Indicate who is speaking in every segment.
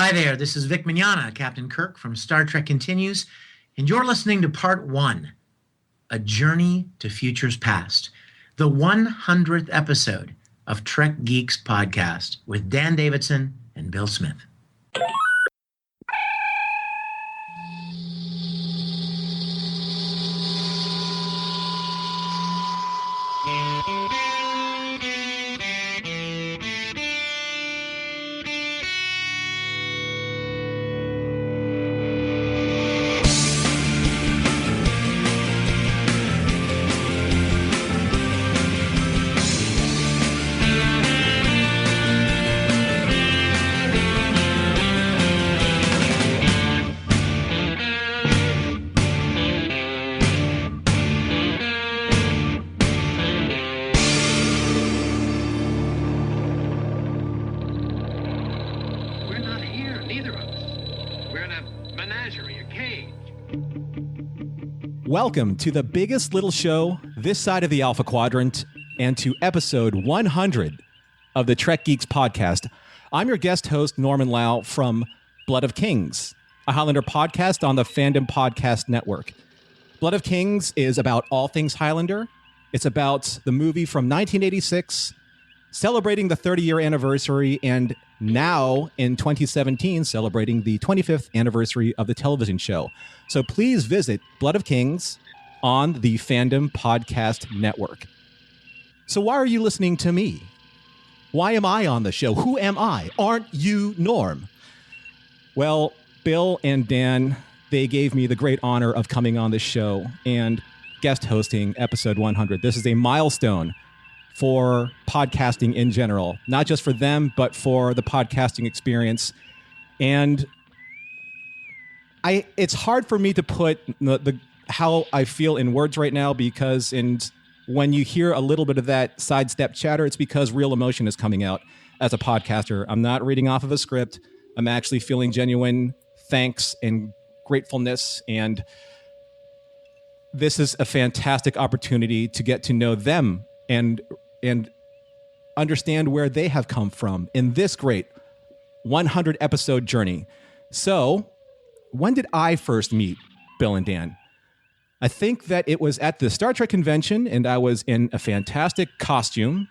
Speaker 1: Hi there, this is Vic Mignogna, Captain Kirk from Star Trek Continues, and you're listening to Part 1, A Journey to Futures Past, the 100th episode of Trek Geeks Podcast with Dan Davidson and Bill Smith.
Speaker 2: Welcome to the biggest little show this side of the Alpha Quadrant and to episode 100 of the Trek Geeks Podcast. I'm your guest host, Norman Lau from Blood of Kings, a Highlander podcast on the Fandom Podcast Network. Blood of Kings is about all things Highlander. It's about the movie from 1986, celebrating the 30-year anniversary, and now in 2017, celebrating the 25th anniversary of the television show. So please visit Blood of Kings on the Fandom Podcast Network. So why are you listening to me? Why am I on the show? Who am I? Aren't you Norm? Well, Bill and Dan, they gave me the great honor of coming on the show and guest hosting episode 100. This is a milestone for podcasting in general, not just for them, but for the podcasting experience. And it's hard for me to put how I feel in words right now, because when you hear a little bit of that sidestep chatter, it's because real emotion is coming out as a podcaster. I'm not reading off of a script. I'm actually feeling genuine thanks and gratefulness. And this is a fantastic opportunity to get to know them and understand where they have come from in this great 100 episode journey. So, when did I first meet Bill and Dan? I think that it was at the Star Trek convention, and I was in a fantastic costume.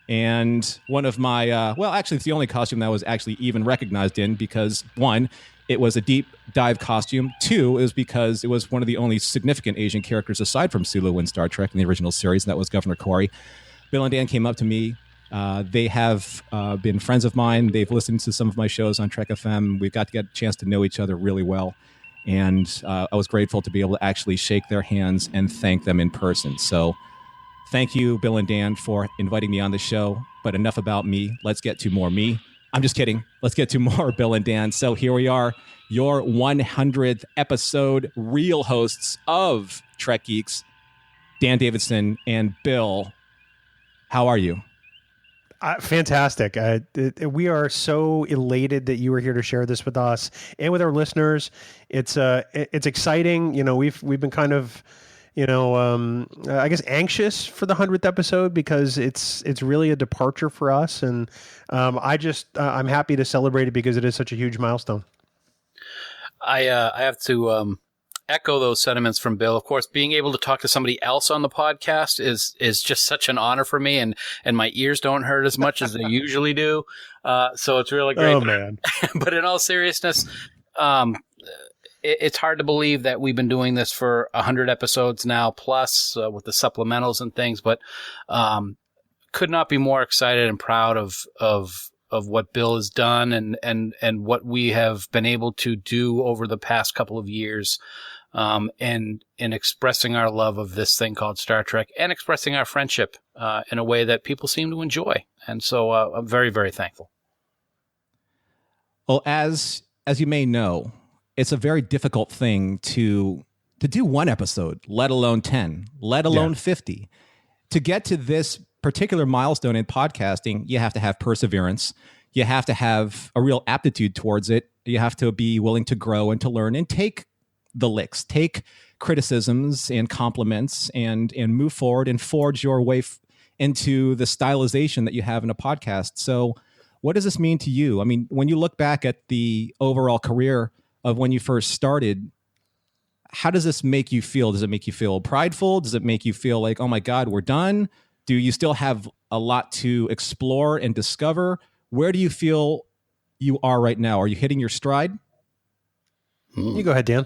Speaker 2: And one of my, actually, it's the only costume that I was actually even recognized in, because one, it was a deep dive costume. Two, is because it was one of the only significant Asian characters aside from Sulu in Star Trek in the original series, and that was Governor Corey. Bill and Dan came up to me. They have been friends of mine. They've listened to some of my shows on Trek FM. We've got to get a chance to know each other really well. And I was grateful to be able to actually shake their hands and thank them in person. So thank you, Bill and Dan, for inviting me on the show. But enough about me. Let's get to more me. I'm just kidding. Let's get to more Bill and Dan. So here we are, your 100th episode real hosts of Trek Geeks, Dan Davidson and Bill. How are you?
Speaker 3: Fantastic. We are so elated that you were here to share this with us and with our listeners. It's exciting. You know, we've been kind of, I guess anxious for the 100th episode, because it's really a departure for us. And I'm happy to celebrate it because it is such a huge milestone.
Speaker 4: I have to echo those sentiments from Bill. Of course, being able to talk to somebody else on the podcast is just such an honor for me, and my ears don't hurt as much as they usually do. So it's really great.
Speaker 3: Oh, man.
Speaker 4: But in all seriousness, it's hard to believe that we've been doing this for 100 episodes now, plus with the supplementals and things, but could not be more excited and proud of what Bill has done and what we have been able to do over the past couple of years. And in expressing our love of this thing called Star Trek, and expressing our friendship in a way that people seem to enjoy. And so I'm very, very thankful.
Speaker 2: Well, as you may know, it's a very difficult thing to do one episode, let alone 10, let alone 50. To get to this particular milestone in podcasting, you have to have perseverance. You have to have a real aptitude towards it. You have to be willing to grow and to learn and take the licks, take criticisms and compliments, and move forward and forge your way into the stylization that you have in a podcast. So What does this mean to you? I mean, when you look back at the overall career of when you first started, how does this make you feel? Does it make you feel prideful? Does it make you feel like, oh my God, we're done? Do you still have a lot to explore and discover? Where do you feel you are right now? Are you hitting your stride?
Speaker 3: You go ahead, Dan.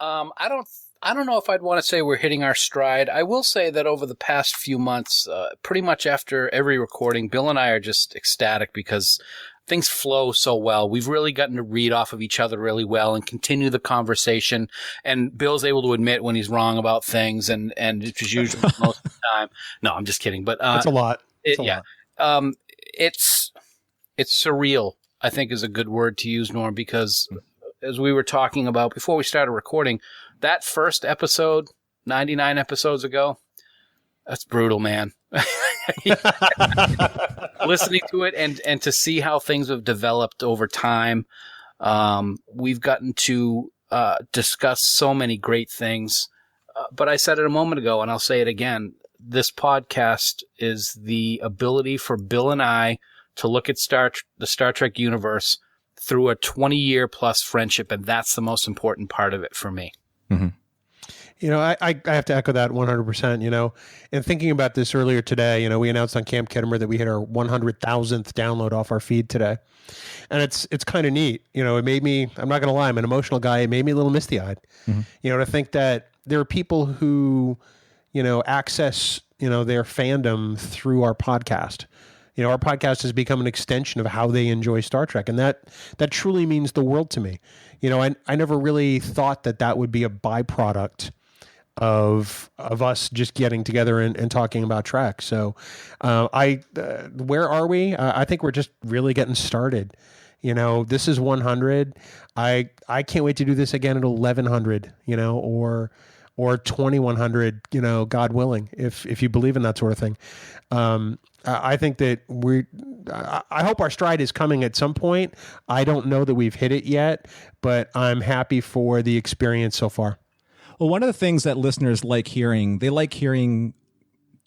Speaker 4: I don't know if I'd want to say we're hitting our stride. I will say that over the past few months, pretty much after every recording, Bill and I are just ecstatic because things flow so well. We've really gotten to read off of each other really well and continue the conversation. And Bill's able to admit when he's wrong about things, and which is usually most of the time. No, I'm just kidding. But
Speaker 3: it's a lot.
Speaker 4: It's surreal, I think, is a good word to use, Norm, because as we were talking about before we started recording, that first episode, 99 episodes ago, that's brutal, man. Listening to it and to see how things have developed over time. We've gotten to discuss so many great things. But I said it a moment ago, and I'll say it again. This podcast is the ability for Bill and I to look at the Star Trek universe through a 20-year plus friendship, and that's the most important part of it for me.
Speaker 2: Mm-hmm.
Speaker 3: You know, I have to echo that 100%, you know, and thinking about this earlier today, you know, we announced on Camp Kittimer that we hit our 100,000th download off our feed today. And it's kind of neat. You know, it made me, I'm not going to lie, I'm an emotional guy. It made me a little misty-eyed, you know, to think that there are people who, you know, access, you know, their fandom through our podcast. You know, our podcast has become an extension of how they enjoy Star Trek. And that truly means the world to me. You know, I never really thought that would be a byproduct of us just getting together and talking about Trek. So where are we? I think we're just really getting started. You know, this is 100. I can't wait to do this again at 1100, you know, or 2100, you know, God willing, if you believe in that sort of thing. I think that I hope our stride is coming at some point. I don't know that we've hit it yet, but I'm happy for the experience so far.
Speaker 2: Well, one of the things that listeners like hearing, they like hearing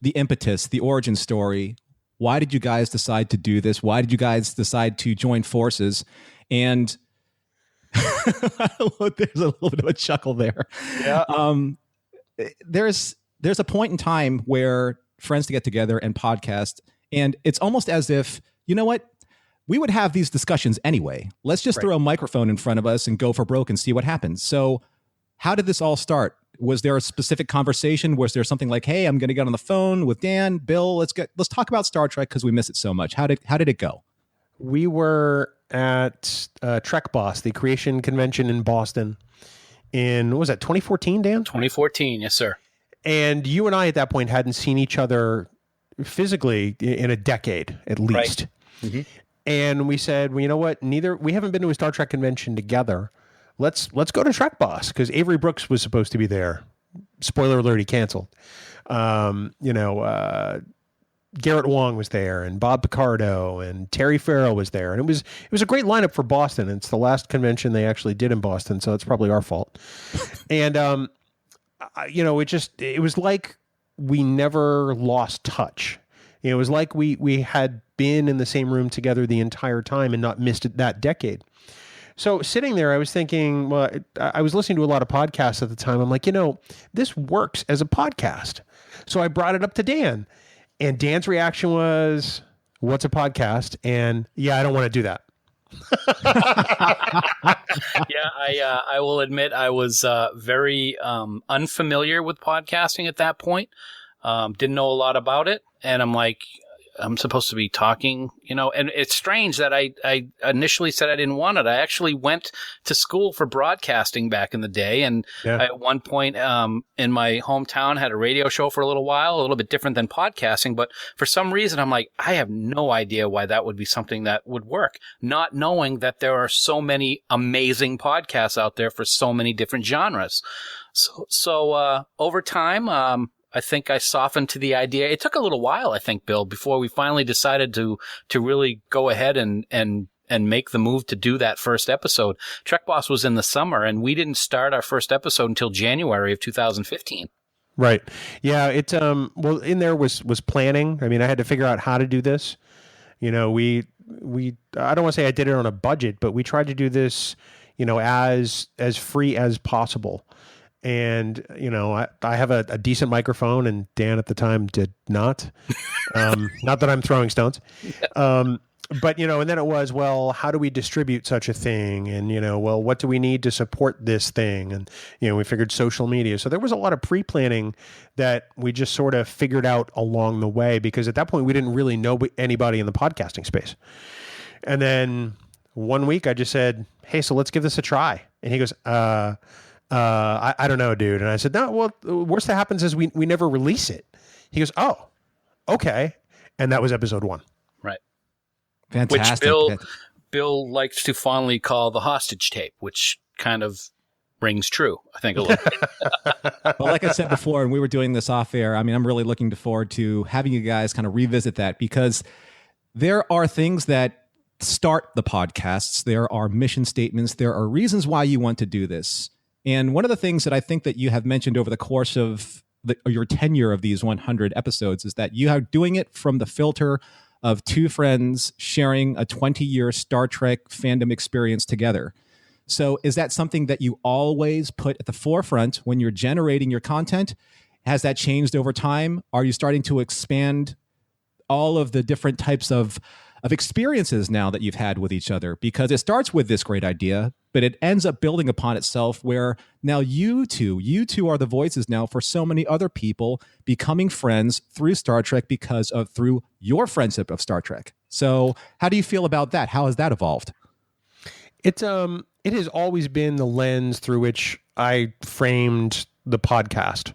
Speaker 2: the impetus, the origin story. Why did you guys decide to do this? Why did you guys decide to join forces? And there's a little bit of a chuckle there.
Speaker 3: Yeah.
Speaker 2: There's a point in time where friends to get together and podcast, and it's almost as if, you know what? We would have these discussions anyway. Let's just throw a microphone in front of us and go for broke and see what happens. So how did this all start? Was there a specific conversation? Was there something like, hey, I'm going to get on the phone with Dan, Bill, let's talk about Star Trek because we miss it so much. How did it go?
Speaker 3: We were at Trek Boss, the creation convention in Boston in, what was that, 2014, Dan?
Speaker 4: 2014, yes, sir.
Speaker 3: And you and I at that point hadn't seen each other physically in a decade at least. Right. Mm-hmm. And we said, well, you know what? We haven't been to a Star Trek convention together. Let's go to Trek Boss, because Avery Brooks was supposed to be there. Spoiler alert, he canceled. Garrett Wong was there, and Bob Picardo, and Terry Farrell was there, and it was a great lineup for Boston. It's the last convention they actually did in Boston, so it's probably our fault. And it was like we never lost touch. It was like we had been in the same room together the entire time and not missed it that decade. So sitting there, I was thinking, well, I was listening to a lot of podcasts at the time. I'm like, you know, this works as a podcast. So I brought it up to Dan, and Dan's reaction was, what's a podcast? And yeah, I don't want to do that.
Speaker 4: Yeah, I will admit I was very unfamiliar with podcasting at that point. Didn't know a lot about it. And I'm like, I'm supposed to be talking, you know, and it's strange that I initially said I didn't want it. I actually went to school for broadcasting back in the day. And I, at one point in my hometown, had a radio show for a little while, a little bit different than podcasting. But for some reason, I'm like, I have no idea why that would be something that would work, not knowing that there are so many amazing podcasts out there for so many different genres. So over time, I think I softened to the idea. It took a little while, I think, Bill, before we finally decided to really go ahead and make the move to do that first episode. Trek Boss was in the summer, and we didn't start our first episode until January of 2015.
Speaker 3: Right. Yeah. It well, in there was planning. I mean, I had to figure out how to do this. You know, I don't want to say I did it on a budget, but we tried to do this, as free as possible. And, I have a decent microphone, and Dan at the time did not. Not that I'm throwing stones. But, and then it was, well, how do we distribute such a thing? And, well, what do we need to support this thing? And, we figured social media. So there was a lot of pre-planning that we just sort of figured out along the way, because at that point we didn't really know anybody in the podcasting space. And then one week I just said, hey, so let's give this a try. And he goes, I don't know, dude. And I said, no, well, the worst that happens is we never release it. He goes, oh, okay. And that was episode 1.
Speaker 4: Right.
Speaker 2: Fantastic.
Speaker 4: Which Bill likes to fondly call the hostage tape, which kind of rings true, I think, a little bit.
Speaker 2: Well, like I said before, and we were doing this off air, I mean, I'm really looking forward to having you guys kind of revisit that, because there are things that start the podcasts. There are mission statements. There are reasons why you want to do this. And one of the things that I think that you have mentioned over the course of your tenure of these 100 episodes is that you are doing it from the filter of two friends sharing a 20-year Star Trek fandom experience together. So is that something that you always put at the forefront when you're generating your content? Has that changed over time? Are you starting to expand all of the different types of experiences now that you've had with each other? Because it starts with this great idea, but it ends up building upon itself, where now you two are the voices now for so many other people becoming friends through Star Trek through your friendship of Star Trek. So how do you feel about that? How has that evolved?
Speaker 3: It has always been the lens through which I framed the podcast.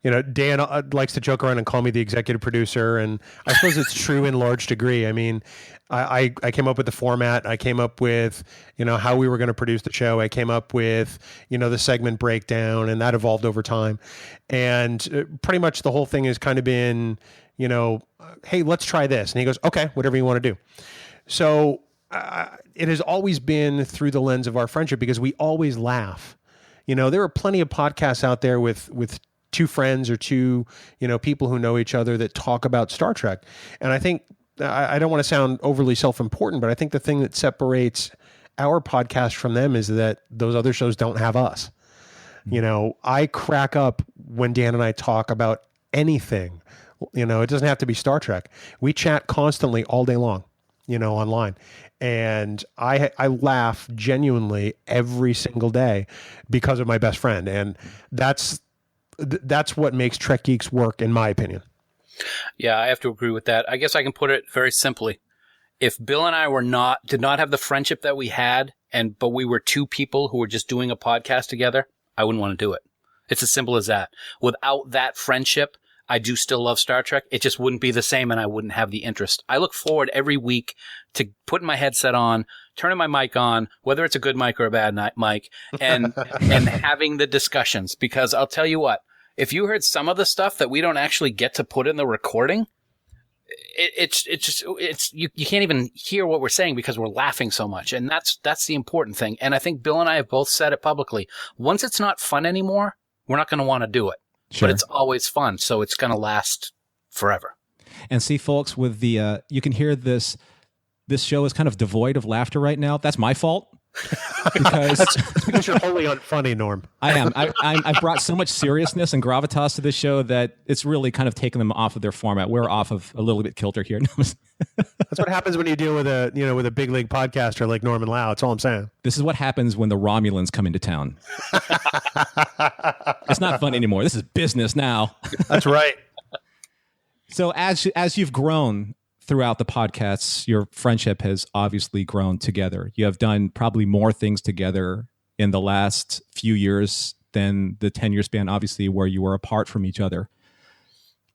Speaker 3: Dan likes to joke around and call me the executive producer, and I suppose it's true in large degree. I mean, I came up with the format. I came up with, how we were going to produce the show. I came up with, the segment breakdown, and that evolved over time. And pretty much the whole thing has kind of been, hey, let's try this. And he goes, okay, whatever you want to do. So it has always been through the lens of our friendship, because we always laugh. There are plenty of podcasts out there with two friends or two, people who know each other that talk about Star Trek. And I think, I don't want to sound overly self-important, but I think the thing that separates our podcast from them is that those other shows don't have us. I crack up when Dan and I talk about anything. It doesn't have to be Star Trek. We chat constantly all day long, online. And I laugh genuinely every single day because of my best friend. And that's what makes Trek Geeks work, in my opinion.
Speaker 4: Yeah, I have to agree with that. I guess I can put it very simply. If Bill and I did not have the friendship that we had, but we were two people who were just doing a podcast together, I wouldn't want to do it. It's as simple as that. Without that friendship, I do still love Star Trek. It just wouldn't be the same, and I wouldn't have the interest. I look forward every week to putting my headset on, turning my mic on, whether it's a good mic or a bad mic, and having the discussions. Because I'll tell you what, if you heard some of the stuff that we don't actually get to put in the recording, you can't even hear what we're saying because we're laughing so much. And that's the important thing. And I think Bill and I have both said it publicly. Once it's not fun anymore, we're not going to want to do it. Sure. But it's always fun. So it's going to last forever.
Speaker 2: And see, folks, with the, you can hear this show is kind of devoid of laughter right now. That's my fault.
Speaker 3: Because you're wholly unfunny, Norm.
Speaker 2: I am. I've brought so much seriousness and gravitas to this show that it's really kind of taken them off of their format. We're off of a little bit kilter here.
Speaker 3: That's what happens when you deal with a big league podcaster like Norman Lau. That's all I'm saying.
Speaker 2: This is what happens when the Romulans come into town. It's not fun anymore. This is business now.
Speaker 3: That's right.
Speaker 2: So as you've grown throughout the podcasts, your friendship has obviously grown together. You have done probably more things together in the last few years than the 10-year span, obviously, where you were apart from each other.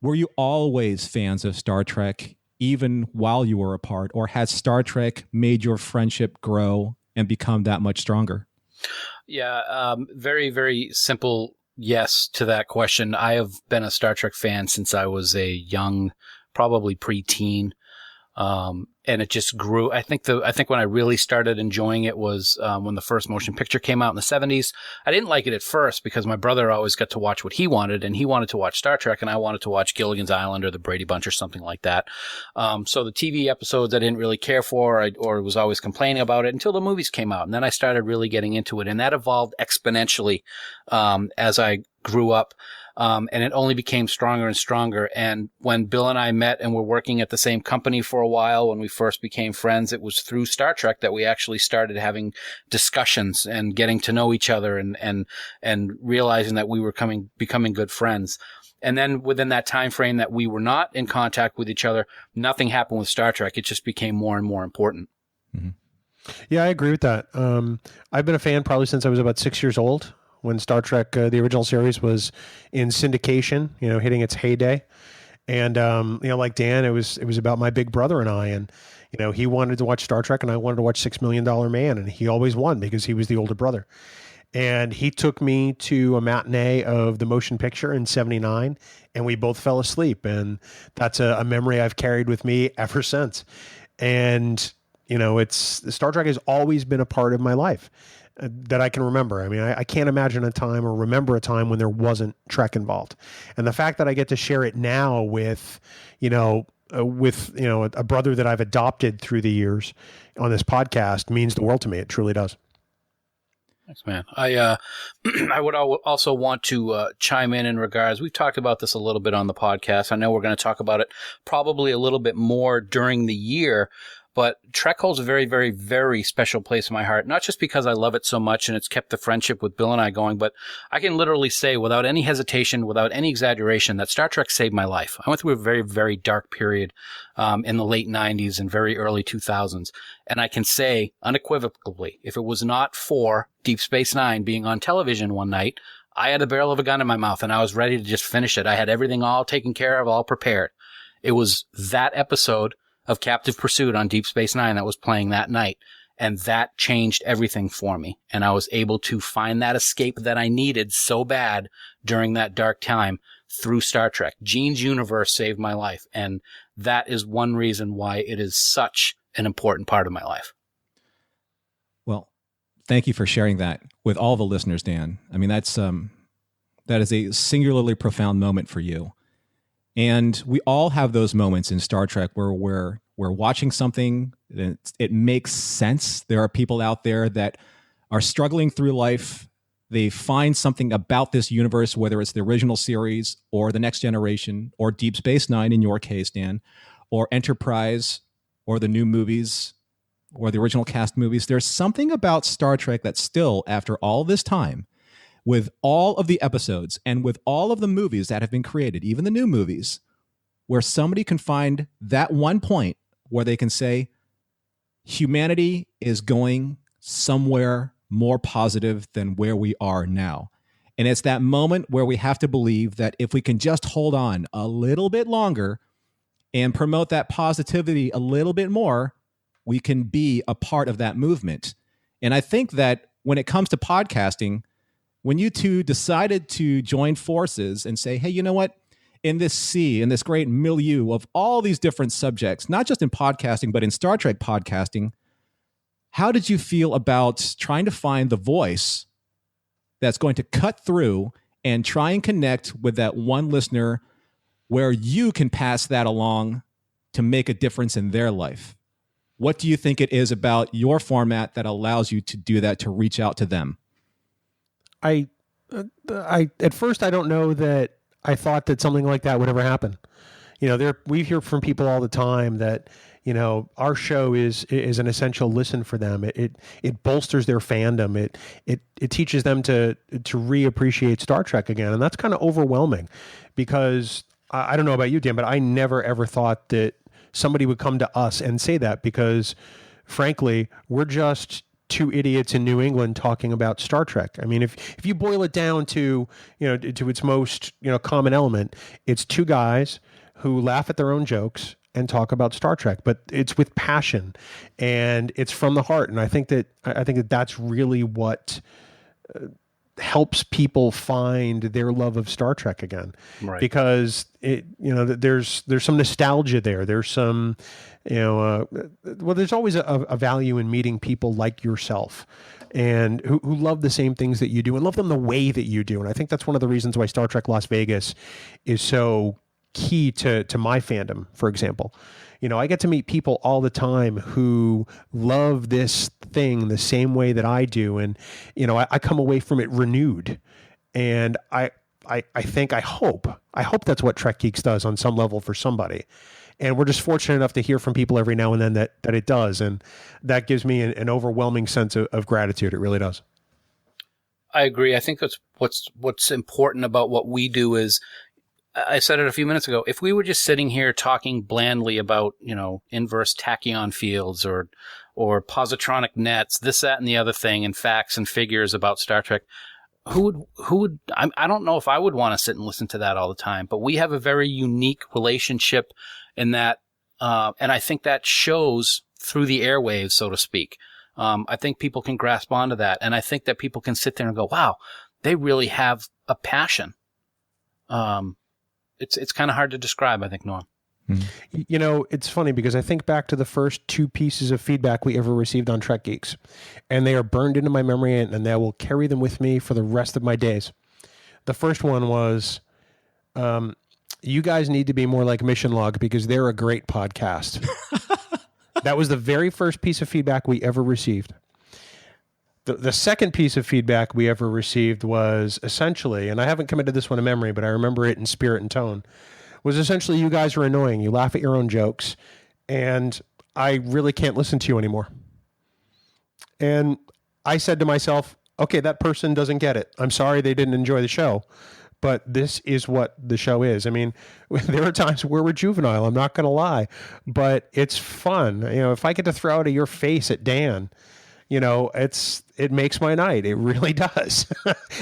Speaker 2: Were you always fans of Star Trek, even while you were apart, or has Star Trek made your friendship grow and become that much stronger?
Speaker 4: Yeah, very, very simple yes to that question. I have been a Star Trek fan since I was a young, probably preteen. And it just grew. I think when I really started enjoying it was when the first motion picture came out in the 70s. I didn't like it at first because my brother always got to watch what he wanted, and he wanted to watch Star Trek, and I wanted to watch Gilligan's Island or the Brady Bunch or something like that. So the TV episodes I didn't really care for, or was always complaining about it until the movies came out, and then I started really getting into it, and that evolved exponentially as I grew up. And it only became stronger and stronger. And when Bill and I met and were working at the same company for a while, when we first became friends, it was through Star Trek that we actually started having discussions and getting to know each other and realizing that we were becoming good friends. And then within that time frame that we were not in contact with each other, nothing happened with Star Trek. It just became more and more important.
Speaker 3: Mm-hmm. Yeah, I agree with that. I've been a fan probably since I was about 6 years old, when Star Trek, the original series, was in syndication, hitting its heyday. And, like Dan, it was about my big brother and I, and, he wanted to watch Star Trek and I wanted to watch $6 Million Man, and he always won because he was the older brother. And he took me to a matinee of the motion picture in 79, and we both fell asleep. And that's a memory I've carried with me ever since. And, Star Trek has always been a part of my life that I can remember. I mean, I can't imagine a time or remember a time when there wasn't Trek involved. And the fact that I get to share it now with, a brother that I've adopted through the years on this podcast means the world to me. It truly does.
Speaker 4: Thanks, man. I would also want to chime in regards. We've talked about this a little bit on the podcast. I know we're going to talk about it probably a little bit more during the year. But Trek holds a very, very, very special place in my heart, not just because I love it so much and it's kept the friendship with Bill and I going, but I can literally say without any hesitation, without any exaggeration, that Star Trek saved my life. I went through a very, very dark period in the late 90s and very early 2000s. And I can say unequivocally, if it was not for Deep Space Nine being on television one night, I had the barrel of a gun in my mouth and I was ready to just finish it. I had everything all taken care of, all prepared. It was that episode of Captive Pursuit on Deep Space Nine that was playing that night. And that changed everything for me. And I was able to find that escape that I needed so bad during that dark time through Star Trek. Gene's universe saved my life. And that is one reason why it is such an important part of my life.
Speaker 2: Well, thank you for sharing that with all the listeners, Dan. I mean, that is a singularly profound moment for you. And we all have those moments in Star Trek where we're watching something, it makes sense. There are people out there that are struggling through life. They find something about this universe, whether it's the original series or the Next Generation or Deep Space Nine in your case, Dan, or Enterprise or the new movies or the original cast movies. There's something about Star Trek that still, after all this time, with all of the episodes and with all of the movies that have been created, even the new movies, where somebody can find that one point where they can say, humanity is going somewhere more positive than where we are now. And it's that moment where we have to believe that if we can just hold on a little bit longer and promote that positivity a little bit more, we can be a part of that movement. And I think that when it comes to podcasting, when you two decided to join forces and say, hey, you know what? In this great milieu of all these different subjects, not just in podcasting, but in Star Trek podcasting, how did you feel about trying to find the voice that's going to cut through and try and connect with that one listener where you can pass that along to make a difference in their life? What do you think it is about your format that allows you to do that, to reach out to them?
Speaker 3: I at first, I don't know that I thought that something like that would ever happen. We hear from people all the time that, our show is an essential listen for them. It bolsters their fandom. It teaches them to reappreciate Star Trek again. And that's kind of overwhelming because I don't know about you, Dan, but I never ever thought that somebody would come to us and say that because frankly, we're just two idiots in New England talking about Star Trek. I mean, if you boil it down to its most, common element, it's two guys who laugh at their own jokes and talk about Star Trek, but it's with passion and it's from the heart. And I think that that's really what helps people find their love of Star Trek again,
Speaker 4: Right.
Speaker 3: because there's some nostalgia there. There's some, there's always a value in meeting people like yourself, and who love the same things that you do and love them the way that you do. And I think that's one of the reasons why Star Trek Las Vegas is so key to my fandom, for example. I get to meet people all the time who love this thing the same way that I do. And, I come away from it renewed. And I hope that's what Trek Geeks does on some level for somebody. And we're just fortunate enough to hear from people every now and then that it does. And that gives me an overwhelming sense of gratitude. It really does.
Speaker 4: I agree. I think that's what's important about what we do is, I said it a few minutes ago, if we were just sitting here talking blandly about, inverse tachyon fields or positronic nets, this, that, and the other thing, and facts and figures about Star Trek, who would, I don't know if I would want to sit and listen to that all the time, but we have a very unique relationship in that, and I think that shows through the airwaves, so to speak. I think people can grasp onto that, and I think that people can sit there and go, wow, they really have a passion. It's kind of hard to describe, I think, Norm.
Speaker 3: Mm-hmm. It's funny because I think back to the first 2 pieces of feedback we ever received on Trek Geeks, and they are burned into my memory, and I will carry them with me for the rest of my days. The first one was, you guys need to be more like Mission Log because they're a great podcast. That was the very first piece of feedback we ever received. The second piece of feedback we ever received was essentially, and I haven't committed this one to memory, but I remember it in spirit and tone, was essentially, you guys are annoying. You laugh at your own jokes, and I really can't listen to you anymore. And I said to myself, okay, that person doesn't get it. I'm sorry they didn't enjoy the show, but this is what the show is. I mean, there are times where we're juvenile, I'm not going to lie, but it's fun. If I get to throw out of your face at Dan, it makes my night. It really does.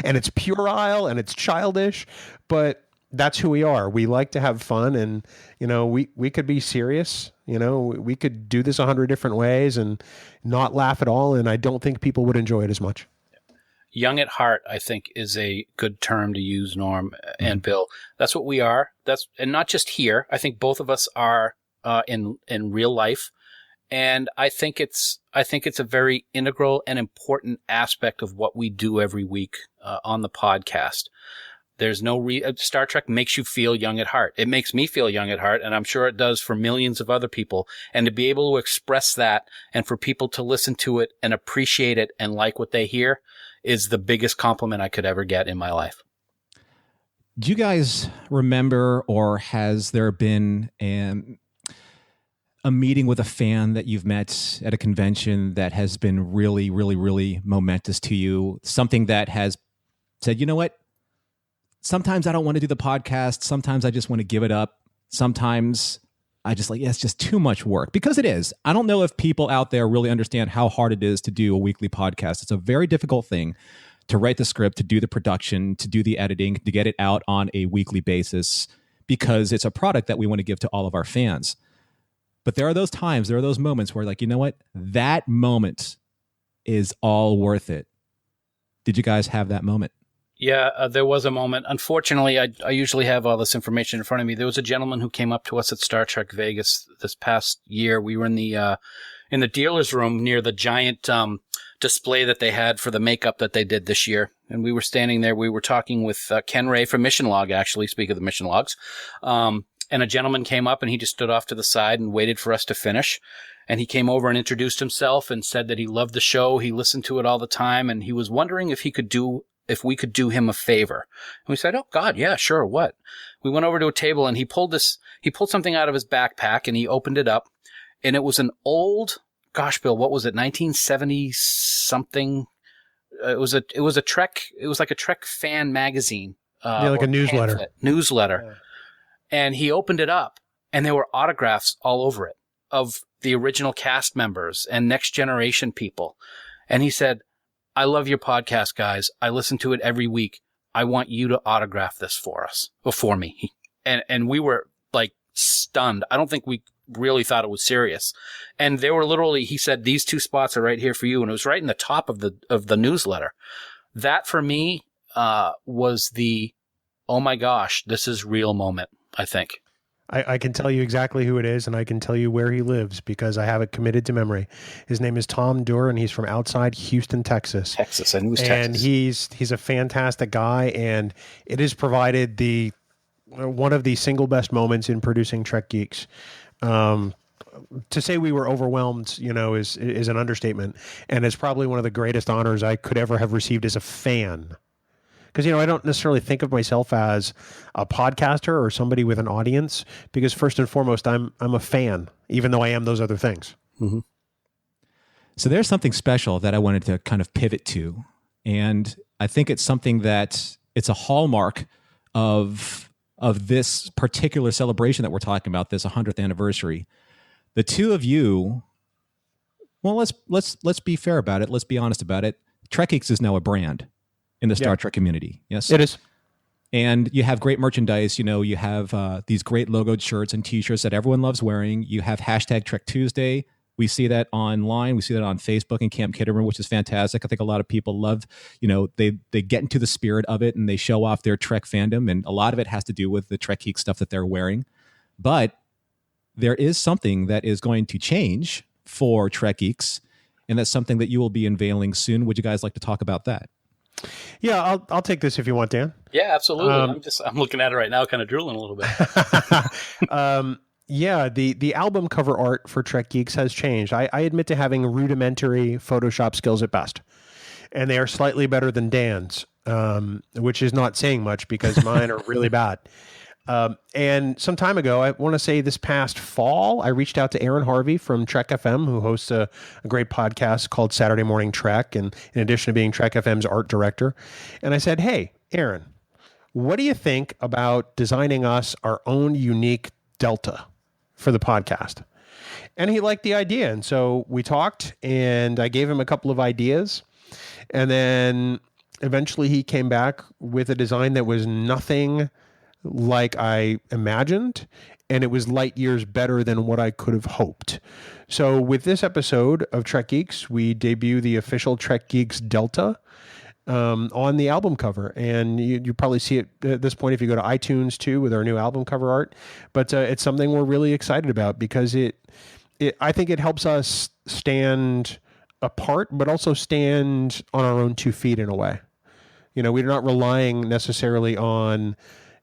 Speaker 3: And it's puerile and it's childish, but that's who we are. We like to have fun, and, we could be serious. We could do this 100 different ways and not laugh at all. And I don't think people would enjoy it as much.
Speaker 4: Young at heart, I think, is a good term to use, Norm and Bill. That's what we are. And not just here. I think both of us are, in real life. And I think it's a very integral and important aspect of what we do every week on the podcast. There's no Star Trek makes you feel young at heart. It makes me feel young at heart, and I'm sure it does for millions of other people. And to be able to express that, and for people to listen to it and appreciate it and like what they hear, is the biggest compliment I could ever get in my life.
Speaker 2: Do you guys remember, or has there been a meeting with a fan that you've met at a convention that has been really, really, really momentous to you? Something that has said, you know what? Sometimes I don't want to do the podcast. Sometimes I just want to give it up. Sometimes I just it's just too much work, because it is. I don't know if people out there really understand how hard it is to do a weekly podcast. It's a very difficult thing to write the script, to do the production, to do the editing, to get it out on a weekly basis, because it's a product that we want to give to all of our fans. But there are those times, there are those moments where, you know what? That moment is all worth it. Did you guys have that moment?
Speaker 4: Yeah, there was a moment. Unfortunately, I usually have all this information in front of me. There was a gentleman who came up to us at Star Trek Vegas this past year. We were in the dealer's room near the giant display that they had for the makeup that they did this year. And we were standing there. We were talking with Ken Ray from Mission Log, actually, speak of the Mission Logs. And a gentleman came up, and he just stood off to the side and waited for us to finish. And he came over and introduced himself and said that he loved the show. He listened to it all the time, and he was wondering if we could do him a favor. And we said, oh God, yeah, sure. What? We went over to a table, and he pulled something out of his backpack, and he opened it up, and it was an old, gosh, Bill, what was it? 1970 something. It was a Trek. It was like a Trek fan magazine.
Speaker 3: Like a newsletter.
Speaker 4: Newsletter. Yeah. And he opened it up, and there were autographs all over it of the original cast members and Next Generation people. And he said, I love your podcast, guys. I listen to it every week. I want you to autograph this for us, or for me. And we were stunned. I don't think we really thought it was serious. And they were literally, he said, these 2 spots are right here for you. And it was right in the top of the newsletter. that for me was the, oh my gosh, this is real moment, I think.
Speaker 3: I can tell you exactly who it is, and I can tell you where he lives because I have it committed to memory. His name is Tom Durr, and he's from outside Houston, Texas.
Speaker 4: Texas, I knew it was
Speaker 3: and
Speaker 4: Texas.
Speaker 3: he's a fantastic guy, and it has provided one of the single best moments in producing Trek Geeks. To say we were overwhelmed, is an understatement, and it's probably one of the greatest honors I could ever have received as a fan. Because, I don't necessarily think of myself as a podcaster or somebody with an audience, because first and foremost, I'm a fan, even though I am those other things.
Speaker 2: Mm-hmm. So there's something special that I wanted to kind of pivot to. And I think it's something that it's a hallmark of this particular celebration that we're talking about, this 100th anniversary. The two of you, well, let's be fair about it. Let's be honest about it. Trek Geeks is now a brand in the Star Trek community. Yes,
Speaker 3: it is.
Speaker 2: And you have great merchandise. You have these great logoed shirts and T-shirts that everyone loves wearing. You have hashtag Trek Tuesday. We see that online. We see that on Facebook and Camp Kittery, which is fantastic. I think a lot of people love, they get into the spirit of it and they show off their Trek fandom. And a lot of it has to do with the Trek Geek stuff that they're wearing. But there is something that is going to change for Trek Geeks. And that's something that you will be unveiling soon. Would you guys like to talk about that?
Speaker 3: Yeah, I'll take this if you want, Dan.
Speaker 4: Yeah, absolutely. I'm looking at it right now, kind of drooling a little bit.
Speaker 3: Yeah, the album cover art for Trek Geeks has changed. I admit to having rudimentary Photoshop skills at best, and they are slightly better than Dan's, which is not saying much because mine are really bad. And some time ago, I want to say this past fall, I reached out to Aaron Harvey from Trek FM, who hosts a great podcast called Saturday Morning Trek, and in addition to being Trek FM's art director. And I said, hey, Aaron, what do you think about designing us our own unique Delta for the podcast? And he liked the idea. And so we talked, and I gave him a couple of ideas. And then eventually he came back with a design that was nothing like I imagined, and it was light years better than what I could have hoped. So with this episode of Trek Geeks, we debut the official Trek Geeks Delta on the album cover. And you probably see it at this point if you go to iTunes too with our new album cover art. But it's something we're really excited about because I think it helps us stand apart, but also stand on our own 2 feet in a way. We're not relying necessarily on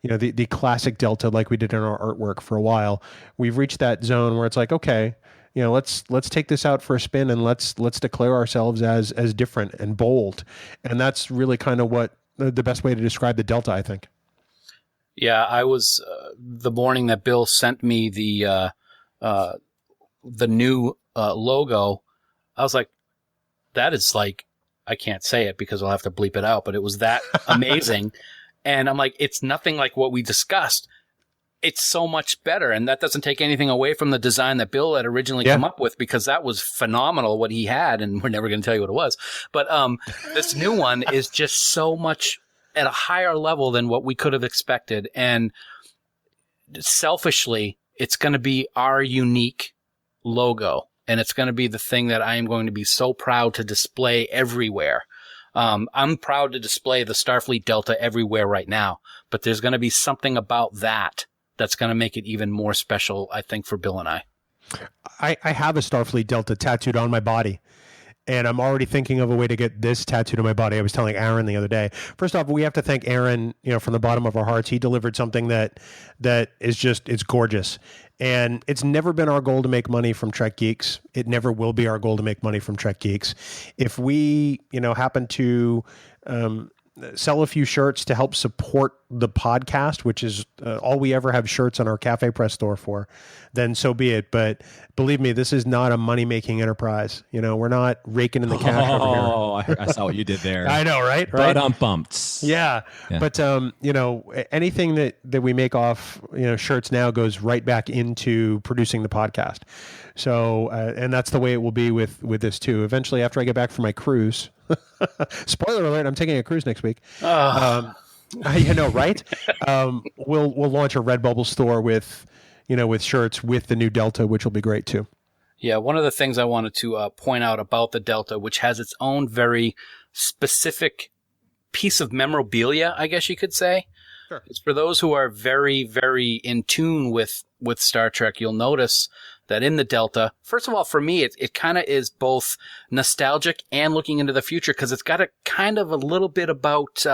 Speaker 3: the classic Delta like we did in our artwork for a while. We've reached that zone where it's like, okay, let's take this out for a spin and let's declare ourselves as different and bold. And that's really kind of what the best way to describe the Delta, I think.
Speaker 4: Yeah, I was the morning that Bill sent me the new logo. I was like, that is like, I can't say it because I'll have to bleep it out, but it was that amazing. And I'm like, it's nothing like what we discussed. It's so much better. And that doesn't take anything away from the design that Bill had originally come up with, because that was phenomenal what he had. And we're never going to tell you what it was. But this new one is just so much at a higher level than what we could have expected. And selfishly, it's going to be our unique logo. And it's going to be the thing that I am going to be so proud to display everywhere. I'm proud to display the Starfleet Delta everywhere right now, but there's going to be something about that that's going to make it even more special, I think, for Bill and I.
Speaker 3: I have a Starfleet Delta tattooed on my body, and I'm already thinking of a way to get this tattooed on my body. I was telling Aaron the other day. First off, we have to thank Aaron, from the bottom of our hearts. He delivered something that is just, it's gorgeous. And it's never been our goal to make money from Trek Geeks. It never will be our goal to make money from Trek Geeks. If we, happen to sell a few shirts to help support the podcast, which is all we ever have shirts on our Cafe Press store for, then so be it. But believe me, this is not a money-making enterprise. We're not raking in the cash over here.
Speaker 2: Oh, I saw what you did there.
Speaker 3: I know, right?
Speaker 2: But I'm bumped.
Speaker 3: Yeah. But, anything that we make off, shirts now goes right back into producing the podcast. So, and that's the way it will be with this too. Eventually, after I get back from my cruise, spoiler alert, I'm taking a cruise next week. Right? We'll launch a Redbubble store with shirts with the new Delta, which will be great too.
Speaker 4: Yeah, one of the things I wanted to point out about the Delta, which has its own very specific piece of memorabilia, I guess you could say. Sure. It's for those who are very, very in tune with Star Trek. You'll notice that in the Delta, first of all, for me, it kind of is both nostalgic and looking into the future, because it's got a kind of a little bit about,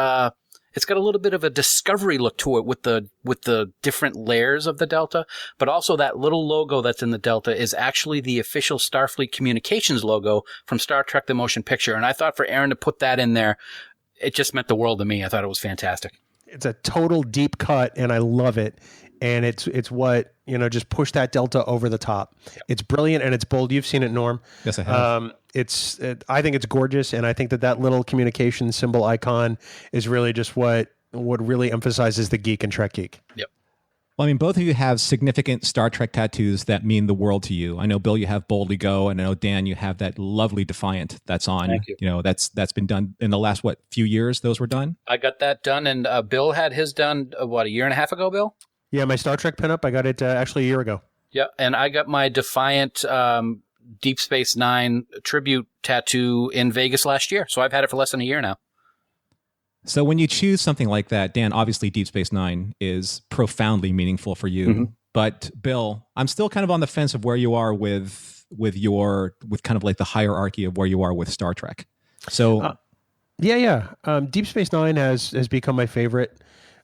Speaker 4: it's got a little bit of a Discovery look to it with the different layers of the Delta, but also that little logo that's in the Delta is actually the official Starfleet Communications logo from Star Trek The Motion Picture. And I thought for Aaron to put that in there, it just meant the world to me. I thought it was fantastic.
Speaker 3: It's a total deep cut, and I love it. And it's what, just push that Delta over the top. Yep. It's brilliant and it's bold. You've seen it, Norm.
Speaker 2: Yes, I have.
Speaker 3: I think it's gorgeous, and I think that little communication symbol icon is really just what really emphasizes the geek and Trek geek.
Speaker 4: Yep.
Speaker 2: Well, I mean, both of you have significant Star Trek tattoos that mean the world to you. I know, Bill, you have Boldly Go, and I know, Dan, you have that lovely Defiant that's on.
Speaker 4: Thank you.
Speaker 2: That's been done in the last, few years those were done?
Speaker 4: I got that done, and Bill had his done, a year and a half ago, Bill?
Speaker 3: Yeah, my Star Trek pinup, I got it actually a year ago.
Speaker 4: Yeah, and I got my Defiant Deep Space Nine tribute tattoo in Vegas last year, so I've had it for less than a year now.
Speaker 2: So when you choose something like that, Dan, obviously Deep Space Nine is profoundly meaningful for you. Mm-hmm. But Bill, I'm still kind of on the fence of where you are with kind of like the hierarchy of where you are with Star Trek. So,
Speaker 3: Deep Space Nine has become my favorite.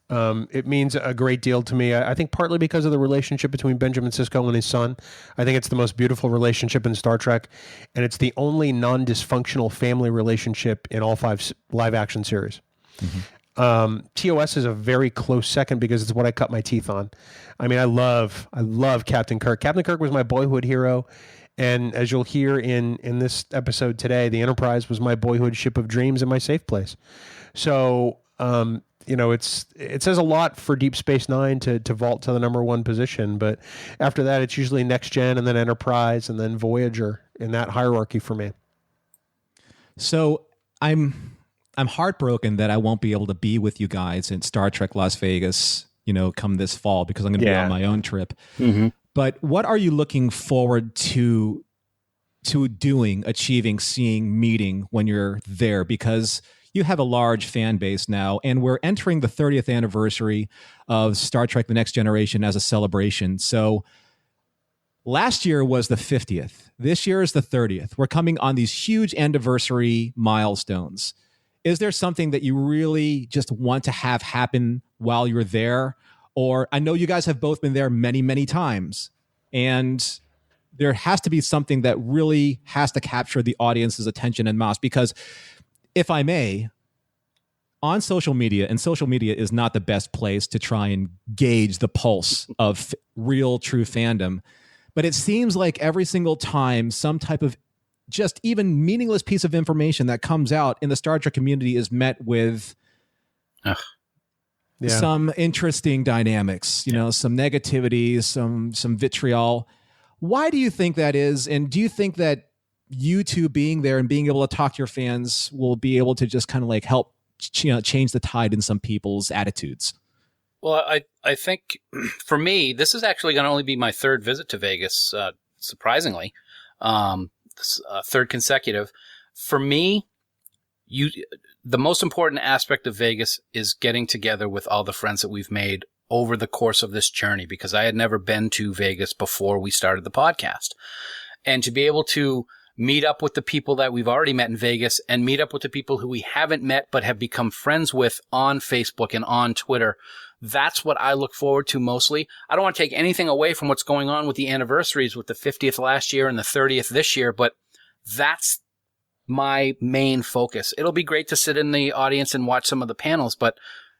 Speaker 3: It means a great deal to me. I think partly because of the relationship between Benjamin Sisko and his son. I think it's the most beautiful relationship in Star Trek, and it's the only non-dysfunctional family relationship in all 5 live-action series. Mm-hmm. TOS is a very close second because it's what I cut my teeth on. I mean, I love Captain Kirk. Captain Kirk was my boyhood hero, and as you'll hear in this episode today, the Enterprise was my boyhood ship of dreams and my safe place. So, it says a lot for Deep Space Nine to vault to the number 1 position, but after that, it's usually Next Gen and then Enterprise and then Voyager in that hierarchy for me.
Speaker 2: So I'm heartbroken that I won't be able to be with you guys in Star Trek Las Vegas, come this fall, because I'm going to be on my own trip. Mm-hmm. But what are you looking forward to doing, achieving, seeing, meeting when you're there? Because you have a large fan base now, and we're entering the 30th anniversary of Star Trek The Next Generation as a celebration. So last year was the 50th. This year is the 30th. We're coming on these huge anniversary milestones. Is there something that you really just want to have happen while you're there? Or I know you guys have both been there many, many times, and there has to be something that really has to capture the audience's attention en masse. Because if I may, on social media, and social media is not the best place to try and gauge the pulse of real, true fandom, but it seems like every single time some type of just even meaningless piece of information that comes out in the Star Trek community is met with some interesting dynamics, some negativity, some vitriol. Why do you think that is? And do you think that you two being there and being able to talk to your fans will be able to just kind of like help change the tide in some people's attitudes?
Speaker 4: Well, I think for me, this is actually going to only be my 3rd visit to Vegas, surprisingly. Third consecutive. For me, the most important aspect of Vegas is getting together with all the friends that we've made over the course of this journey, because I had never been to Vegas before we started the podcast. And to be able to meet up with the people that we've already met in Vegas and meet up with the people who we haven't met but have become friends with on Facebook and on Twitter, that's what I look forward to mostly. I don't want to take anything away from what's going on with the anniversaries with the 50th last year and the 30th this year, but that's my main focus. It'll be great to sit in the audience and watch some of the panels, but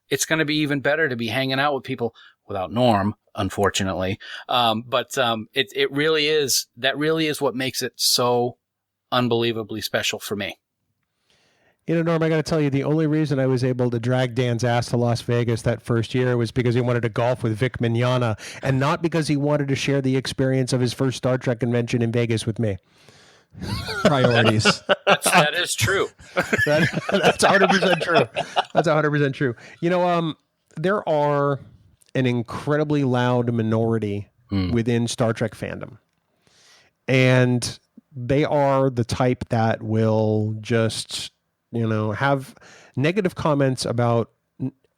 Speaker 4: it's going to be even better to be hanging out with people without Norm, unfortunately. It really is, that really is what makes it so unbelievably special for me.
Speaker 3: Norm, I got to tell you, the only reason I was able to drag Dan's ass to Las Vegas that first year was because he wanted to golf with Vic Mignogna, and not because he wanted to share the experience of his first Star Trek convention in Vegas with me.
Speaker 2: Priorities.
Speaker 4: That is true.
Speaker 3: That's 100% true. That's 100% true. There are an incredibly loud minority within Star Trek fandom, and they are the type that will just have negative comments about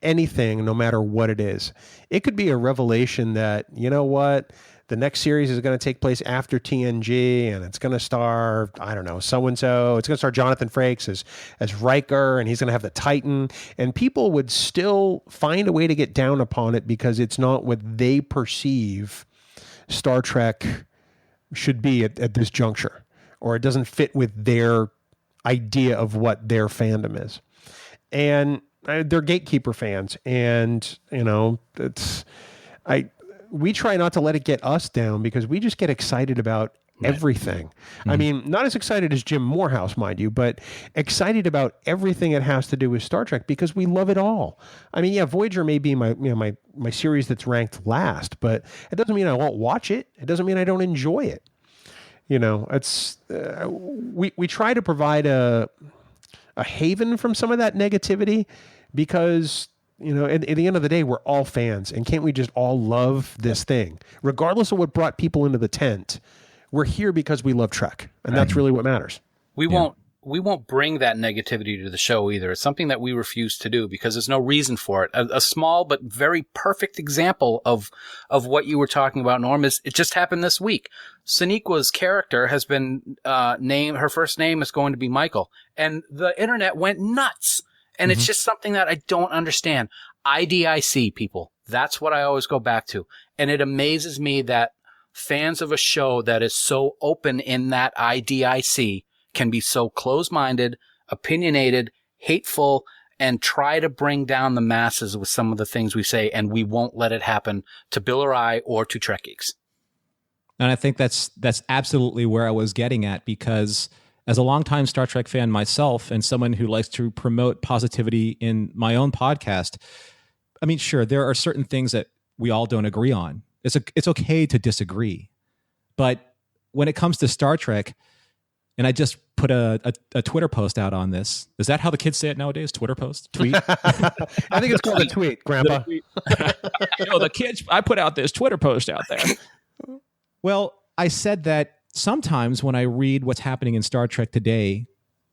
Speaker 3: anything, no matter what it is. It could be a revelation that, you know what, the next series is going to take place after TNG, and it's going to star, I don't know, so-and-so. It's going to star Jonathan Frakes as Riker, and he's going to have the Titan. And people would still find a way to get down upon it because it's not what they perceive Star Trek should be at this juncture, or it doesn't fit with their idea of what their fandom is. And they're gatekeeper fans, and we try not to let it get us down because we just get excited about everything. Mm-hmm. I mean, not as excited as Jim Morehouse, mind you, but excited about everything it has to do with Star Trek because we love it all. I mean, yeah, Voyager may be my series that's ranked last, but it doesn't mean I won't watch it. It doesn't mean I don't enjoy it. It's we try to provide a haven from some of that negativity because, at the end of the day, we're all fans, and can't we just all love this thing? Regardless of what brought people into the tent, we're here because we love Trek, and that's really what matters.
Speaker 4: We won't bring that negativity to the show either. It's something that we refuse to do because there's no reason for it. A small but very perfect example of what you were talking about, Norm, is it just happened this week. Soneqa's character has been named, her first name is going to be Michael, and the internet went nuts. And it's just something that I don't understand. IDIC, people. That's what I always go back to. And it amazes me that fans of a show that is so open in that IDIC can be so close-minded, opinionated, hateful, and try to bring down the masses with some of the things we say, and we won't let it happen to Bill or I or to Trek Geeks.
Speaker 2: And I think that's absolutely where I was getting at, because as a longtime Star Trek fan myself and someone who likes to promote positivity in my own podcast, I mean, sure, there are certain things that we all don't agree on. It's okay to disagree. But when it comes to Star Trek, and I just put a Twitter post out on this. Is that how the kids say it nowadays? Twitter post? Tweet?
Speaker 3: I think it's called a tweet, Grandpa.
Speaker 2: The kids, I put out this Twitter post out there. Well, I said that sometimes when I read what's happening in Star Trek today,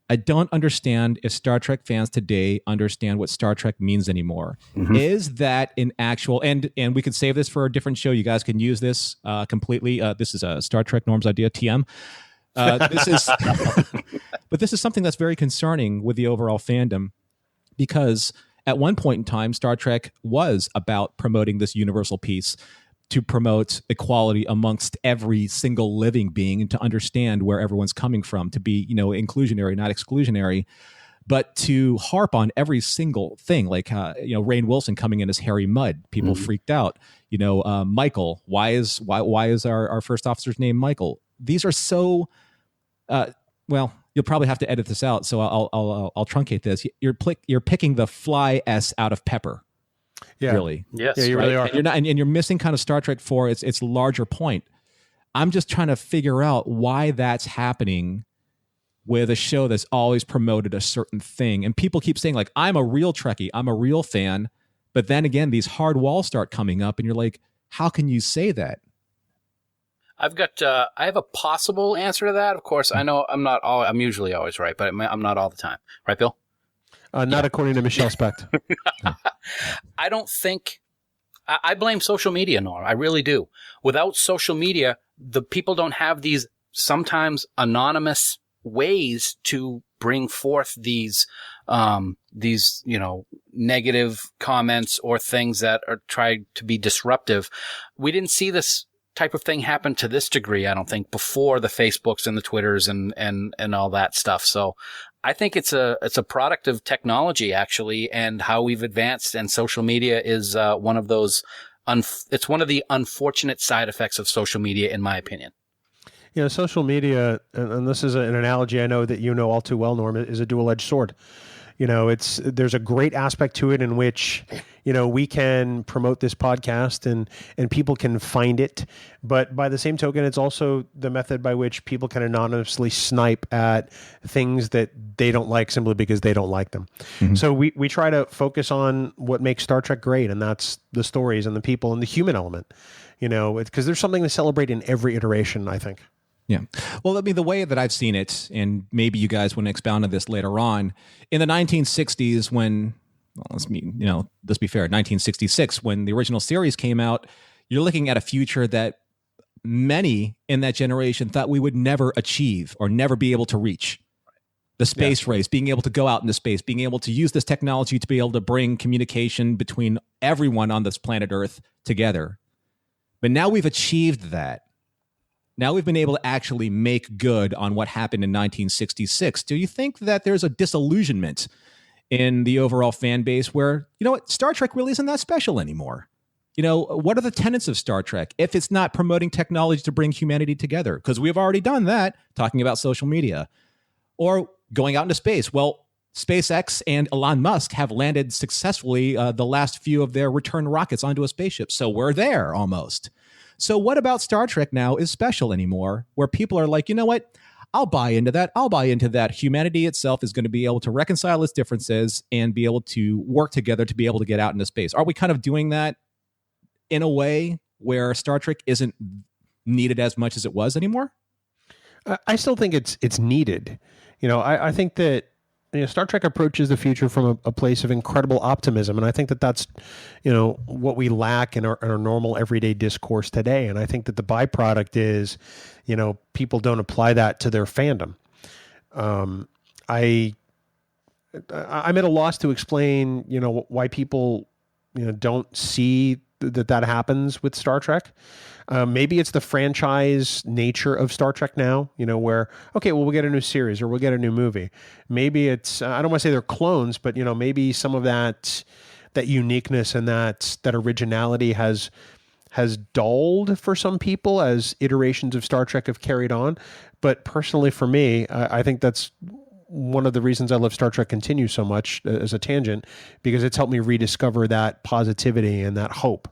Speaker 2: I don't understand if Star Trek fans today understand what Star Trek means anymore. Mm-hmm. Is that an actual, and we could save this for a different show. You guys can use this completely. This is a Star Trek Norm's idea, TM. But this is something that's very concerning with the overall fandom, because at one point in time, Star Trek was about promoting this universal peace, to promote equality amongst every single living being and to understand where everyone's coming from, to be, inclusionary, not exclusionary, but to harp on every single thing. Like, Rainn Wilson coming in as Harry Mudd, people freaked out. Michael, why is our first officer's name Michael? These are so, well, you'll probably have to edit this out, so I'll truncate this. You're picking the fly S out of Pepper.
Speaker 3: Yeah.
Speaker 2: Really.
Speaker 3: Yes. Yeah, you really are.
Speaker 2: And you're not, and you're missing kind of Star Trek for its larger point. I'm just trying to figure out why that's happening with a show that's always promoted a certain thing. And people keep saying, like, I'm a real Trekkie, I'm a real fan. But then again, these hard walls start coming up, and you're like, how can you say that?
Speaker 4: I have a possible answer to that. Of course, I know I'm usually always right, but I'm not all the time. Right, Bill?
Speaker 3: Not according to Michelle Specht.
Speaker 4: I don't think I blame social media, Norm. I really do. Without social media, the people don't have these sometimes anonymous ways to bring forth these negative comments or things that are tried to be disruptive. We didn't see this type of thing happen to this degree, I don't think, before the Facebooks and the Twitters and all that stuff. So I think it's a product of technology, actually, and how we've advanced. And social media is one of those. It's one of the unfortunate side effects of social media, in my opinion.
Speaker 3: Social media, and this is an analogy I know that you know all too well, Norm, is a dual-edged sword. There's a great aspect to it in which, we can promote this podcast and people can find it. But by the same token, it's also the method by which people can anonymously snipe at things that they don't like simply because they don't like them. Mm-hmm. So we try to focus on what makes Star Trek great, and that's the stories and the people and the human element, because there's something to celebrate in every iteration, I think.
Speaker 2: Yeah. Well, I mean, the way that I've seen it, and maybe you guys want to expound on this later on, in the 1960s when, well, let's be fair, 1966, when the original series came out, you're looking at a future that many in that generation thought we would never achieve or never be able to reach. The space race, being able to go out into space, being able to use this technology to be able to bring communication between everyone on this planet Earth together. But now we've achieved that. Now we've been able to actually make good on what happened in 1966. Do you think that there's a disillusionment in the overall fan base where, you know what, Star Trek really isn't that special anymore? You know, what are the tenets of Star Trek if it's not promoting technology to bring humanity together? Because we've already done that, talking about social media. Or going out into space. Well, SpaceX and Elon Musk have landed successfully the last few of their return rockets onto a spaceship. So we're there almost. So what about Star Trek now is special anymore, where people are like, you know what? I'll buy into that. I'll buy into that. Humanity itself is going to be able to reconcile its differences and be able to work together to be able to get out into space. Are we kind of doing that in a way where Star Trek isn't needed as much as it was anymore?
Speaker 3: I still think it's needed. You know, I think that Star Trek approaches the future from a place of incredible optimism, and I think that that's what we lack in our normal everyday discourse today. And I think that the byproduct is, people don't apply that to their fandom. I'm at a loss to explain, why people don't see that happens with Star Trek. Maybe it's the franchise nature of Star Trek now, where, okay, well, we'll get a new series or we'll get a new movie. Maybe it's, I don't want to say they're clones, but, maybe some of that uniqueness and that originality has dulled for some people as iterations of Star Trek have carried on. But personally, for me, I think that's one of the reasons I love Star Trek Continues so much as a tangent, because it's helped me rediscover that positivity and that hope.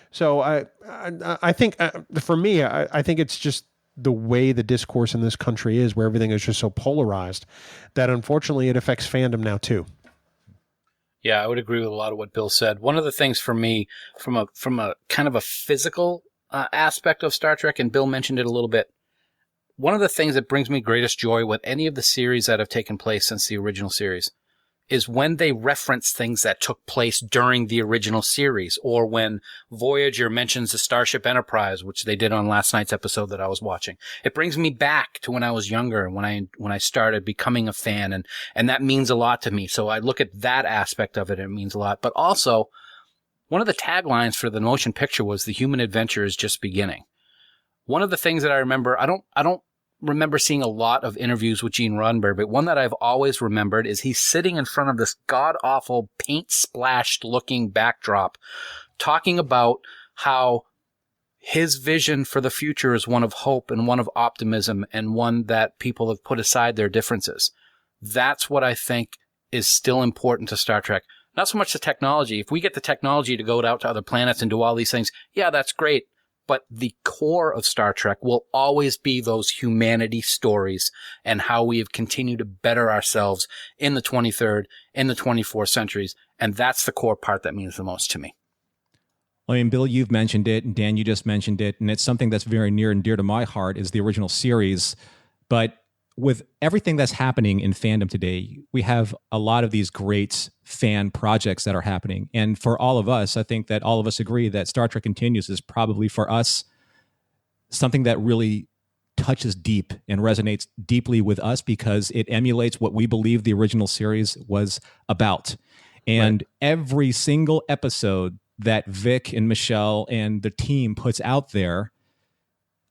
Speaker 3: So I think for me, I think it's just the way the discourse in this country is, where everything is just so polarized, that unfortunately it affects fandom now too.
Speaker 4: Yeah, I would agree with a lot of what Bill said. One of the things for me, from a kind of a physical aspect of Star Trek, and Bill mentioned it a little bit, one of the things that brings me greatest joy with any of the series that have taken place since the original series is when they reference things that took place during the original series, or when Voyager mentions the Starship Enterprise, which they did on last night's episode that I was watching. It brings me back to when I was younger, when I started becoming a fan, and that means a lot to me. So I look at that aspect of it, and it means a lot. But also, one of the taglines for the motion picture was "The human adventure is just beginning." One of the things that I remember, I don't remember seeing a lot of interviews with Gene Roddenberry, but one that I've always remembered is he's sitting in front of this god-awful paint-splashed looking backdrop talking about how his vision for the future is one of hope and one of optimism and one that people have put aside their differences. That's what I think is still important to Star Trek. Not so much the technology. If we get the technology to go out to other planets and do all these things, yeah, that's great. But the core of Star Trek will always be those humanity stories and how we have continued to better ourselves in the 23rd, in the 24th centuries. And that's the core part that means the most to me.
Speaker 2: I mean, Bill, you've mentioned it, and Dan, you just mentioned it, and it's something that's very near and dear to my heart is the original series. But with everything that's happening in fandom today, we have a lot of these great fan projects that are happening. And for all of us, I think that all of us agree that Star Trek Continues is probably for us something that really touches deep and resonates deeply with us because it emulates what we believe the original series was about. And every single episode that Vic and Michelle and the team puts out there,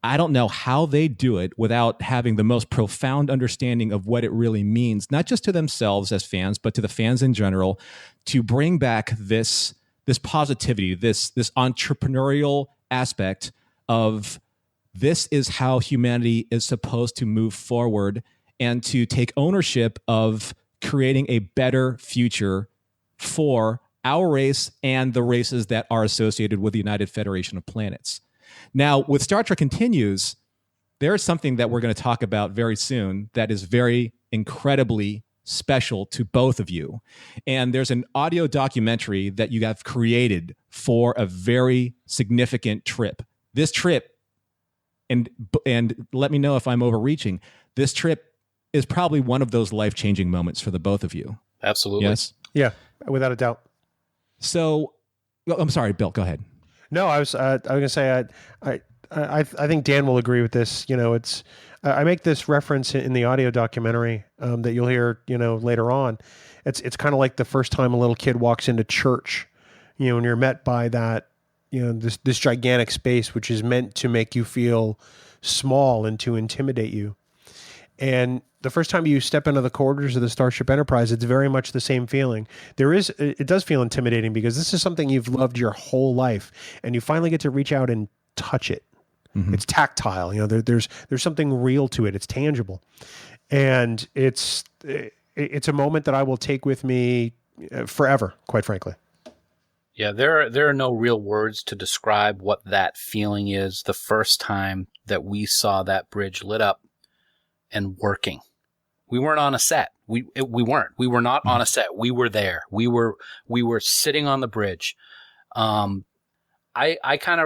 Speaker 2: I don't know how they do it without having the most profound understanding of what it really means, not just to themselves as fans, but to the fans in general, to bring back this positivity, this entrepreneurial aspect of this is how humanity is supposed to move forward and to take ownership of creating a better future for our race and the races that are associated with the United Federation of Planets. Now, with Star Trek Continues, there's something that we're going to talk about very soon that is very incredibly special to both of you. And there's an audio documentary that you have created for a very significant trip. This trip and let me know if I'm overreaching. This trip is probably one of those life-changing moments for the both of you.
Speaker 4: Absolutely.
Speaker 2: Yes.
Speaker 3: Yeah, without a doubt.
Speaker 2: So, I'm sorry, Bill. Go ahead.
Speaker 3: No, I was going to say I think Dan will agree with this. You know, it's I make this reference in the audio documentary that you'll hear, you know, later on. It's kind of like the first time a little kid walks into church, you know, and you're met by that, you know, this gigantic space, which is meant to make you feel small and to intimidate you. And the first time you step into the corridors of the Starship Enterprise, it's very much the same feeling. It does feel intimidating because this is something you've loved your whole life, and you finally get to reach out and touch it. Mm-hmm. It's tactile. You know, there's something real to it. It's tangible, and it's a moment that I will take with me forever, quite frankly.
Speaker 4: Yeah, there are no real words to describe what that feeling is the first time that we saw that bridge lit up and working. We weren't on a set. We weren't. We were not on a set. We were there. We were sitting on the bridge. I kind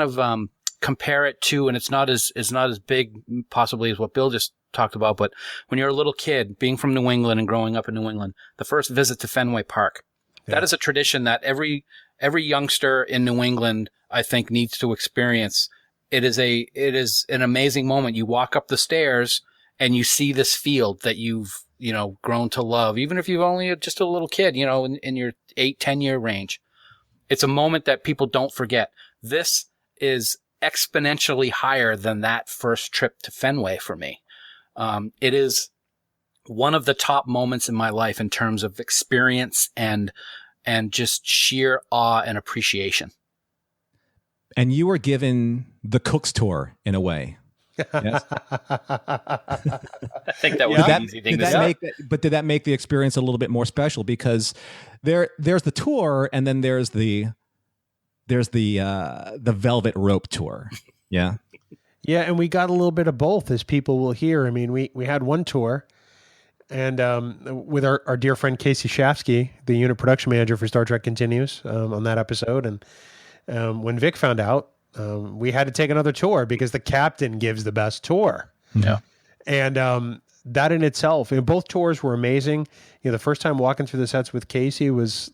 Speaker 4: of compare it to, and it's not as big possibly as what Bill just talked about, but when you're a little kid, being from New England and growing up in New England, the first visit to Fenway Park. Yeah. That is a tradition that every youngster in New England, I think, needs to experience. It is an amazing moment. You walk up the stairs and you see this field that you've, you know, grown to love, even if you've only just a little kid, you know, in your 8-10 year range. It's a moment that people don't forget. This is exponentially higher than that first trip to Fenway for me. It is one of the top moments in my life in terms of experience and just sheer awe and appreciation.
Speaker 2: And you were given the Cook's tour in a way. Yes.
Speaker 4: I think that was an easy thing to say.
Speaker 2: But did that make the experience a little bit more special? Because there's the tour, and then there's the velvet rope tour. Yeah.
Speaker 3: Yeah, and we got a little bit of both, as people will hear. I mean, we had one tour, and with our dear friend Casey Shafsky, the unit production manager for Star Trek Continues, on that episode. And when Vic found out, we had to take another tour because the captain gives the best tour.
Speaker 4: Yeah.
Speaker 3: And that in itself, both tours were amazing. You know, the first time walking through the sets with Casey was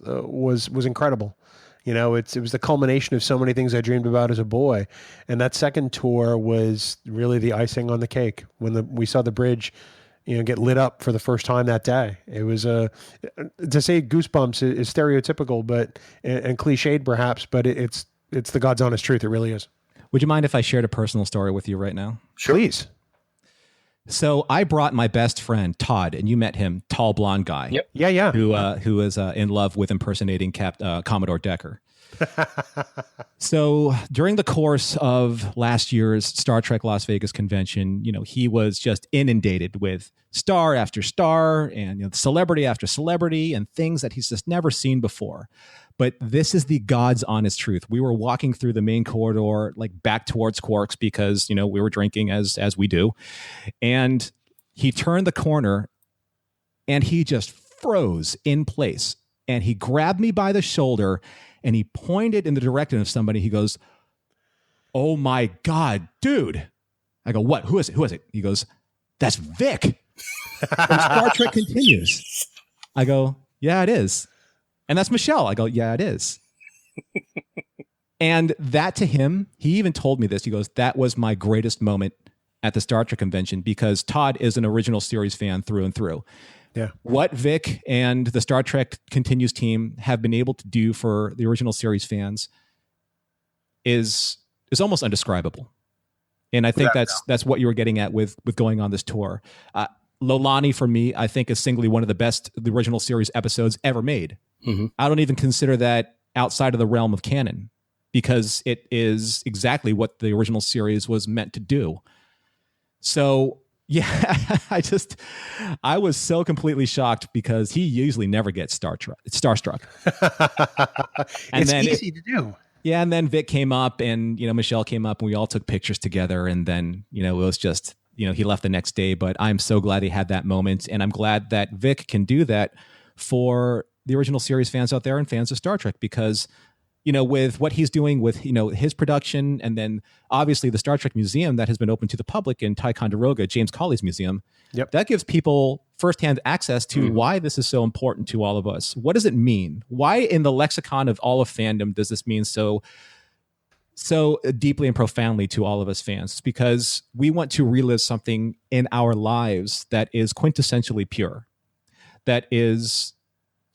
Speaker 3: incredible. You know, it was the culmination of so many things I dreamed about as a boy. And that second tour was really the icing on the cake when we saw the bridge, you know, get lit up for the first time that day. It was to say goosebumps is stereotypical, but and cliched perhaps, but it's the God's honest truth. It really is.
Speaker 2: Would you mind if I shared a personal story with you right now?
Speaker 3: Sure. Please.
Speaker 2: So I brought my best friend Todd, and you met him, tall blonde guy.
Speaker 4: Yep.
Speaker 3: Yeah.
Speaker 2: Who is in love with impersonating Commodore Decker. So during the course of last year's Star Trek Las Vegas convention, you know, he was just inundated with star after star and, you know, celebrity after celebrity and things that he's just never seen before. But this is the God's honest truth. We were walking through the main corridor, like back towards Quarks, because, you know, we were drinking as we do. And he turned the corner and he just froze in place. And he grabbed me by the shoulder and he pointed in the direction of somebody. He goes, "Oh my God, dude." I go, "What? Who is it? Who is it?" He goes, "That's Vic from Star Trek Continues." I go, "Yeah, it is." "And that's Michelle." I go, "Yeah, it is." And that to him, he even told me this. He goes, "That was my greatest moment at the Star Trek convention," because Todd is an original series fan through and through. Yeah. What Vic and the Star Trek Continues team have been able to do for the original series fans is almost undescribable. And I think that's what you were getting at with going on this tour. Lolani, for me, I think is singly one of the original series episodes ever made. Mm-hmm. I don't even consider that outside of the realm of canon because it is exactly what the original series was meant to do. So yeah, I was so completely shocked because he usually never gets starstruck. And
Speaker 3: it's easy to do.
Speaker 2: Yeah, and then Vic came up and, you know, Michelle came up and we all took pictures together, and then, you know, it was just, you know, he left the next day, but I'm so glad he had that moment, and I'm glad that Vic can do that for the original series fans out there and fans of Star Trek, because with what he's doing with, his production, and then obviously the Star Trek Museum that has been open to the public in Ticonderoga, James Cawley's museum.
Speaker 3: Yep.
Speaker 2: That gives people firsthand access to why this is so important to all of us. What does it mean? Why in the lexicon of all of fandom does this mean so deeply and profoundly to all of us fans? It's because we want to relive something in our lives that is quintessentially pure, that is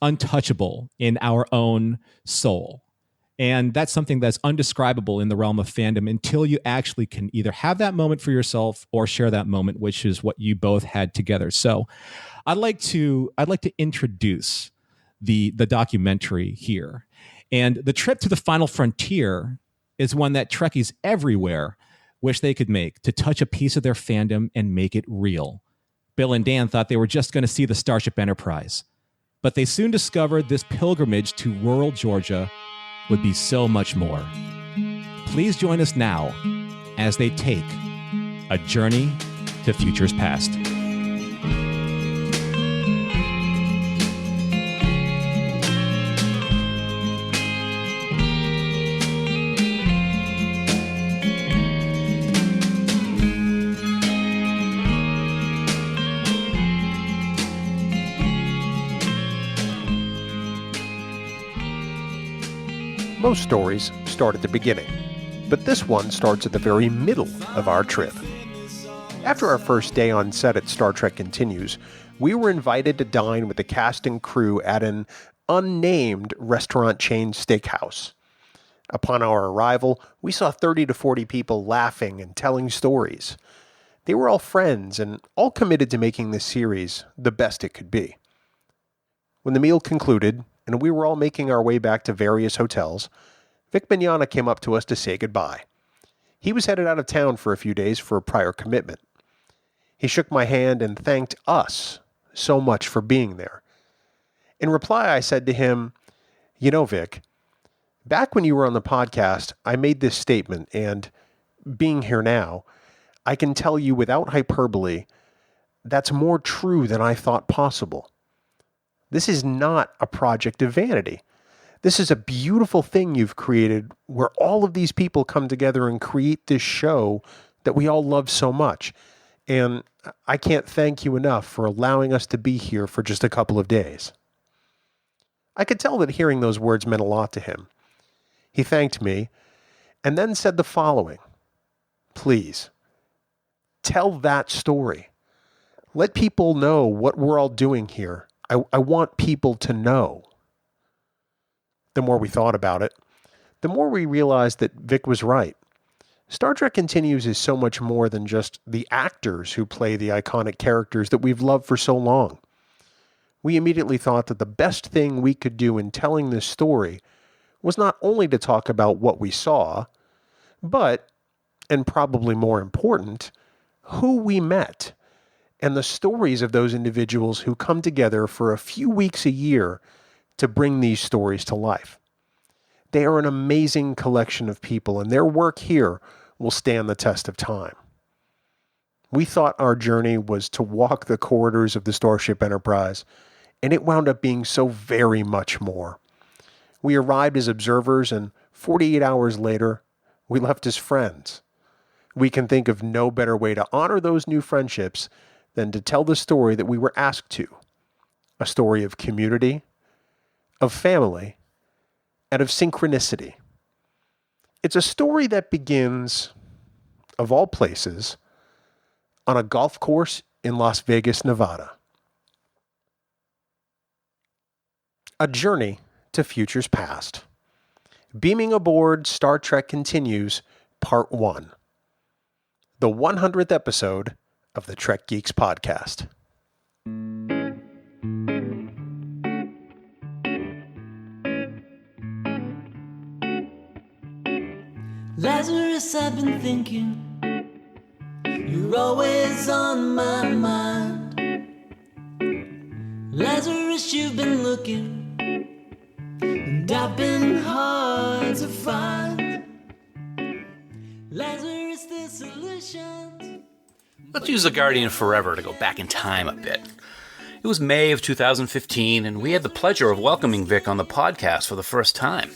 Speaker 2: untouchable in our own soul. And that's something that's undescribable in the realm of fandom until you actually can either have that moment for yourself or share that moment, which is what you both had together. So I'd like to introduce the documentary here. And the trip to the final frontier is one that Trekkies everywhere wish they could make, to touch a piece of their fandom and make it real. Bill and Dan thought they were just going to see the Starship Enterprise, but they soon discovered this pilgrimage to rural Georgia would be so much more. Please join us now as they take a journey to futures past.
Speaker 3: Most stories start at the beginning, but this one starts at the very middle of our trip. After our first day on set at Star Trek Continues, we were invited to dine with the cast and crew at an unnamed restaurant chain steakhouse. Upon our arrival, we saw 30 to 40 people laughing and telling stories. They were all friends and all committed to making this series the best it could be. When the meal concluded, and we were all making our way back to various hotels, Vic Mignogna came up to us to say goodbye. He was headed out of town for a few days for a prior commitment. He shook my hand and thanked us so much for being there. In reply, I said to him, Vic, back when you were on the podcast, I made this statement, and being here now, I can tell you without hyperbole, that's more true than I thought possible. This is not a project of vanity. This is a beautiful thing you've created where all of these people come together and create this show that we all love so much. And I can't thank you enough for allowing us to be here for just a couple of days. I could tell that hearing those words meant a lot to him. He thanked me and then said the following: please, tell that story. Let people know what we're all doing here. I want people to know. The more we thought about it, the more we realized that Vic was right. Star Trek Continues is so much more than just the actors who play the iconic characters that we've loved for so long. We immediately thought that the best thing we could do in telling this story was not only to talk about what we saw, but, and probably more important, who we met, and the stories of those individuals who come together for a few weeks a year to bring these stories to life. They are an amazing collection of people, and their work here will stand the test of time. We thought our journey was to walk the corridors of the Starship Enterprise, and it wound up being so very much more. We arrived as observers, and 48 hours later, we left as friends. We can think of no better way to honor those new friendships than to tell the story that we were asked to. A story of community, of family, and of synchronicity. It's a story that begins, of all places, on a golf course in Las Vegas, Nevada. A journey to futures past. Beaming aboard Star Trek Continues, Part 1. The 100th episode of the Trek Geeks Podcast.
Speaker 5: Lazarus, I've been thinking, you're always on my mind. Lazarus, you've been looking, and I've been hard to find. Lazarus, the solution.
Speaker 4: Let's use The Guardian Forever to go back in time a bit. It was May of 2015, and we had the pleasure of welcoming Vic on the podcast for the first time.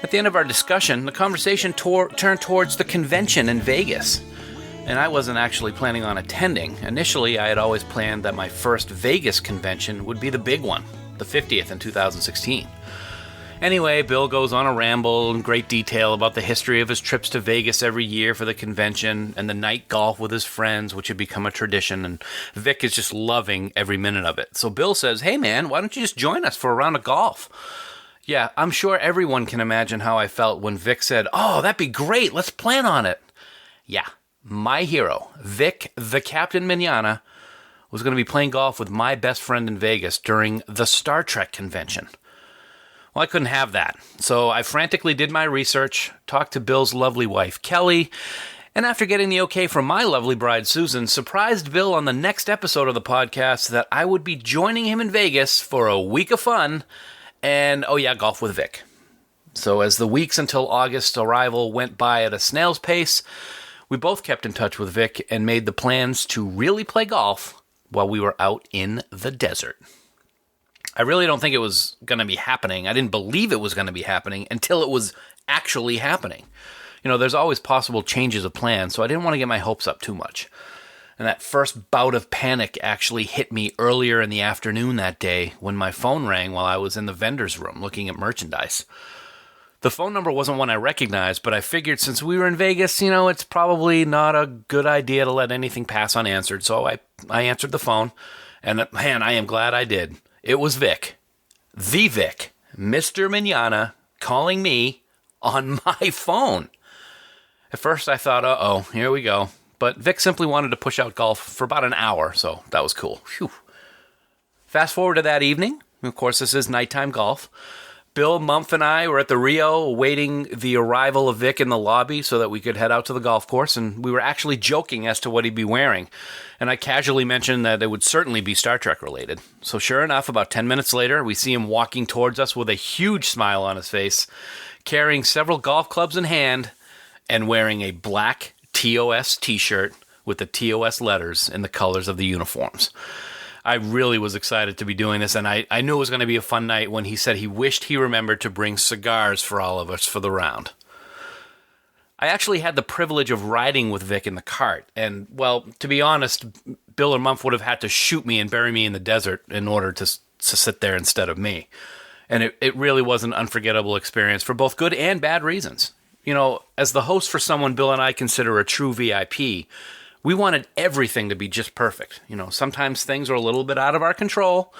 Speaker 4: At the end of our discussion, the conversation turned towards the convention in Vegas. And I wasn't actually planning on attending. Initially, I had always planned that my first Vegas convention would be the big one, the 50th in 2016. Anyway, Bill goes on a ramble in great detail about the history of his trips to Vegas every year for the convention and the night golf with his friends, which had become a tradition, and Vic is just loving every minute of it. So Bill says, "Hey man, why don't you just join us for a round of golf?" Yeah, I'm sure everyone can imagine how I felt when Vic said, "Oh, that'd be great, let's plan on it." Yeah, my hero, Vic the Captain Mignogna, was going to be playing golf with my best friend in Vegas during the Star Trek convention. Well, I couldn't have that, so I frantically did my research, talked to Bill's lovely wife, Kelly, and after getting the okay from my lovely bride, Susan, surprised Bill on the next episode of the podcast that I would be joining him in Vegas for a week of fun and, oh yeah, golf with Vic. So as the weeks until August's arrival went by at a snail's pace, we both kept in touch with Vic and made the plans to really play golf while we were out in the desert. I really don't think it was going to be happening. I didn't believe it was going to be happening until it was actually happening. You know, there's always possible changes of plans, so I didn't want to get my hopes up too much. And that first bout of panic actually hit me earlier in the afternoon that day when my phone rang while I was in the vendor's room looking at merchandise. The phone number wasn't one I recognized, but I figured since we were in Vegas, it's probably not a good idea to let anything pass unanswered, so I answered the phone, and man, I am glad I did. It was Vic. The Vic. Mr. Mignogna calling me on my phone. At first I thought, uh-oh, here we go. But Vic simply wanted to push out golf for about an hour, so that was cool. Phew. Fast forward to that evening. Of course, this is nighttime golf. Bill, Mumph, and I were at the Rio awaiting the arrival of Vic in the lobby so that we could head out to the golf course, and we were actually joking as to what he'd be wearing. And I casually mentioned that it would certainly be Star Trek related. So sure enough, about 10 minutes later, we see him walking towards us with a huge smile on his face, carrying several golf clubs in hand, and wearing a black TOS t-shirt with the TOS letters in the colors of the uniforms. I really was excited to be doing this, and I knew it was going to be a fun night when he said he wished he remembered to bring cigars for all of us for the round. I actually had the privilege of riding with Vic in the cart, and, well, to be honest, Bill or Mumph would have had to shoot me and bury me in the desert in order to sit there instead of me. And it really was an unforgettable experience for both good and bad reasons. As the host for someone Bill and I consider a true VIP, we wanted everything to be just perfect. Sometimes things are a little bit out of our control.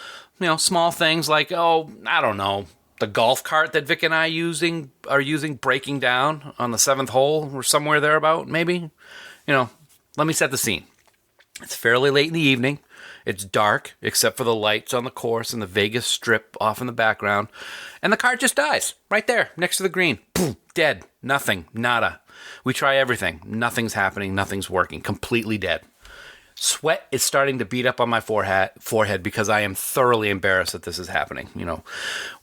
Speaker 4: Small things like, the golf cart that Vic and I are using breaking down on the 7th hole or somewhere thereabout, maybe. Let me set the scene. It's fairly late in the evening. It's dark, except for the lights on the course and the Vegas Strip off in the background. And the cart just dies, right there, next to the green. Boom, dead. Nothing. Nada. We try everything. Nothing's happening. Nothing's working. Completely dead. Sweat is starting to beat up on my forehead because I am thoroughly embarrassed that this is happening.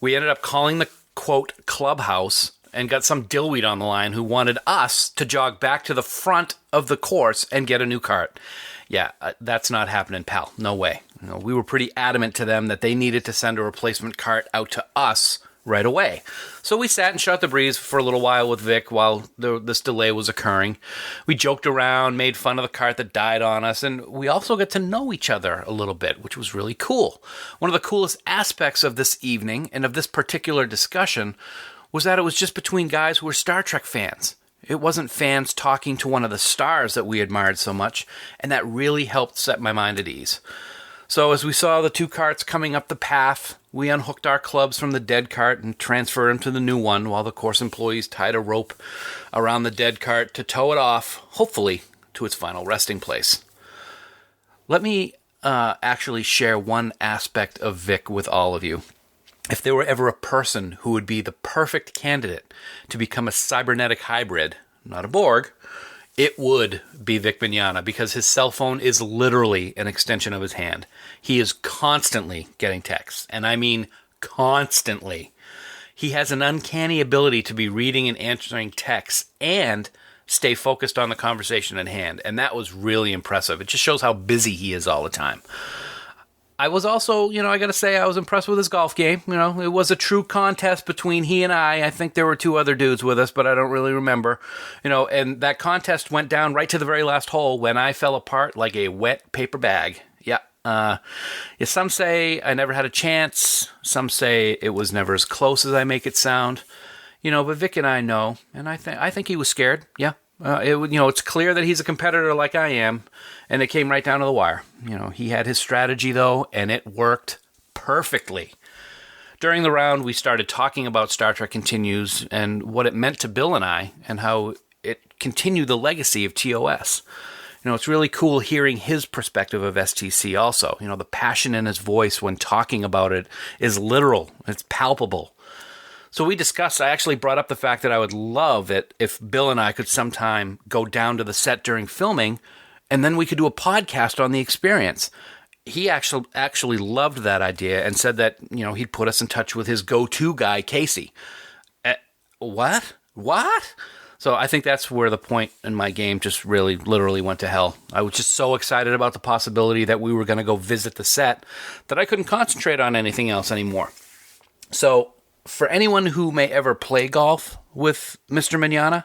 Speaker 4: We ended up calling the, quote, clubhouse and got some dillweed on the line who wanted us to jog back to the front of the course and get a new cart. Yeah, that's not happening, pal. No way. We were pretty adamant to them that they needed to send a replacement cart out to us right away. So we sat and shot the breeze for a little while with Vic while this delay was occurring. We joked around, made fun of the cart that died on us, and we also got to know each other a little bit, which was really cool. One of the coolest aspects of this evening and of this particular discussion was that it was just between guys who were Star Trek fans. It wasn't fans talking to one of the stars that we admired so much, and that really helped set my mind at ease. So as we saw the two carts coming up the path, we unhooked our clubs from the dead cart and transferred them to the new one while the course employees tied a rope around the dead cart to tow it off, hopefully, to its final resting place. Let me actually share one aspect of Vic with all of you. If there were ever a person who would be the perfect candidate to become a cybernetic hybrid, not a Borg, it would be Vic Mignogna because his cell phone is literally an extension of his hand. He is constantly getting texts, and I mean constantly. He has an uncanny ability to be reading and answering texts and stay focused on the conversation at hand, and that was really impressive. It just shows how busy he is all the time. I was also, I got to say, I was impressed with his golf game. It was a true contest between he and I. I think there were two other dudes with us, but I don't really remember. And that contest went down right to the very last hole when I fell apart like a wet paper bag. Yeah. Some say I never had a chance. Some say it was never as close as I make it sound. But Vic and I know, and I think he was scared. Yeah. It's clear that he's a competitor like I am, and it came right down to the wire. He had his strategy, though, and it worked perfectly. During the round, we started talking about Star Trek Continues and what it meant to Bill and I, and how it continued the legacy of TOS. It's really cool hearing his perspective of STC also. The passion in his voice when talking about it is literal. It's palpable. So we discussed, I actually brought up the fact that I would love it if Bill and I could sometime go down to the set during filming, and then we could do a podcast on the experience. He actually loved that idea and said that, he'd put us in touch with his go-to guy, Casey. What? So I think that's where the point in my game just really literally went to hell. I was just so excited about the possibility that we were going to go visit the set that I couldn't concentrate on anything else anymore. So for anyone who may ever play golf with Mr. Mignogna,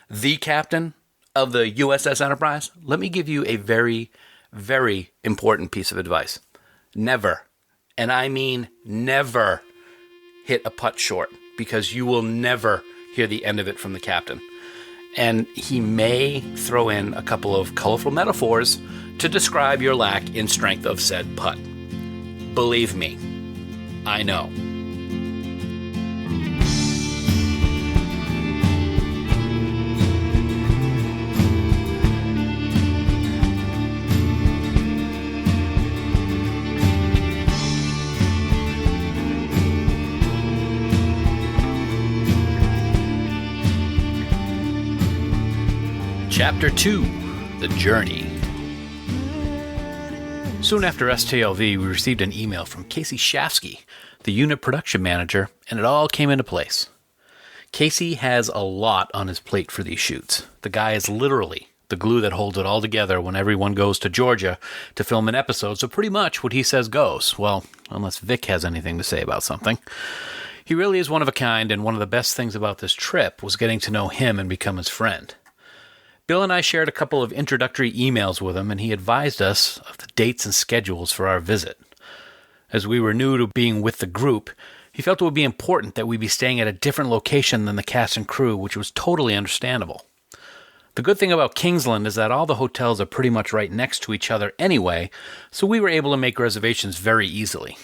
Speaker 4: the captain of the U.S.S. Enterprise, let me give you a very, very important piece of advice. Never, and I mean never, hit a putt short, because you will never hear the end of it from the captain. And he may throw in a couple of colorful metaphors to describe your lack in strength of said putt. Believe me, I know. Chapter 2, The Journey. Soon after STLV, we received an email from Casey Shafsky, the unit production manager, and it all came into place. Casey has a lot on his plate for these shoots. The guy is literally the glue that holds it all together when everyone goes to Georgia to film an episode, so pretty much what he says goes. Well, unless Vic has anything to say about something. He really is one of a kind, and one of the best things about this trip was getting to know him and become his friend. Bill and I shared a couple of introductory emails with him, and he advised us of the dates and schedules for our visit. As we were new to being with the group, he felt it would be important that we be staying at a different location than the cast and crew, which was totally understandable. The good thing about Kingsland is that all the hotels are pretty much right next to each other anyway, so we were able to make reservations very easily.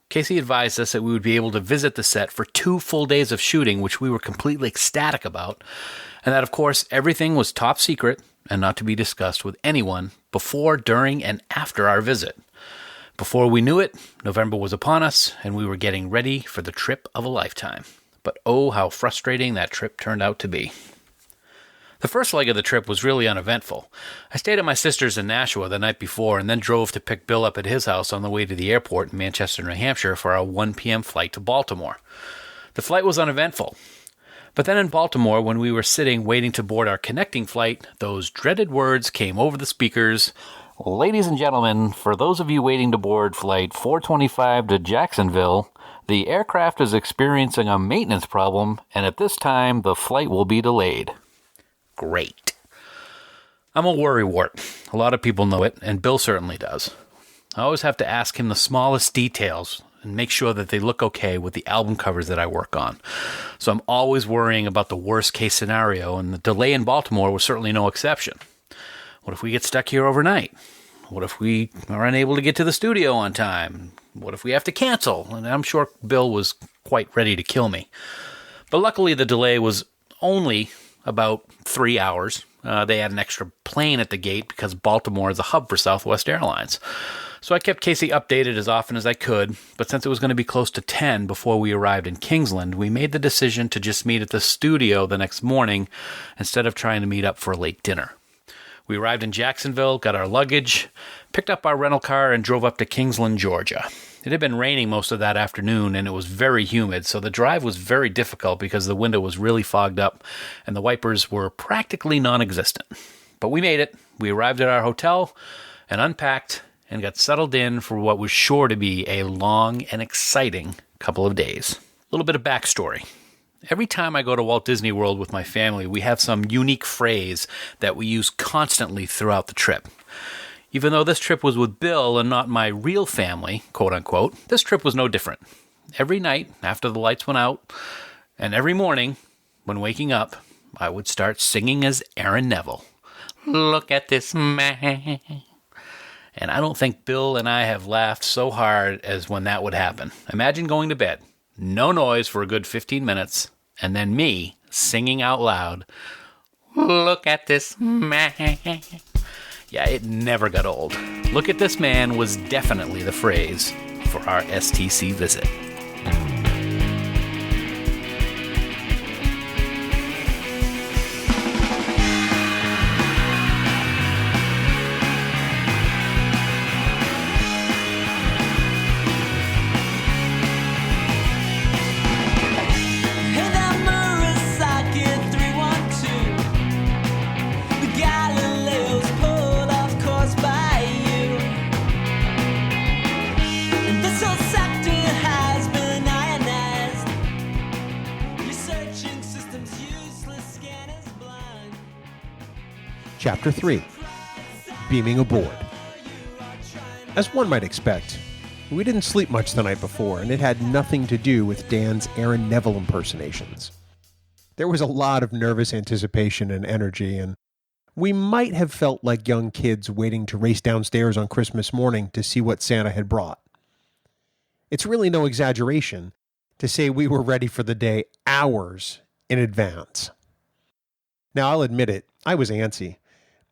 Speaker 4: Casey advised us that we would be able to visit the set for 2 full days of shooting, which we were completely ecstatic about, and that, of course, everything was top secret and not to be discussed with anyone before, during, and after our visit. Before we knew it, November was upon us, and we were getting ready for the trip of a lifetime. But oh, how frustrating that trip turned out to be. The first leg of the trip was really uneventful. I stayed at my sister's in Nashua the night before and then drove to pick Bill up at his house on the way to the airport in Manchester, New Hampshire for our 1 p.m. flight to Baltimore. The flight was uneventful. But then in Baltimore, when we were sitting waiting to board our connecting flight, those dreaded words came over the speakers. Ladies and gentlemen, for those of you waiting to board flight 425 to Jacksonville, the aircraft is experiencing a maintenance problem, and at this time, the flight will be delayed. Great. I'm a worrywart. A lot of people know it, and Bill certainly does. I always have to ask him the smallest details and make sure that they look okay with the album covers that I work on. So I'm always worrying about the worst case scenario, and the delay in Baltimore was certainly no exception. What if we get stuck here overnight? What if we are unable to get to the studio on time? What if we have to cancel? And I'm sure Bill was quite ready to kill me. But luckily the delay was only about 3 hours. They had an extra plane at the gate because Baltimore is a hub for Southwest Airlines. So I kept Casey updated as often as I could, but since it was going to be close to 10 before we arrived in Kingsland, we made the decision to just meet at the studio the next morning instead of trying to meet up for a late dinner. We arrived in Jacksonville, got our luggage, picked up our rental car, and drove up to Kingsland, Georgia. It had been raining most of that afternoon, and it was very humid, so the drive was very difficult because the window was really fogged up, and the wipers were practically non-existent. But we made it. We arrived at our hotel and unpacked and got settled in for what was sure to be a long and exciting couple of days. A little bit of backstory. Every time I go to Walt Disney World with my family, we have some unique phrase that we use constantly throughout the trip. Even though this trip was with Bill and not my real family, quote unquote, this trip was no different. Every night after the lights went out, and every morning when waking up, I would start singing as Aaron Neville. Look at this man. And I don't think Bill and I have laughed so hard as when that would happen. Imagine going to bed, no noise for a good 15 minutes, and then me singing out loud, look at this man. Yeah, it never got old. Look at this man was definitely the phrase for our STC visit.
Speaker 3: Chapter 3, Beaming Aboard. As one might expect, we didn't sleep much the night before, and it had nothing to do with Dan's Aaron Neville impersonations. There was a lot of nervous anticipation and energy, and we might have felt like young kids waiting to race downstairs on Christmas morning to see what Santa had brought. It's really no exaggeration to say we were ready for the day hours in advance. Now, I'll admit it, I was antsy.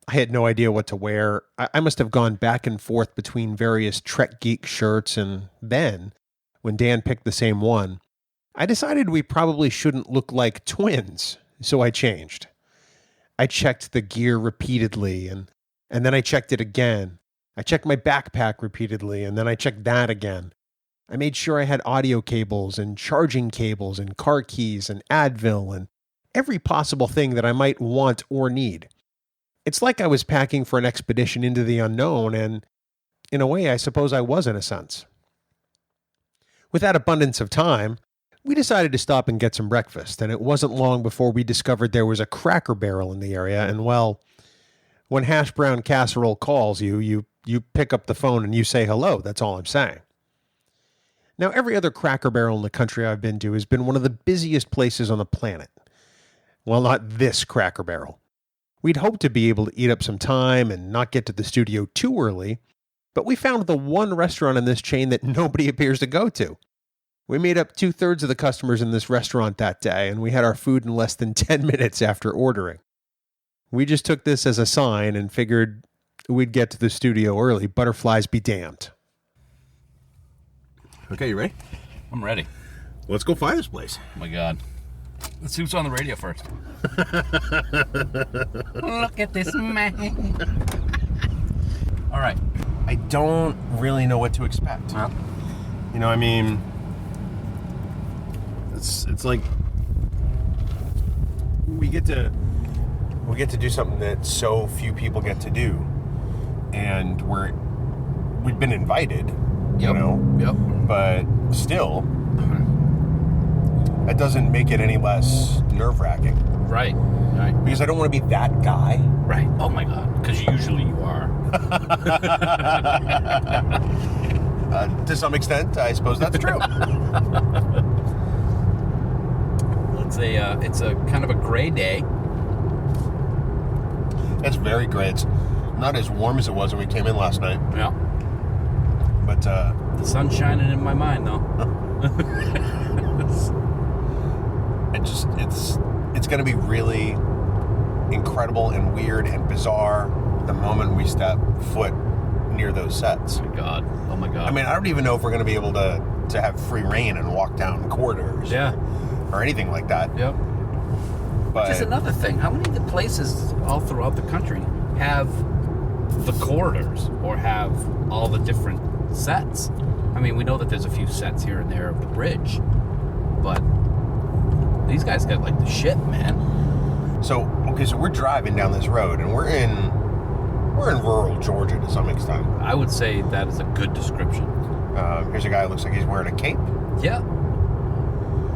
Speaker 3: I had no idea what to wear. I must have gone back and forth between various Trek Geeks shirts, and then, when Dan picked the same one, I decided we probably shouldn't look like twins, so I changed. I checked the gear repeatedly, and then I checked it again. I checked my backpack repeatedly, and then I checked that again. I made sure I had audio cables and charging cables and car keys and Advil and every possible thing that I might want or need. It's like I was packing for an expedition into the unknown, and in a way, I suppose I was in a sense. With that abundance of time, we decided to stop and get some breakfast, and it wasn't long before we discovered there was a Cracker Barrel in the area, and well, when hash brown casserole calls you pick up the phone and you say hello, that's all I'm saying. Now, every other Cracker Barrel in the country I've been to has been one of the busiest places on the planet. Well, not this Cracker Barrel. We'd hoped to be able to eat up some time and not get to the studio too early, but we found the one restaurant in this chain that nobody appears to go to. We made up 2/3 of the customers in this restaurant that day, and we had our food in less than 10 minutes after ordering. We just took this as a sign and figured we'd get to the studio early. Butterflies be damned.
Speaker 6: Okay, you ready?
Speaker 4: I'm ready.
Speaker 6: Let's go find this place.
Speaker 4: Oh my God. Let's see what's on the radio first. Look at this man. All right.
Speaker 6: I don't really know what to expect.
Speaker 4: Well,
Speaker 6: You know, I mean, it's like we get to do something that so few people get to do, and we've been invited. You know.
Speaker 4: Yep.
Speaker 6: But still, that doesn't make it any less nerve-wracking.
Speaker 4: Right.
Speaker 6: Because I don't want to be that guy.
Speaker 4: Right. Oh my God. Because usually you are.
Speaker 6: To some extent, I suppose that's true.
Speaker 4: It's a kind of a gray day.
Speaker 6: It's very gray. It's not as warm as it was when we came in last night.
Speaker 4: Yeah.
Speaker 6: But
Speaker 4: The sun's shining in my mind, though.
Speaker 6: it's going to be really incredible and weird and bizarre the moment we step foot near those sets.
Speaker 4: Oh my God.
Speaker 6: I mean, I don't even know if we're going to be able to have free reign and walk down corridors.
Speaker 4: Yeah.
Speaker 6: Or anything like that.
Speaker 4: Yep.
Speaker 6: But
Speaker 4: Which is another thing. How many of the places all throughout the country have the corridors or have all the different sets? I mean, we know that there's a few sets here and there of the bridge, but these guys got like the shit, man.
Speaker 6: So we're driving down this road, and we're in We're in rural Georgia to some extent.
Speaker 4: I would say that is a good description.
Speaker 6: Here's a guy who looks like he's wearing a cape.
Speaker 4: Yeah.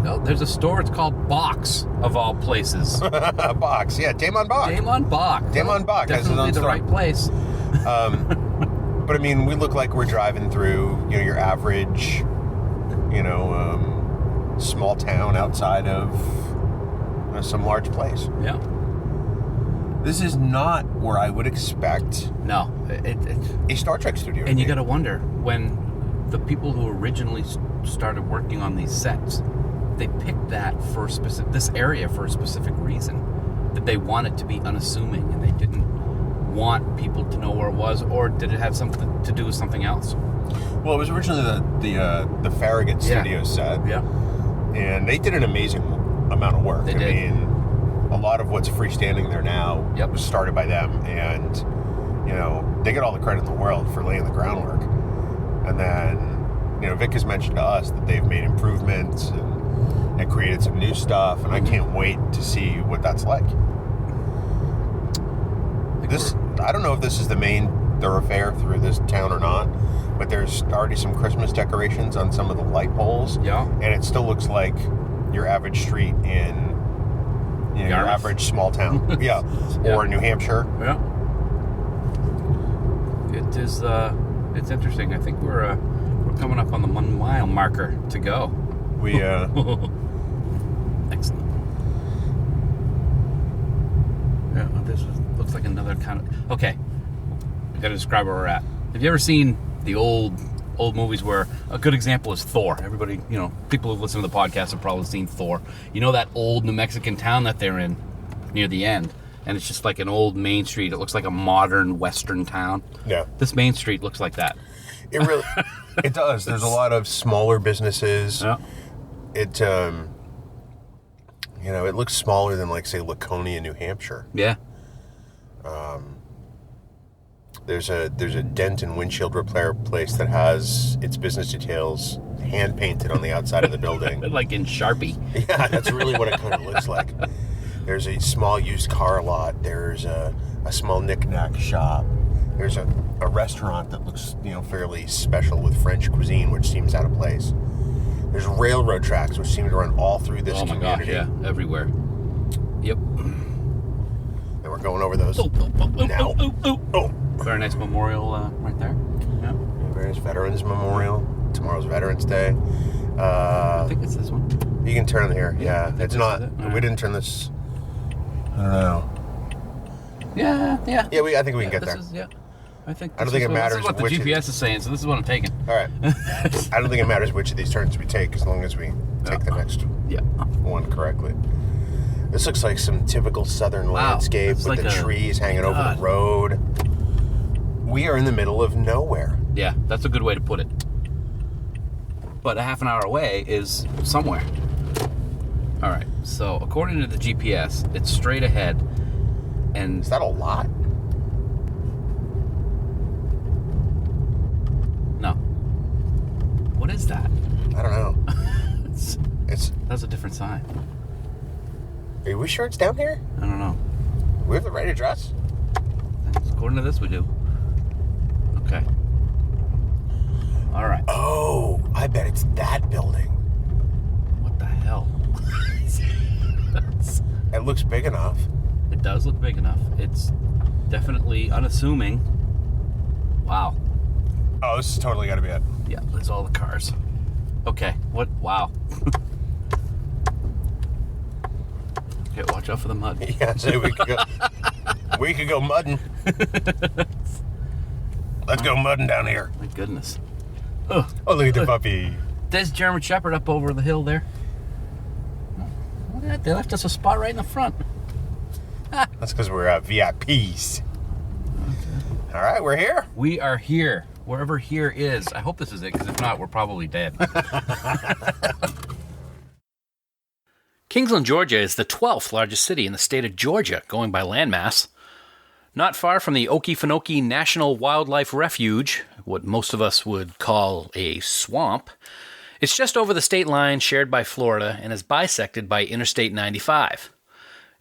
Speaker 4: No, there's a store. It's called Box, of all places.
Speaker 6: Box, yeah, Damon Bach.
Speaker 4: Damon Bach.
Speaker 6: Damon Bach has his
Speaker 4: Definitely
Speaker 6: own
Speaker 4: the
Speaker 6: store.
Speaker 4: right place.
Speaker 6: But I mean, we look like we're driving through, your average, small town outside of some large place.
Speaker 4: Yeah.
Speaker 6: This is not where I would expect
Speaker 4: No.
Speaker 6: a Star Trek studio.
Speaker 4: And you got to wonder, when the people who originally started working on these sets, they picked that for this area for a specific reason. That they wanted to be unassuming and they didn't want people to know where it was, or did it have something to do with something else?
Speaker 6: Well, it was originally the Farragut Studio set.
Speaker 4: Yeah.
Speaker 6: And they did an amazing amount of work.
Speaker 4: They did.
Speaker 6: I mean, a lot of what's freestanding there now was started by them, and they get all the credit in the world for laying the groundwork. And then Vic has mentioned to us that they've made improvements and created some new stuff, and I can't wait to see what that's like. I don't know if this is the main thoroughfare through this town or not, but there's already some Christmas decorations on some of the light poles.
Speaker 4: Yeah.
Speaker 6: And it still looks like your average street in your average small town. Yeah. Or New Hampshire.
Speaker 4: Yeah. It is. It's interesting. I think we're coming up on the 1 mile marker to go.
Speaker 6: We
Speaker 4: Excellent. Yeah, this looks like another kind of. Okay, we got to describe where we're at. Have you ever seen the old movies where a good example is Thor? Everybody, people who listen to the podcast have probably seen Thor. You know that old New Mexican town that they're in near the end, and it's just like an old main street. It looks like a modern Western town.
Speaker 6: Yeah.
Speaker 4: This main street looks like that.
Speaker 6: It really, it does. There's a lot of smaller businesses.
Speaker 4: Yeah.
Speaker 6: It, it looks smaller than, like, say, Laconia, New Hampshire.
Speaker 4: Yeah.
Speaker 6: There's a dent and windshield repair place that has its business details hand painted on the outside of the building.
Speaker 4: Like in Sharpie.
Speaker 6: Yeah, that's really what it kind of looks like. There's a small used car lot. There's a small knick-knack shop. There's a restaurant that looks, fairly special with French cuisine, which seems out of place. There's railroad tracks, which seem to run all through this community.
Speaker 4: Gosh, yeah, everywhere. Yep.
Speaker 6: And we're going over those now.
Speaker 4: Very nice memorial right there. Yeah.
Speaker 6: There's Veterans Memorial. Tomorrow's Veterans Day.
Speaker 4: I think it's this one.
Speaker 6: You can turn here. Yeah, it's not.
Speaker 4: Right.
Speaker 6: We didn't turn this. I don't know.
Speaker 4: Yeah.
Speaker 6: Yeah, I think we can get there.
Speaker 4: I think.
Speaker 6: I don't think it matters
Speaker 4: This is what the
Speaker 6: which
Speaker 4: GPS is saying, so this is what I'm taking.
Speaker 6: All right. I don't think it matters which of these turns we take, as long as we take the next one correctly. This looks like some typical southern landscape with
Speaker 4: like
Speaker 6: the trees hanging over the road. We are in the middle of nowhere.
Speaker 4: Yeah, that's a good way to put it. But a half an hour away is somewhere. All right, so according to the GPS, it's straight ahead. And
Speaker 6: is that a lot?
Speaker 4: No. What is that?
Speaker 6: I don't know.
Speaker 4: That's a different sign.
Speaker 6: Are we sure it's down here?
Speaker 4: I don't know.
Speaker 6: We have the right address?
Speaker 4: According to this, we do. Okay. All right.
Speaker 6: Oh, I bet it's that building.
Speaker 4: What the hell?
Speaker 6: It looks big enough.
Speaker 4: It does look big enough. It's definitely unassuming. Wow.
Speaker 6: Oh, this is totally got to be it.
Speaker 4: Yeah, there's all the cars. Okay, what? Wow. Okay, watch out for the mud.
Speaker 6: Yeah, so we could go mudding. Let's go mudding down here.
Speaker 4: My goodness.
Speaker 6: Oh, look at the puppy.
Speaker 4: There's German Shepherd up over the hill there. Look at that. They left us a spot right in the front.
Speaker 6: That's because we're VIPs. Okay. All right, we're here.
Speaker 4: We are here. Wherever here is. I hope this is it, because if not, we're probably dead. Kingsland, Georgia is the 12th largest city in the state of Georgia, going by landmass. Not far from the Okefenokee National Wildlife Refuge, what most of us would call a swamp, it's just over the state line shared by Florida and is bisected by Interstate 95.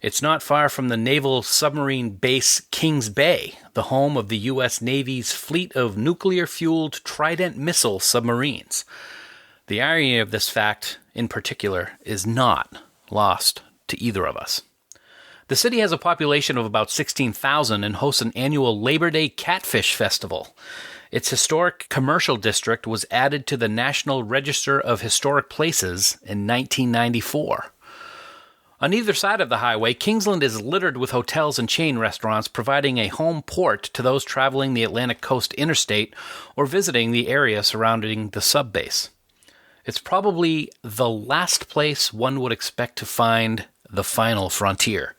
Speaker 4: It's not far from the naval submarine base Kings Bay, the home of the U.S. Navy's fleet of nuclear-fueled Trident missile submarines. The irony of this fact, in particular, is not lost to either of us. The city has a population of about 16,000 and hosts an annual Labor Day Catfish Festival. Its historic commercial district was added to the National Register of Historic Places in 1994. On either side of the highway, Kingsland is littered with hotels and chain restaurants, providing a home port to those traveling the Atlantic Coast Interstate or visiting the area surrounding the subbase. It's probably the last place one would expect to find the final frontier.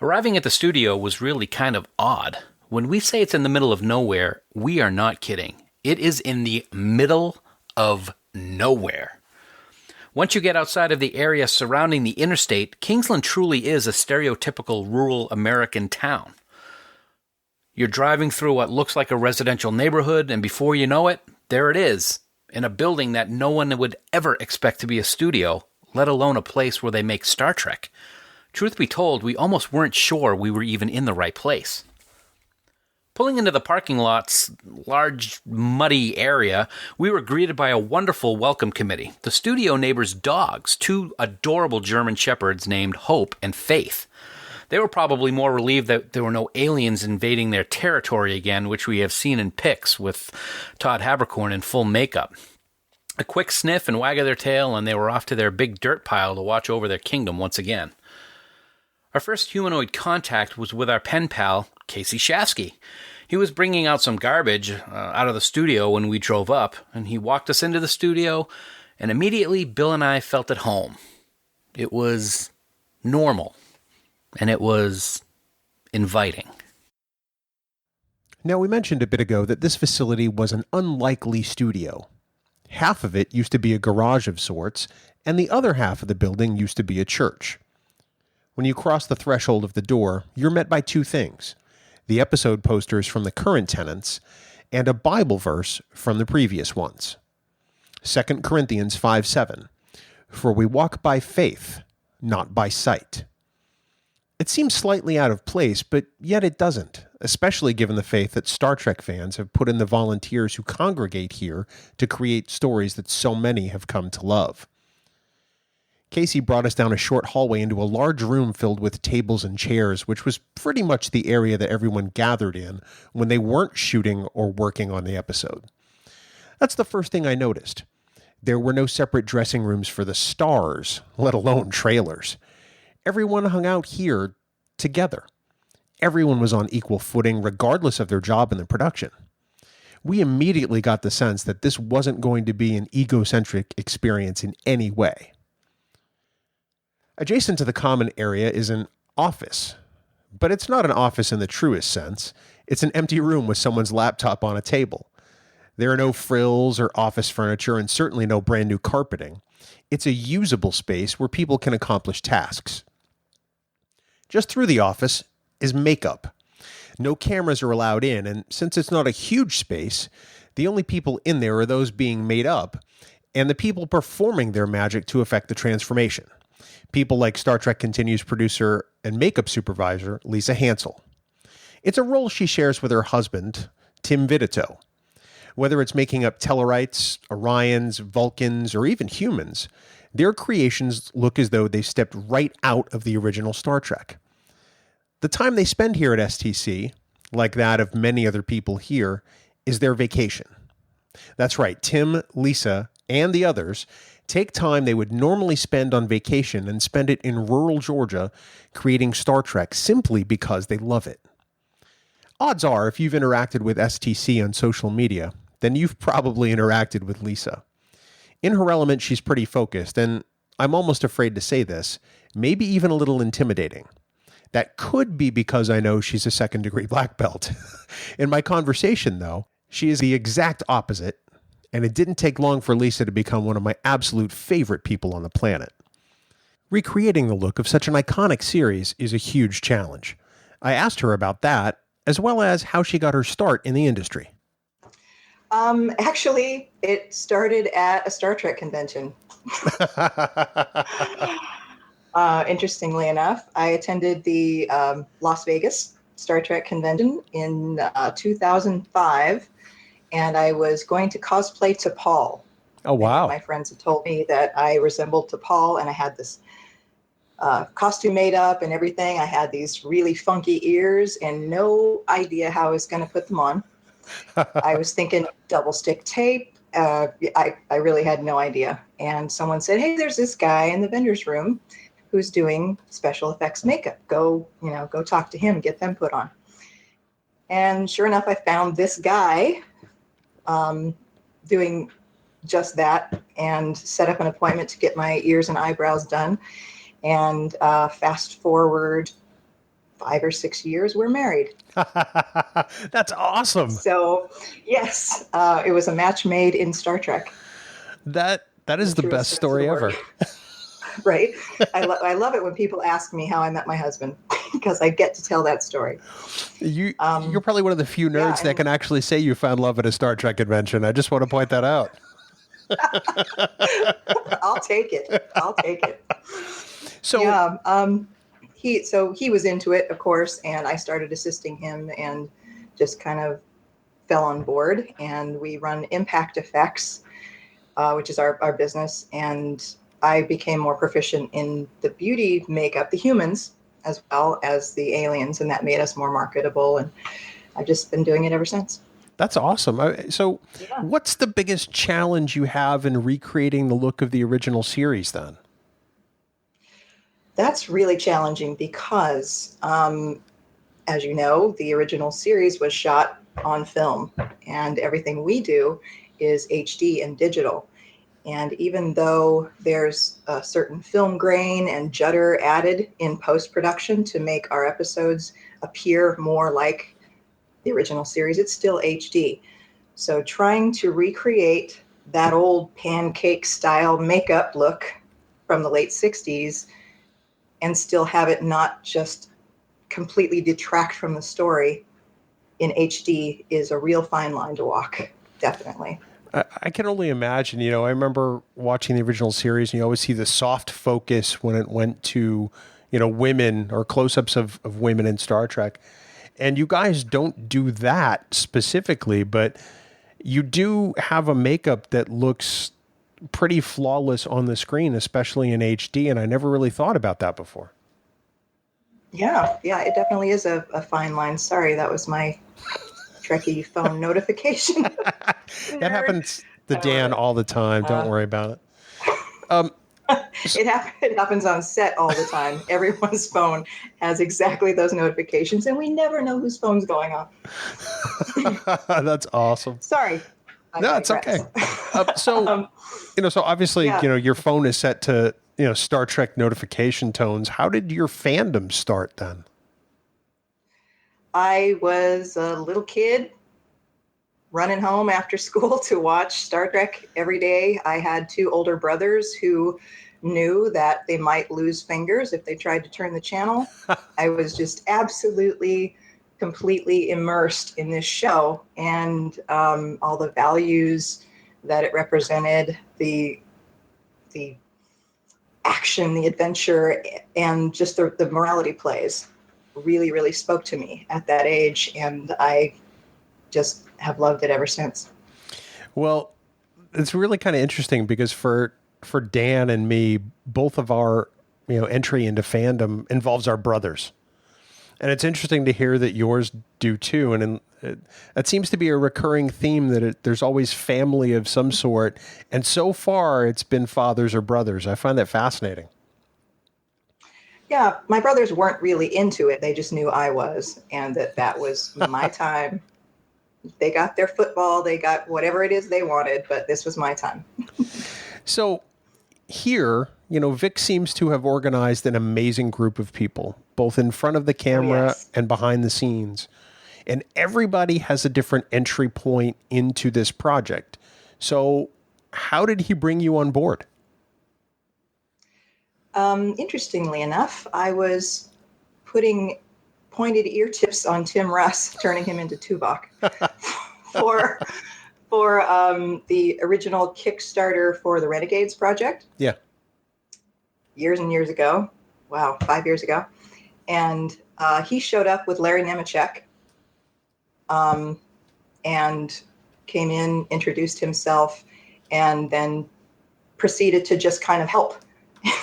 Speaker 4: Arriving at the studio was really kind of odd. When we say it's in the middle of nowhere, we are not kidding. It is in the middle of nowhere. Once you get outside of the area surrounding the interstate, Kingsland truly is a stereotypical rural American town. You're driving through what looks like a residential neighborhood, and before you know it, there it is, in a building that no one would ever expect to be a studio, let alone a place where they make Star Trek. Truth be told, we almost weren't sure we were even in the right place. Pulling into the parking lot's large, muddy area, we were greeted by a wonderful welcome committee. The studio neighbors' dogs, two adorable German shepherds named Hope and Faith. They were probably more relieved that there were no aliens invading their territory again, which we have seen in pics with Todd Haberkorn in full makeup. A quick sniff and wag of their tail, and they were off to their big dirt pile to watch over their kingdom once again. Our first humanoid contact was with our pen pal, Casey Shasky. He was bringing out some garbage out of the studio when we drove up, and he walked us into the studio, and immediately Bill and I felt at home. It was normal, and it was inviting.
Speaker 3: Now, we mentioned a bit ago that this facility was an unlikely studio. Half of it used to be a garage of sorts, and the other half of the building used to be a church. When you cross the threshold of the door, you're met by two things: the episode posters from the current tenants and a Bible verse from the previous ones. 2 Corinthians 5:7, "For we walk by faith, not by sight." It seems slightly out of place, but yet it doesn't, especially given the faith that Star Trek fans have put in the volunteers who congregate here to create stories that so many have come to love. Casey brought us down a short hallway into a large room filled with tables and chairs, which was pretty much the area that everyone gathered in when they weren't shooting or working on the episode. That's the first thing I noticed. There were no separate dressing rooms for the stars, let alone trailers. Everyone hung out here together. Everyone was on equal footing, regardless of their job in the production. We immediately got the sense that this wasn't going to be an egocentric experience in any way. Adjacent to the common area is an office, but it's not an office in the truest sense. It's an empty room with someone's laptop on a table. There are no frills or office furniture, and certainly no brand new carpeting. It's a usable space where people can accomplish tasks. Just through the office is makeup. No cameras are allowed in, and since it's not a huge space, the only people in there are those being made up and the people performing their magic to effect the transformation. People like Star Trek Continues producer and makeup supervisor Lisa Hansel. It's a role she shares with her husband, Tim Vidito. Whether it's making up Tellarites, Orions, Vulcans, or even humans, their creations look as though they stepped right out of the original Star Trek. The time they spend here at STC, like that of many other people here, is their vacation. That's right, Tim, Lisa, and the others take time they would normally spend on vacation and spend it in rural Georgia creating Star Trek simply because they love it. Odds are, if you've interacted with STC on social media, then you've probably interacted with Lisa. In her element, she's pretty focused, and I'm almost afraid to say this, maybe even a little intimidating. That could be because I know she's a second-degree black belt. In my conversation, though, she is the exact opposite, and it didn't take long for Lisa to become one of my absolute favorite people on the planet. Recreating the look of such an iconic series is a huge challenge. I asked her about that, as well as how she got her start in the industry.
Speaker 7: Actually, it started at a Star Trek convention. Interestingly enough, I attended the Las Vegas Star Trek convention in 2005, and I was going to cosplay T'Pol.
Speaker 3: Oh, wow.
Speaker 7: My friends had told me that I resembled T'Pol, and I had this costume made up and everything. I had these really funky ears and no idea how I was going to put them on. I was thinking double stick tape. I really had no idea. And someone said, hey, there's this guy in the vendor's room who's doing special effects makeup. Go talk to him, get them put on. And sure enough, I found this guy doing just that and set up an appointment to get my ears and eyebrows done. And fast forward 5 or 6 years, we're married.
Speaker 3: That's awesome.
Speaker 7: So, yes, it was a match made in Star Trek.
Speaker 3: That is the best story ever.
Speaker 7: Right? I love it when people ask me how I met my husband because I get to tell that story.
Speaker 3: You're probably one of the few nerds that can actually say you found love at a Star Trek convention. I just want to point that out.
Speaker 7: I'll take it.
Speaker 3: So
Speaker 7: yeah, he was into it, of course, and I started assisting him and just kind of fell on board. And we run Impact Effects, which is our business, and I became more proficient in the beauty makeup, the humans, as well as the aliens, and that made us more marketable. And I've just been doing it ever since.
Speaker 3: That's awesome. So what's the biggest challenge you have in recreating the look of the original series then?
Speaker 7: That's really challenging because, as you know, the original series was shot on film, and everything we do is HD and digital. And even though there's a certain film grain and judder added in post-production to make our episodes appear more like the original series, it's still HD. So trying to recreate that old pancake style makeup look from the late 60s and still have it not just completely detract from the story in HD is a real fine line to walk, definitely.
Speaker 3: I can only imagine, I remember watching the original series and you always see the soft focus when it went to, women or close-ups of women in Star Trek. And you guys don't do that specifically, but you do have a makeup that looks pretty flawless on the screen, especially in HD. And I never really thought about that before.
Speaker 7: Yeah, it definitely is a fine line. Sorry, that was my Trekkie phone notification.
Speaker 3: That happens to Dan all the time. Don't worry about it.
Speaker 7: It happens on set all the time. Everyone's phone has exactly those notifications, and we never know whose phone's going off.
Speaker 3: That's awesome.
Speaker 7: Sorry.
Speaker 3: No, it's okay. So obviously, your phone is set to, Star Trek notification tones. How did your fandom start then?
Speaker 7: I was a little kid running home after school to watch Star Trek every day. I had 2 older brothers who knew that they might lose fingers if they tried to turn the channel. I was just absolutely, completely immersed in this show and all the values that it represented, the action, the adventure, and just the morality plays really, really spoke to me at that age. And I just have loved it ever since.
Speaker 3: Well, it's really kind of interesting because for Dan and me, both of our, entry into fandom involves our brothers. And it's interesting to hear that yours do too. And that seems to be a recurring theme that there's always family of some sort. And so far it's been fathers or brothers. I find that fascinating.
Speaker 7: Yeah, my brothers weren't really into it. They just knew I was, and that was my time. They got their football, they got whatever it is they wanted, but this was my time.
Speaker 3: So here, Vic seems to have organized an amazing group of people, both in front of the camera and behind the scenes. And everybody has a different entry point into this project. So how did he bring you on board?
Speaker 7: Interestingly enough, I was putting pointed ear tips on Tim Russ, turning him into Tuvok for the original Kickstarter for the Renegades project.
Speaker 3: Yeah.
Speaker 7: Years and years ago. wow, 5 years ago. And he showed up with Larry Nemechek and came in, introduced himself, and then proceeded to just kind of help.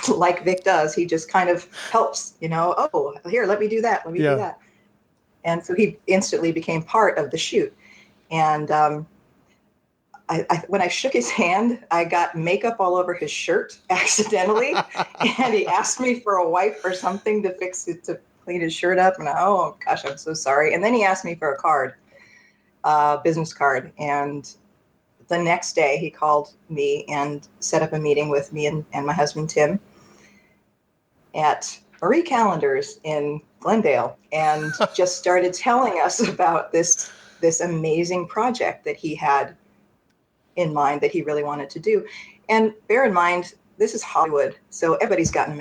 Speaker 7: Like Vic does. He just kind of helps, oh, here, let me do that. Let me do that. And so he instantly became part of the shoot. And when I shook his hand, I got makeup all over his shirt accidentally. And he asked me for a wipe or something to fix it, to clean his shirt up. And oh, gosh, I'm so sorry. And then he asked me for a card, business card. And the next day he called me and set up a meeting with me and my husband, Tim, at Marie Callender's in Glendale, and just started telling us about this amazing project that he had in mind that he really wanted to do. And bear in mind, this is Hollywood. So everybody's got an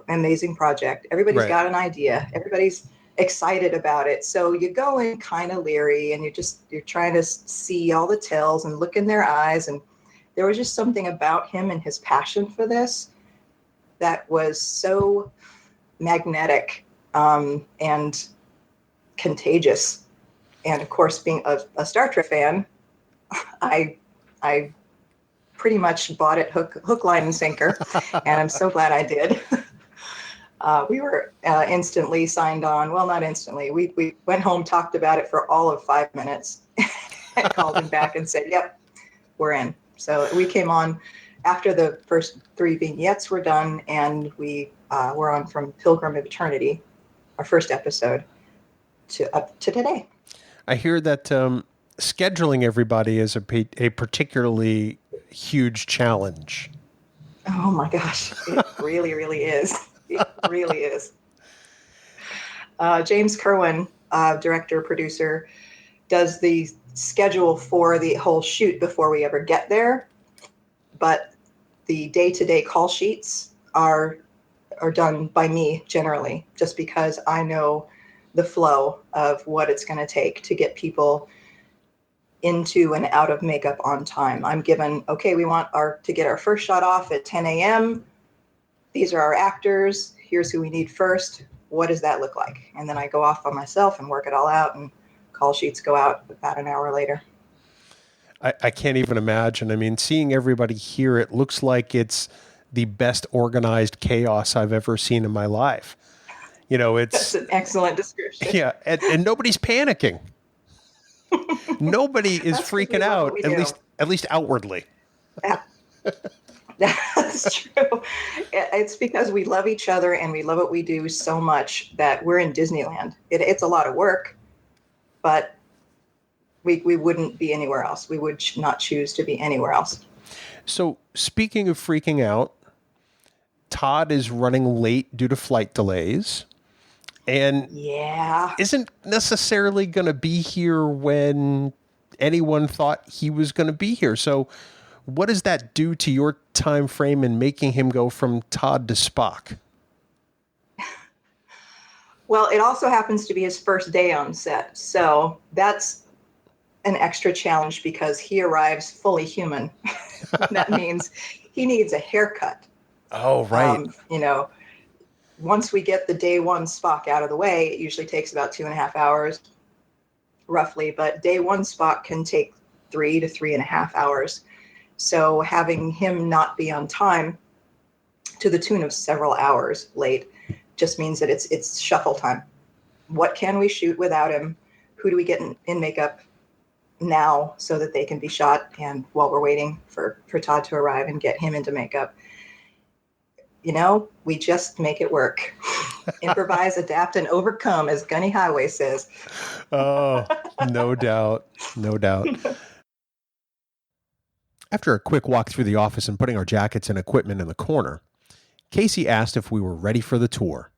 Speaker 7: amazing project. Everybody's got an idea. Everybody's excited about it. So you go in kind of leery, and you're trying to see all the tells and look in their eyes. And there was just something about him and his passion for this that was so magnetic and contagious. And of course, being a Star Trek fan, I pretty much bought it hook, line, and sinker. And I'm so glad I did. We were instantly signed on. Well, not instantly. We went home, talked about it for all of 5 minutes, and called him back and said, yep, we're in. So we came on after the first 3 vignettes were done, and we were on from Pilgrim of Eternity, our first episode, up to today.
Speaker 3: I hear that scheduling everybody is a particularly huge challenge.
Speaker 7: Oh my gosh, it really, really is. It really is. James Kerwin, director, producer, does the schedule for the whole shoot before we ever get there. But the day-to-day call sheets are done by me generally, just because I know the flow of what it's going to take to get people into and out of makeup on time. I'm given, okay, we want to get our first shot off at 10 a.m. These are our actors. Here's who we need first. What does that look like? And then I go off by myself and work it all out, and call sheets go out about an hour later.
Speaker 3: I can't even imagine. I mean, seeing everybody here, it looks like it's the best organized chaos I've ever seen in my life. That's
Speaker 7: an excellent description.
Speaker 3: Yeah, and nobody's panicking. Nobody is freaking out, at least outwardly.
Speaker 7: Yeah. That's true. It's because we love each other and we love what we do so much that we're in Disneyland. It's a lot of work, but we wouldn't be anywhere else. We would not choose to be anywhere else.
Speaker 3: So speaking of freaking out, Todd is running late due to flight delays. And isn't necessarily going to be here when anyone thought he was going to be here. So what does that do to your time frame in making him go from Todd to Spock?
Speaker 7: Well, it also happens to be his first day on set. So that's an extra challenge because he arrives fully human. That means he needs a haircut.
Speaker 3: Oh, right.
Speaker 7: Once we get the day one Spock out of the way, it usually takes about 2.5 hours, roughly. But day one Spock can take 3 to 3.5 hours. So having him not be on time to the tune of several hours late just means that it's shuffle time. What can we shoot without him? Who do we get in makeup now so that they can be shot? And while we're waiting for Todd to arrive and get him into makeup, we just make it work. Improvise, adapt, and overcome, as Gunny Highway says.
Speaker 3: Oh, no doubt. No doubt. After a quick walk through the office and putting our jackets and equipment in the corner, Casey asked if we were ready for the tour.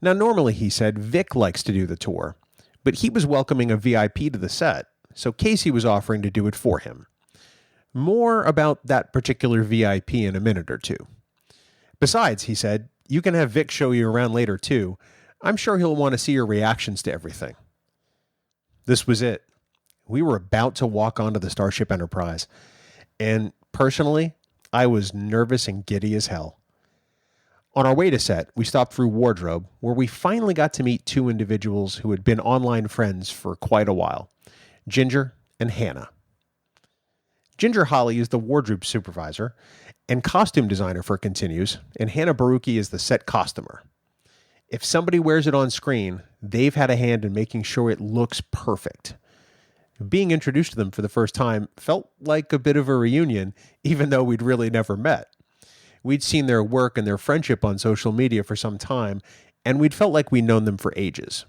Speaker 3: Now, normally, he said, Vic likes to do the tour, but he was welcoming a VIP to the set, so Casey was offering to do it for him. More about that particular VIP in a minute or two. Besides, he said, you can have Vic show you around later too. I'm sure he'll want to see your reactions to everything. This was it. We were about to walk onto the Starship Enterprise. And personally, I was nervous and giddy as hell. On our way to set, we stopped through wardrobe, where we finally got to meet two individuals who had been online friends for quite a while, Ginger and Hannah. Ginger Holly is the wardrobe supervisor and costume designer for Continues, and Hannah Baruki is the set costumer. If somebody wears it on screen, they've had a hand in making sure it looks perfect. Being introduced to them for the first time felt like a bit of a reunion, even though we'd really never met. We'd seen their work and their friendship on social media for some time, and we'd felt like we'd known them for ages.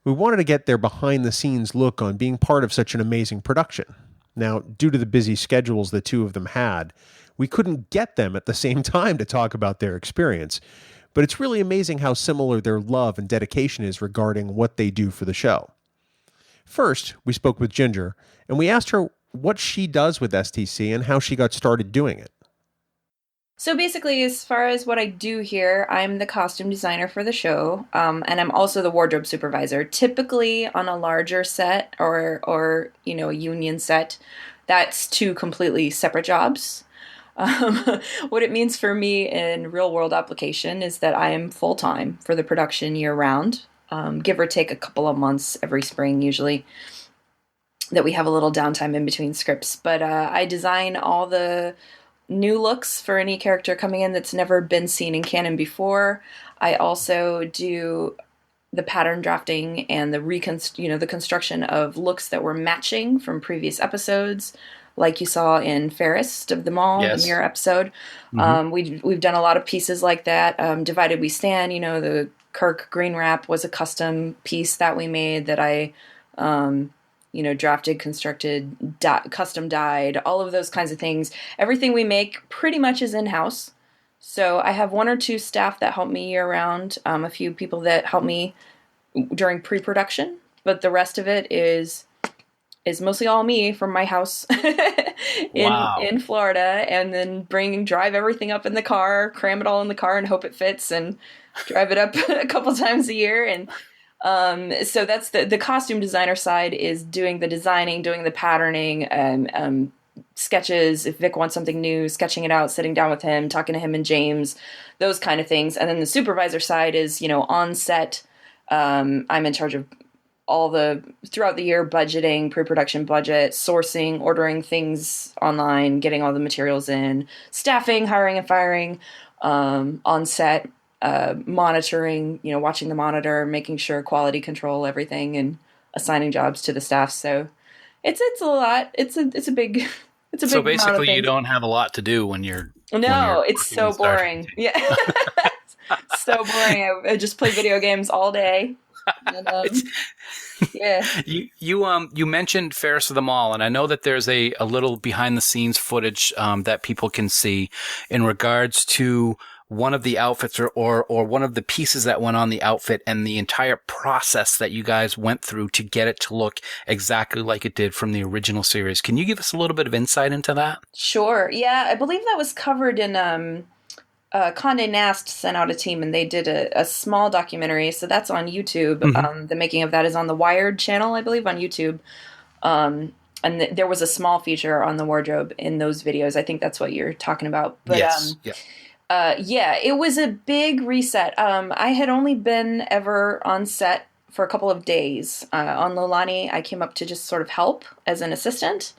Speaker 3: We wanted to get their behind-the-scenes look on being part of such an amazing production. Now, due to the busy schedules the two of them had, we couldn't get them at the same time to talk about their experience, but it's really amazing how similar their love and dedication is regarding what they do for the show. First, we spoke with Ginger, and we asked her what she does with STC and how she got started doing it.
Speaker 8: So basically, as far as what I do here, I'm the costume designer for the show, and I'm also the wardrobe supervisor. Typically, on a larger set or a union set, that's two completely separate jobs. What it means for me in real world application is that I am full time for the production year round, give or take a couple of months every spring usually. That we have a little downtime in between scripts, but I design all the new looks for any character coming in that's never been seen in canon before. I also do the pattern drafting and the construction of looks that were matching from previous episodes, like you saw in Fairest of them all, yes. The mirror episode. Mm-hmm. We've done a lot of pieces like that. Divided We Stand, the Kirk green wrap was a custom piece that we made that I drafted, constructed, custom dyed, all of those kinds of things. Everything we make pretty much is in-house. So I have one or two staff that help me year-round, a few people that help me during pre-production, but the rest of it is mostly all me from my house in Florida, and then drive everything up in the car, cram it all in the car and hope it fits, and drive it up a couple times a year. And so that's the costume designer side, is doing the designing, doing the patterning, sketches. If Vic wants something new, sketching it out, sitting down with him, talking to him and James, those kind of things. And then the supervisor side is, on set. I'm in charge of all throughout the year, budgeting, pre-production budget, sourcing, ordering things online, getting all the materials in, staffing, hiring and firing, on set, monitoring, watching the monitor, making sure quality control, everything, and assigning jobs to the staff. So it's a lot. It's a big
Speaker 4: So basically you don't have a lot to do when you're
Speaker 8: it's so boring. Yeah. So boring. I just play video games all day. And, yeah.
Speaker 4: You mentioned Fairest of them all, and I know that there's a little behind the scenes footage that people can see in regards to one of the outfits or one of the pieces that went on the outfit and the entire process that you guys went through to get it to look exactly like it did from the original series. Can you give us a little bit of insight into that?
Speaker 8: Sure. Yeah, I believe that was covered in Condé Nast sent out a team, and they did a small documentary. So that's on YouTube. Mm-hmm. The making of that is on the Wired channel, I believe, on YouTube. And there was a small feature on the wardrobe in those videos. I think that's what you're talking about. But,
Speaker 4: yes.
Speaker 8: yeah, it was a big reset. I had only been ever on set for a couple of days. On Lolani, I came up to just sort of help as an assistant.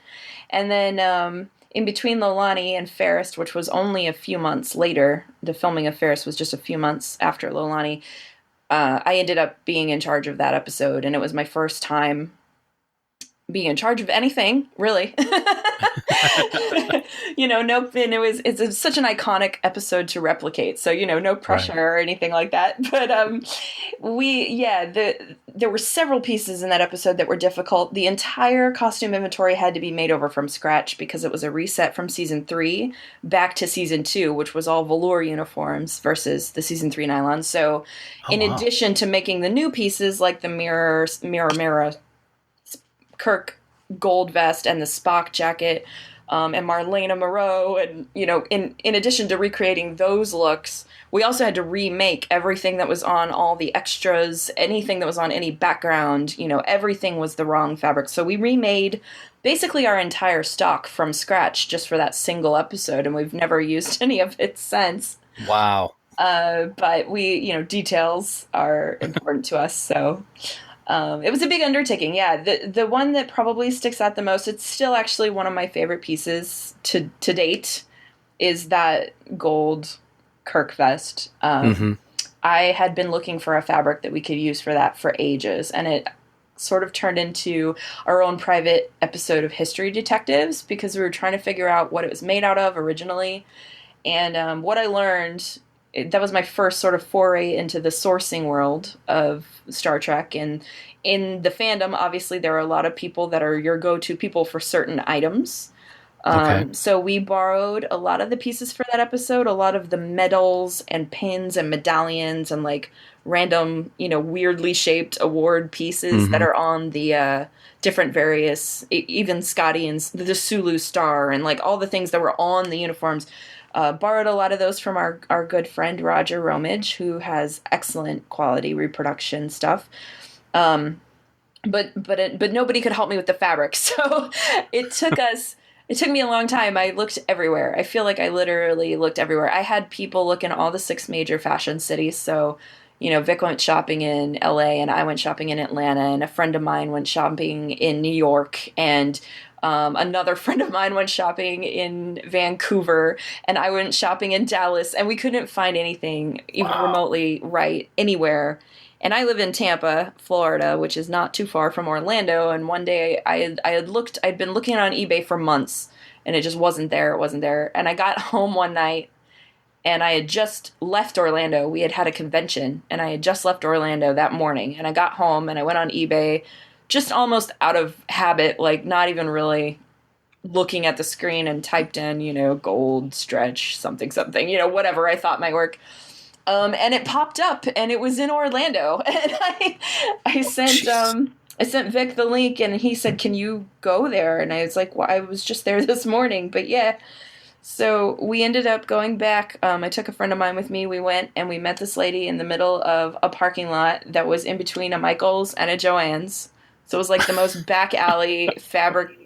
Speaker 8: And then in between Lolani and Fairest, which was only a few months later, the filming of Fairest was just a few months after Lolani, I ended up being in charge of that episode. And it was my first time being in charge of anything, really. It's such an iconic episode to replicate. So, no pressure or anything like that. But there were several pieces in that episode that were difficult. The entire costume inventory had to be made over from scratch because it was a reset from season 3 back to season 2, which was all velour uniforms versus the season 3 nylon. So in addition to making the new pieces like the mirror Kirk gold vest and the Spock jacket, and Marlena Moreau, and in addition to recreating those looks, we also had to remake everything that was on all the extras, anything that was on any background. Everything was the wrong fabric, so we remade basically our entire stock from scratch just for that single episode, and we've never used any of it since.
Speaker 4: Wow.
Speaker 8: But details are important to us, so it was a big undertaking. Yeah, the one that probably sticks out the most, it's still actually one of my favorite pieces to date, is that gold Kirk vest. I had been looking for a fabric that we could use for that for ages, and it sort of turned into our own private episode of History Detectives because we were trying to figure out what it was made out of originally. And what I learned, that was my first sort of foray into the sourcing world of Star Trek. And in the fandom, obviously, there are a lot of people that are your go-to people for certain items. So we borrowed a lot of the pieces for that episode, a lot of the medals and pins and medallions and like random, weirdly shaped award pieces that are on the different various, even Scotty and the Sulu Star and like all the things that were on the uniforms. Borrowed a lot of those from our good friend Roger Romage, who has excellent quality reproduction stuff. But nobody could help me with the fabric, so it took me a long time. I looked everywhere. I feel like I literally looked everywhere. I had people look in all the 6 major fashion cities. So, Vic went shopping in LA and I went shopping in Atlanta, and a friend of mine went shopping in New York, and another friend of mine went shopping in Vancouver, and I went shopping in Dallas, and we couldn't find anything even remotely right anywhere. And I live in Tampa, Florida, which is not too far from Orlando. And one day I'd been looking on eBay for months, and it just wasn't there. It wasn't there. And I got home one night, and I had just left Orlando. We had a convention, and I had just left Orlando that morning. And I got home, and I went on eBay, just almost out of habit, like not even really looking at the screen, and typed in, gold stretch, something, whatever I thought might work. And it popped up, and it was in Orlando. And I sent Vic the link, and he said, "Can you go there?" And I was like, "Well, I was just there this morning, but yeah." So we ended up going back. I took a friend of mine with me. We went and we met this lady in the middle of a parking lot that was in between a Michael's and a Jo-Ann's. So it was like the most back alley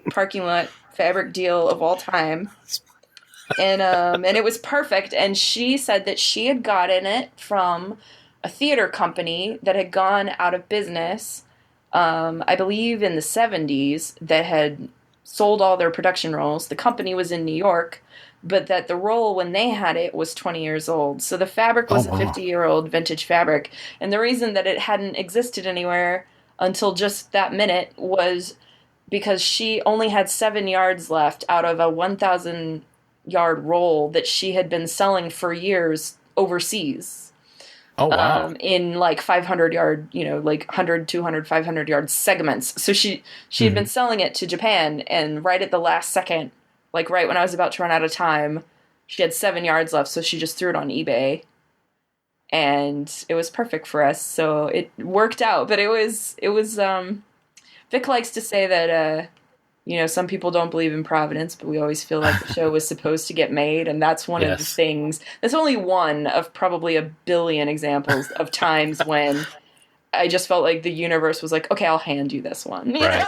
Speaker 8: parking lot fabric deal of all time. And it was perfect. And she said that she had gotten it from a theater company that had gone out of business, I believe in the 70s, that had sold all their production roles. The company was in New York, but that the roll when they had it was 20 years old. So the fabric was a 50-year-old vintage fabric. And the reason that it hadn't existed anywhere until just that minute was because she only had 7 yards left out of a 1,000-yard roll that she had been selling for years overseas.
Speaker 4: Oh, wow.
Speaker 8: In like 500-yard, like 100, 200, 500-yard segments. So she had been selling it to Japan, and right at the last second, like right when I was about to run out of time, she had 7 yards left, so she just threw it on eBay. And it was perfect for us, so it worked out. But it was Vic likes to say that some people don't believe in Providence, but we always feel like the show was supposed to get made. And that's one of the things. That's only one of probably a billion examples of times when I just felt like the universe was like, okay, I'll hand you this one.
Speaker 4: Right.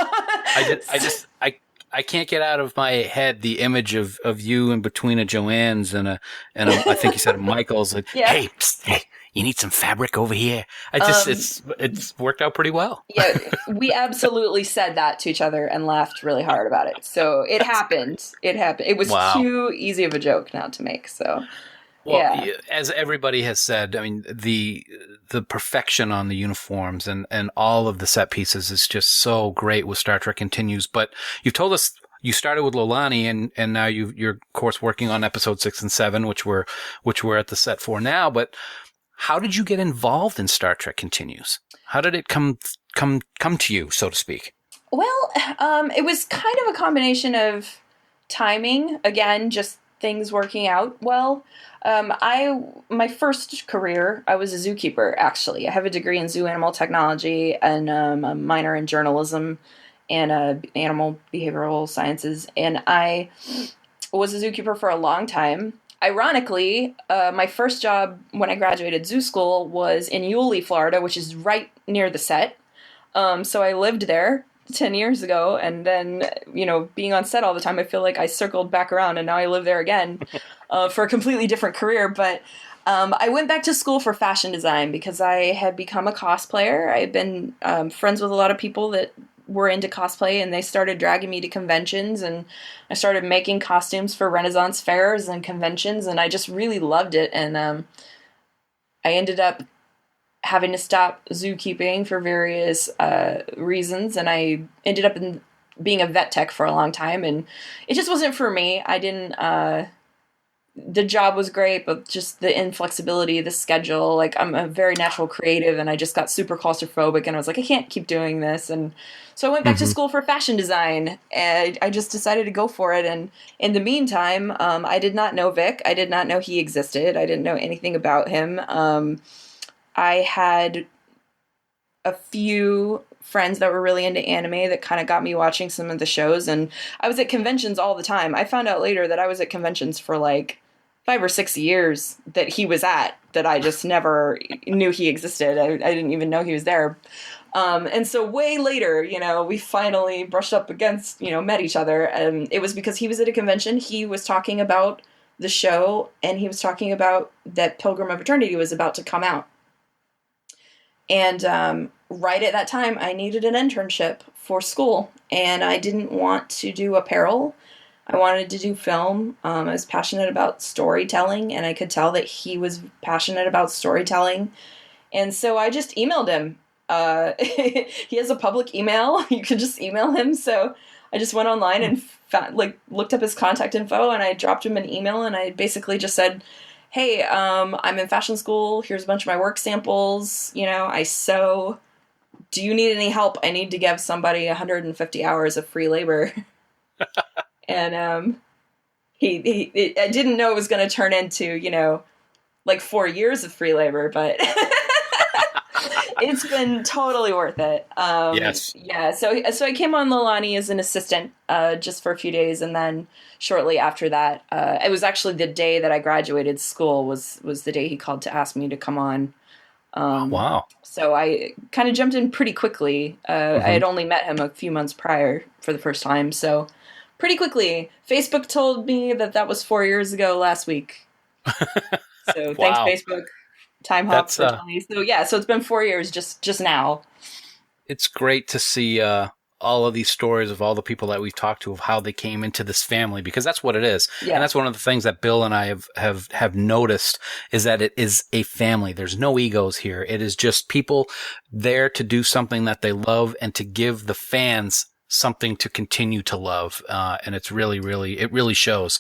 Speaker 4: I can't get out of my head the image of you in between a Jo-Ann's and a I think you said a Michael's. Like, hey, you need some fabric over here. It's worked out pretty well.
Speaker 8: Yeah, we absolutely said that to each other and laughed really hard about it. So it happened. It was too easy of a joke not to make. So,
Speaker 4: well, as everybody has said, I mean, the perfection on the uniforms and all of the set pieces is just so great with Star Trek Continues. But you've told us you started with Lolani, and now you're of course working on episode 6 and 7, which we're at the set for now. But how did you get involved in Star Trek Continues? How did it come to you, so to speak?
Speaker 8: Well, it was kind of a combination of timing, again, just things working out well. My first career, I was a zookeeper, actually. I have a degree in zoo animal technology and a minor in journalism and animal behavioral sciences. And I was a zookeeper for a long time. Ironically, my first job when I graduated zoo school was in Yulee, Florida, which is right near the set. So I lived there 10 years ago. And then, being on set all the time, I feel like I circled back around and now I live there again for a completely different career. But I went back to school for fashion design because I had become a cosplayer. I had been friends with a lot of people that were into cosplay, and they started dragging me to conventions, and I started making costumes for Renaissance fairs and conventions, and I just really loved it. And I ended up having to stop zookeeping for various reasons, and I ended up being a vet tech for a long time, and it just wasn't for me. I didn't the job was great, but just the inflexibility, the schedule, like I'm a very natural creative, and I just got super claustrophobic, and I was like, I can't keep doing this. And so I went back to school for fashion design, and I just decided to go for it. And in the meantime, I did not know Vic. I did not know he existed. I didn't know anything about him. I had a few friends that were really into anime that kind of got me watching some of the shows, and I was at conventions all the time. I found out later that I was at conventions for like 5 or 6 years that he was at, that I just never knew he existed. I didn't even know he was there. And so way later, we finally brushed up against, met each other. And it was because he was at a convention. He was talking about the show, and he was talking about that Pilgrim of Eternity was about to come out. And right at that time, I needed an internship for school, and I didn't want to do apparel. I wanted to do film. I was passionate about storytelling, and I could tell that he was passionate about storytelling. And so I just emailed him. He has a public email. You can just email him. So I just went online and looked up his contact info, and I dropped him an email, and I basically just said, hey, I'm in fashion school. Here's a bunch of my work samples. I sew. Do you need any help? I need to give somebody 150 hours of free labor. And I didn't know it was going to turn into, 4 years of free labor, but it's been totally worth it.
Speaker 4: Yes.
Speaker 8: Yeah. So I came on Lolani as an assistant just for a few days, and then shortly after that, it was actually the day that I graduated school was the day he called to ask me to come on.
Speaker 4: Wow.
Speaker 8: So I kind of jumped in pretty quickly. I had only met him a few months prior for the first time, so pretty quickly. Facebook told me that was 4 years ago last week. So thanks, Facebook. Time hop for telling me. So yeah, so it's been 4 years just now.
Speaker 4: It's great to see all of these stories of all the people that we've talked to, of how they came into this family, because that's what it is. Yeah. And that's one of the things that Bill and I have noticed, is that it is a family. There's no egos here. It is just people there to do something that they love and to give the fans something to continue to love. And it's really, it really shows.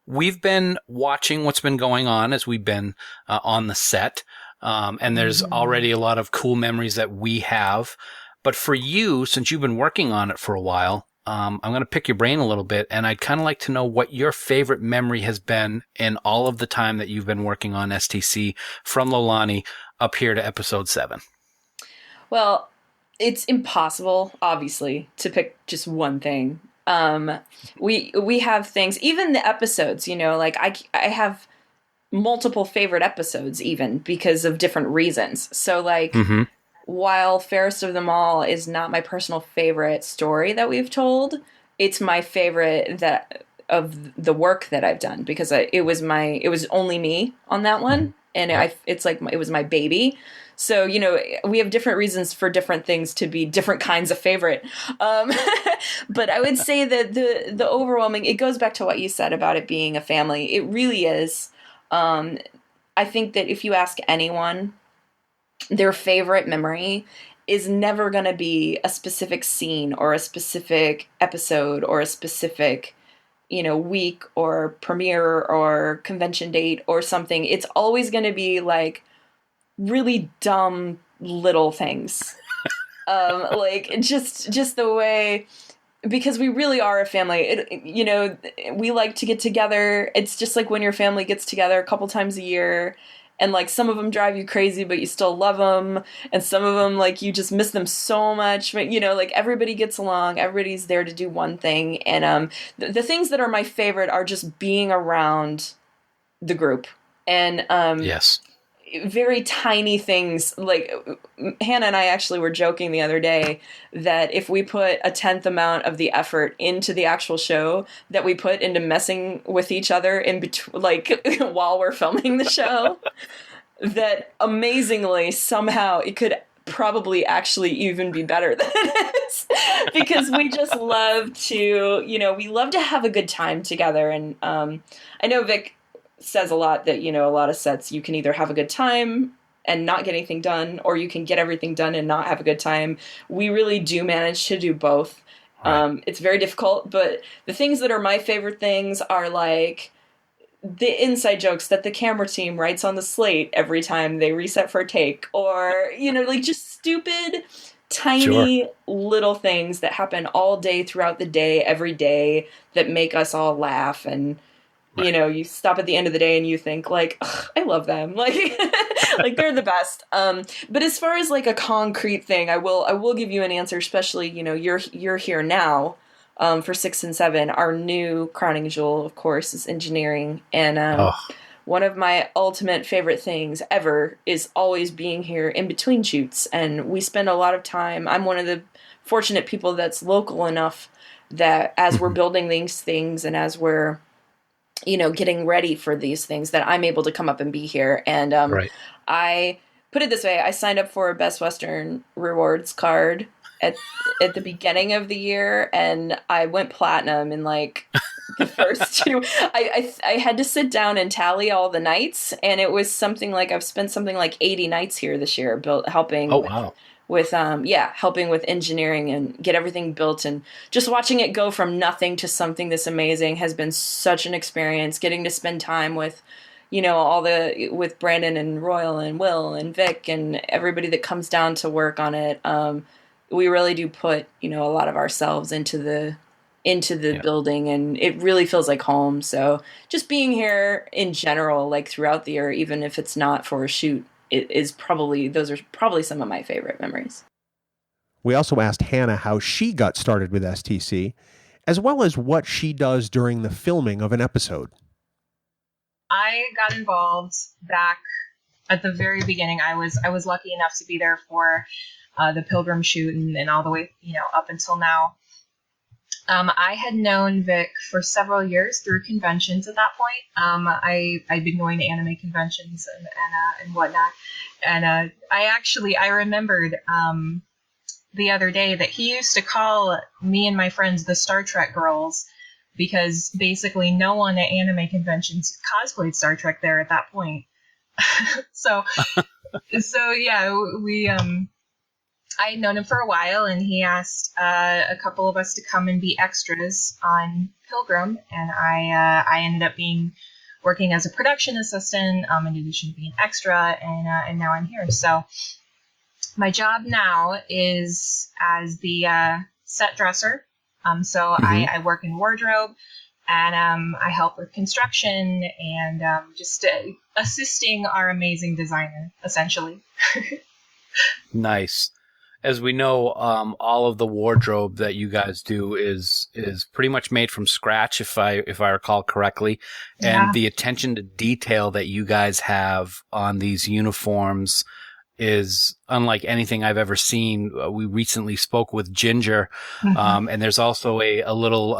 Speaker 4: We've been watching what's been going on as we've been on the set. And there's already a lot of cool memories that we have. But for you, since you've been working on it for a while, I'm going to pick your brain a little bit, and I'd kind of like to know what your favorite memory has been in all of the time that you've been working on STC, from Lolani up here to episode 7.
Speaker 8: Well, it's impossible, obviously, to pick just one thing. We have things, even the episodes, I have multiple favorite episodes, even because of different reasons. So while Fairest of Them All is not my personal favorite story that we've told, it's my favorite of the work that I've done, because it was only me on that one, and it was my baby. So, we have different reasons for different things to be different kinds of favorite. But I would say that the overwhelming, it goes back to what you said about it being a family. It really is. I think that if you ask anyone, their favorite memory is never going to be a specific scene or a specific episode or a specific, week or premiere or convention date or something. It's always going to be like really dumb little things. Just the way, because we really are a family. We like to get together. It's just like when your family gets together a couple times a year, and some of them drive you crazy, but you still love them. And some of them, you just miss them so much. But, everybody gets along. Everybody's there to do one thing. And the things that are my favorite are just being around the group. And
Speaker 4: yes,
Speaker 8: very tiny things. Like Hannah and I actually were joking the other day that if we put a 10th amount of the effort into the actual show that we put into messing with each other in between, like while we're filming the show, that amazingly somehow it could probably actually even be better than it is, because we just love to, we love to have a good time together. And I know Vic says a lot that, a lot of sets you can either have a good time and not get anything done, or you can get everything done and not have a good time. We really do manage to do both. Right. It's very difficult, but the things that are my favorite things are like the inside jokes that the camera team writes on the slate every time they reset for a take, or, like just stupid, tiny little things that happen all day throughout the day, every day, that make us all laugh. And, you stop at the end of the day and you think like, I love them. Like, like they're the best. But as far as like a concrete thing, I will give you an answer, especially, you're here now. For 6 and 7, our new crowning jewel, of course, is engineering. And one of my ultimate favorite things ever is always being here in between shoots. And we spend a lot of time. I'm one of the fortunate people that's local enough that as we're building these things and as we're, getting ready for these things, that I'm able to come up and be here. And I put it this way. I signed up for a Best Western rewards card at the beginning of the year, and I went platinum in like the first two. I had to sit down and tally all the nights, and it was something like I've spent something like 80 nights here this year helping helping with engineering and get everything built, and just watching it go from nothing to something this amazing has been such an experience. Getting to spend time with with Brandon and Royal and Will and Vic and everybody that comes down to work on it. We really do put, a lot of ourselves into the building, and it really feels like home. So just being here in general, like throughout the year, even if it's not for a shoot, those are probably some of my favorite memories.
Speaker 3: We also asked Hannah how she got started with STC, as well as what she does during the filming of an episode.
Speaker 9: I got involved back at the very beginning. I was lucky enough to be there for the Pilgrim shoot and all the way, up until now. I had known Vic for several years through conventions at that point. I'd been going to anime conventions and whatnot. And I remembered the other day that he used to call me and my friends the Star Trek girls, because basically no one at anime conventions cosplayed Star Trek there at that point. so yeah, I had known him for a while, and he asked a couple of us to come and be extras on Pilgrim, and I ended up working as a production assistant in addition to being extra, and now I'm here. So my job now is as the set dresser. I work in wardrobe, and I help with construction and just assisting our amazing designer, essentially.
Speaker 4: Nice. As we know, all of the wardrobe that you guys do is pretty much made from scratch, if I recall correctly.
Speaker 9: Yeah.
Speaker 4: And the attention to detail that you guys have on these uniforms is unlike anything I've ever seen. We recently spoke with Ginger, and there's also a little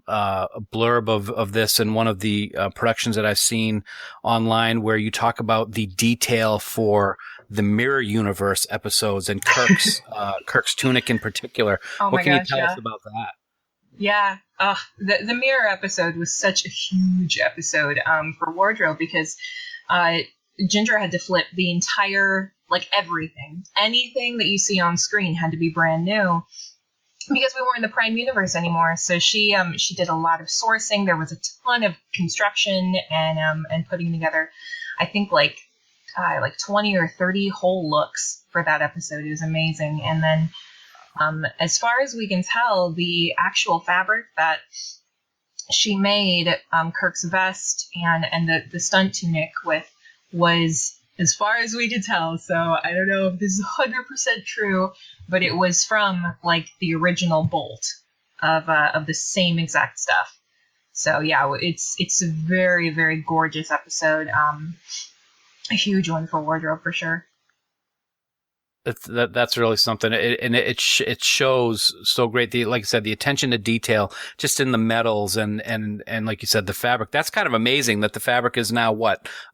Speaker 4: blurb of this in one of the productions that I've seen online, where you talk about the detail for the Mirror Universe episodes and Kirk's tunic in particular. What can you tell us about that?
Speaker 9: Yeah, the Mirror episode was such a huge episode for wardrobe, because Ginger had to flip the entire, anything that you see on screen had to be brand new, because we weren't in the Prime Universe anymore. So she did a lot of sourcing. There was a ton of construction and putting together, I think 20 or 30 whole looks for that episode. It was amazing. And then as far as we can tell, the actual fabric that she made Kirk's vest and the stunt tunic with was, as far as we could tell, so I don't know if this is 100% true, but it was from the original Bolt of the same exact stuff. So yeah, it's a very, very gorgeous episode. a huge one for wardrobe for sure.
Speaker 4: That's really something, it shows so great. Like I said, the attention to detail, just in the metals and like you said, the fabric. That's kind of amazing that the fabric is now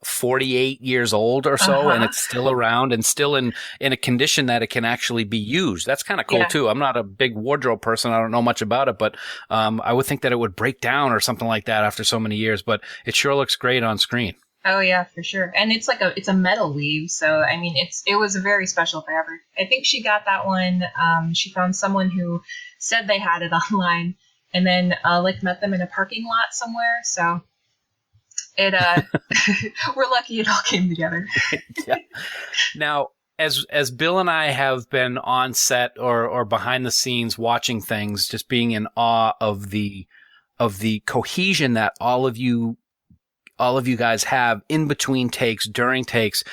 Speaker 4: 48 years old or so, and it's still around and still in a condition that it can actually be used. That's kind of cool too. I'm not a big wardrobe person. I don't know much about it, but I would think that it would break down or something like that after so many years. But it sure looks great on screen.
Speaker 9: Oh yeah, for sure. And it's a metal weave, so I mean it was a very special fabric. I think she got that one. She found someone who said they had it online, and then met them in a parking lot somewhere. So it we're lucky it all came together.
Speaker 4: Yeah. Now, as Bill and I have been on set or behind the scenes watching things, just being in awe of the cohesion that all of you guys have in between takes, during takes.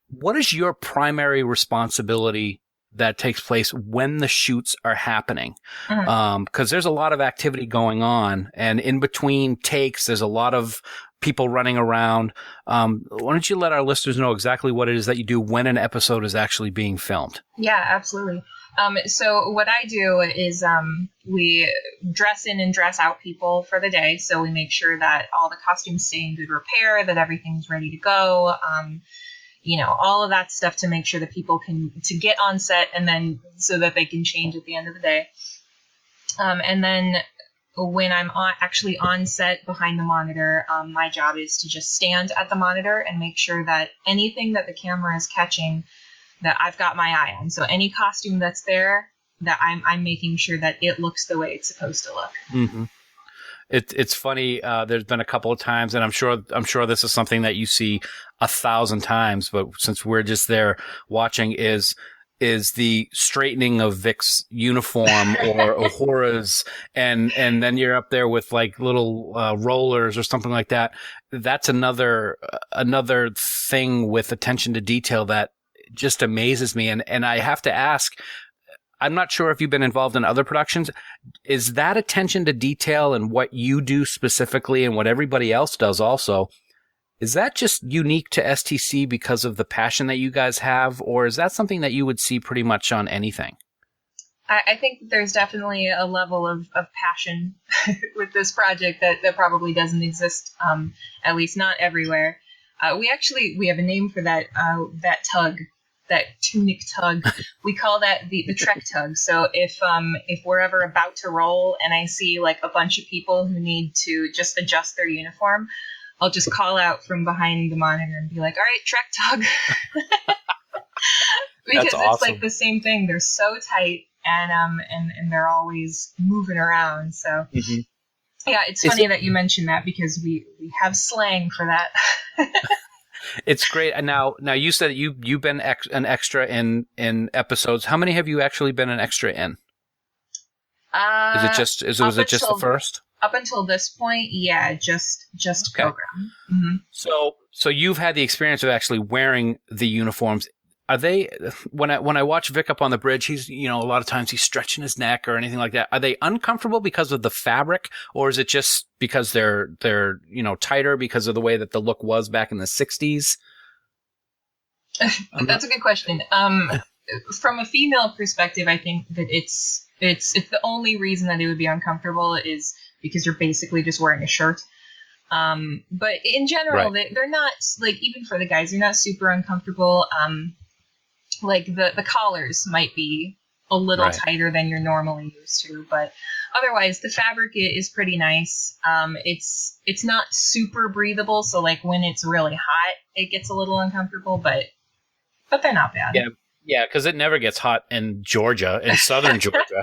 Speaker 4: What is your primary responsibility that takes place when the shoots are happening? Because there's a lot of activity going on, and in between takes, there's a lot of people running around. Why don't you let our listeners know exactly what it is that you do when an episode is actually being filmed?
Speaker 9: Yeah, absolutely. So what I do is we dress in and dress out people for the day. So we make sure that all the costumes stay in good repair, that everything's ready to go. All of that stuff to make sure that people to get on set and then so that they can change at the end of the day. And then when I'm actually on set behind the monitor, my job is to just stand at the monitor and make sure that anything that the camera is catching, that I've got my eye on. So any costume that's there, that I'm making sure that it looks the way it's supposed to look.
Speaker 4: Mm-hmm. It's funny. There's been a couple of times, and I'm sure this is something that you see 1,000 times, but since we're just there watching, is the straightening of Vic's uniform or Uhura's, and then you're up there with like little rollers or something like that. That's another thing with attention to detail that just amazes me. And I have to ask, I'm not sure if you've been involved in other productions. Is that attention to detail and what you do specifically and what everybody else does also, is that just unique to STC because of the passion that you guys have, or is that something that you would see pretty much on anything?
Speaker 9: I think there's definitely a level of passion with this project that probably doesn't exist, at least not everywhere. We have a name for that tug, that tunic tug. We call that the Trek tug. So if we're ever about to roll and I see like a bunch of people who need to just adjust their uniform, I'll just call out from behind the monitor and be like, all right, Trek tug. Because
Speaker 4: That's awesome.
Speaker 9: It's like the same thing. They're so tight and they're always moving around. So yeah, it's funny that you mentioned that because we have slang for that.
Speaker 4: It's great. And now you said you've been an extra in episodes. How many have you actually been an extra in? Was it just the first?
Speaker 9: Up until this point, yeah, just okay. Program. Mm-hmm.
Speaker 4: So you've had the experience of actually wearing the uniforms. Are they, when I watch Vic up on the bridge, he's, a lot of times he's stretching his neck or anything like that. Are they uncomfortable because of the fabric, or is it just because they're tighter because of the way that the look was back in the 60s?
Speaker 9: That's a good question. From a female perspective, I think that it's the only reason that it would be uncomfortable is because you're basically just wearing a shirt. But in general, right. They're not, like, even for the guys, they're not super uncomfortable. Like the collars might be a little tighter than you're normally used to, but otherwise the fabric is pretty nice. It's not super breathable, so like when it's really hot, it gets a little uncomfortable, but they're not bad.
Speaker 4: Yeah, because it never gets hot in Georgia, in southern Georgia.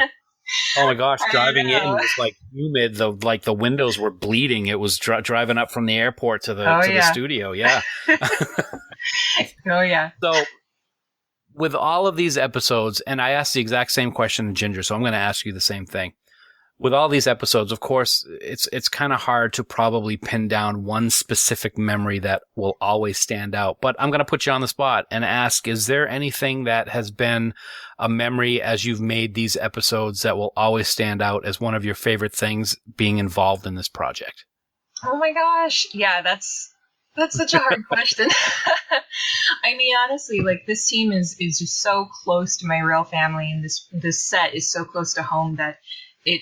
Speaker 4: Oh my gosh, driving in was like humid. The windows were bleeding. It was driving up from the airport to the studio. Yeah.
Speaker 9: Oh yeah.
Speaker 4: So with all of these episodes, and I asked the exact same question to Ginger, so I'm going to ask you the same thing. With all these episodes, of course, it's kind of hard to probably pin down one specific memory that will always stand out. But I'm going to put you on the spot and ask, is there anything that has been a memory as you've made these episodes that will always stand out as one of your favorite things being involved in this project?
Speaker 9: Oh my gosh. Yeah, that's That's such a hard question. I mean, honestly, like this team is just so close to my real family, and this set is so close to home that it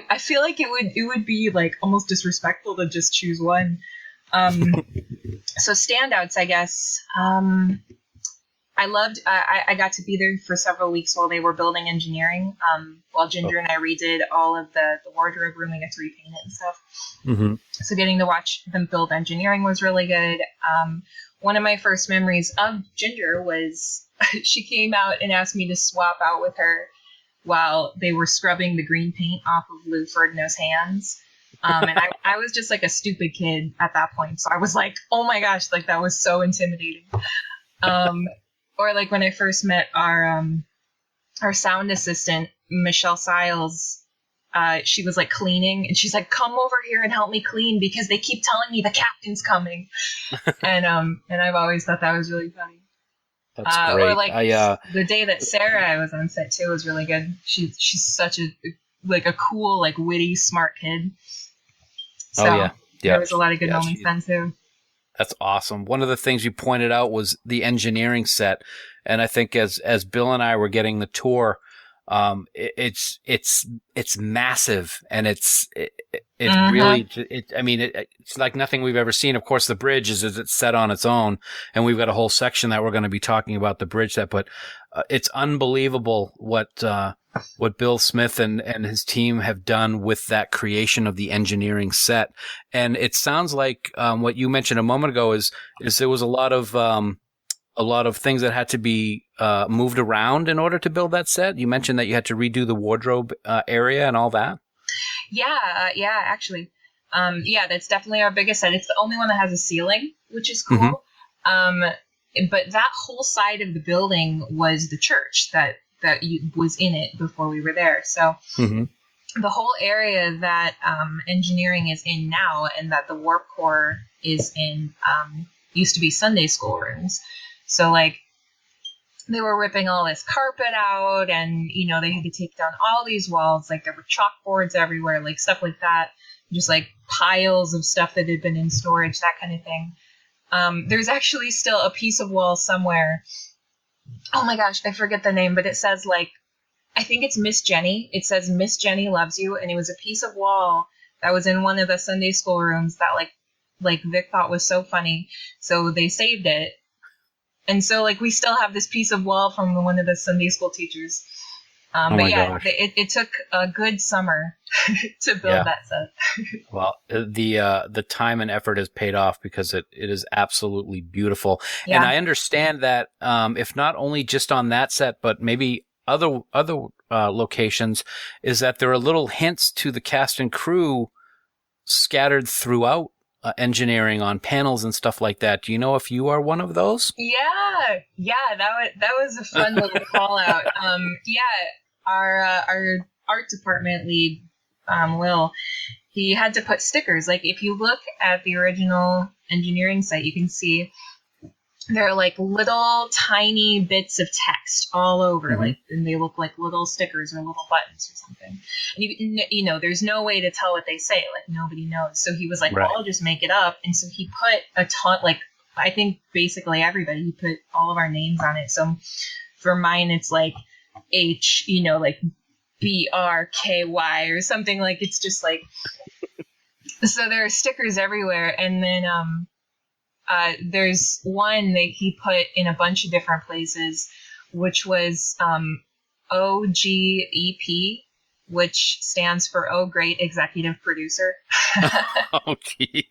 Speaker 9: I feel like it would be like almost disrespectful to just choose one. So standouts, I guess. I got to be there for several weeks while they were building engineering. While Ginger and I redid all of the wardrobe room, we got to repaint it and stuff.
Speaker 2: Mm-hmm.
Speaker 9: So getting to watch them build engineering was really good. One of my first memories of Ginger was she came out and asked me to swap out with her while they were scrubbing the green paint off of Lou Ferrigno's hands. And I was just like a stupid kid at that point. So I was like, oh my gosh, like that was so intimidating. Or like when I first met our sound assistant, Michelle Siles, she was like cleaning and she's like, come over here and help me clean because they keep telling me the captain's coming. and I've always thought that was really funny.
Speaker 4: That's great.
Speaker 9: Or like the day that Sarah was on set too was really good. She's such a cool, like witty, smart kid. So
Speaker 4: yeah.
Speaker 9: There was a lot of good moments then too.
Speaker 4: That's awesome. One of the things you pointed out was the engineering set, and I think as Bill and I were getting the tour, it's massive, and it's really, it's like nothing we've ever seen. Of course, the bridge is it's set on its own, and we've got a whole section that we're going to be talking about the bridge set, but it's unbelievable what Bill Smith and his team have done with that creation of the engineering set. And it sounds like what you mentioned a moment ago is there was a lot of things that had to be moved around in order to build that set. You mentioned that you had to redo the wardrobe area and all that.
Speaker 9: Yeah, actually. That's definitely our biggest set. It's the only one that has a ceiling, which is cool. Mm-hmm. But that whole side of the building was the church that was in it before we were there. So the whole area that engineering is in now and that the warp core is in used to be Sunday school rooms. So like they were ripping all this carpet out and, they had to take down all these walls. Like there were chalkboards everywhere, like stuff like that. Just like piles of stuff that had been in storage, that kind of thing. There's actually still a piece of wall somewhere. Oh my gosh, I forget the name, but it says like, I think it's Miss Jenny. It says Miss Jenny loves you. And it was a piece of wall that was in one of the Sunday school rooms that like Vic thought was so funny. So they saved it. And so like we still have this piece of wall from one of the Sunday school teachers. It took a good summer to build that set.
Speaker 4: Well, the time and effort has paid off because it is absolutely beautiful. Yeah. And I understand that if not only just on that set, but maybe other locations, is that there are little hints to the cast and crew scattered throughout engineering on panels and stuff like that. Do you know if you are one of those?
Speaker 9: Yeah, that was a fun little call out. Our art department lead, Will, he had to put stickers. Like if you look at the original engineering site, you can see there are like little tiny bits of text all over, like, and they look like little stickers or little buttons or something. And you know, there's no way to tell what they say. Like nobody knows. So he was like, well, I'll just make it up. And so he put a ton, like I think basically everybody, he put all of our names on it. So for mine, it's like H, like BRKY or something. Like it's just like, so there are stickers everywhere. And then, there's one that he put in a bunch of different places, which was OGEP, which stands for Oh Great Executive Producer.
Speaker 4: Oh, gee.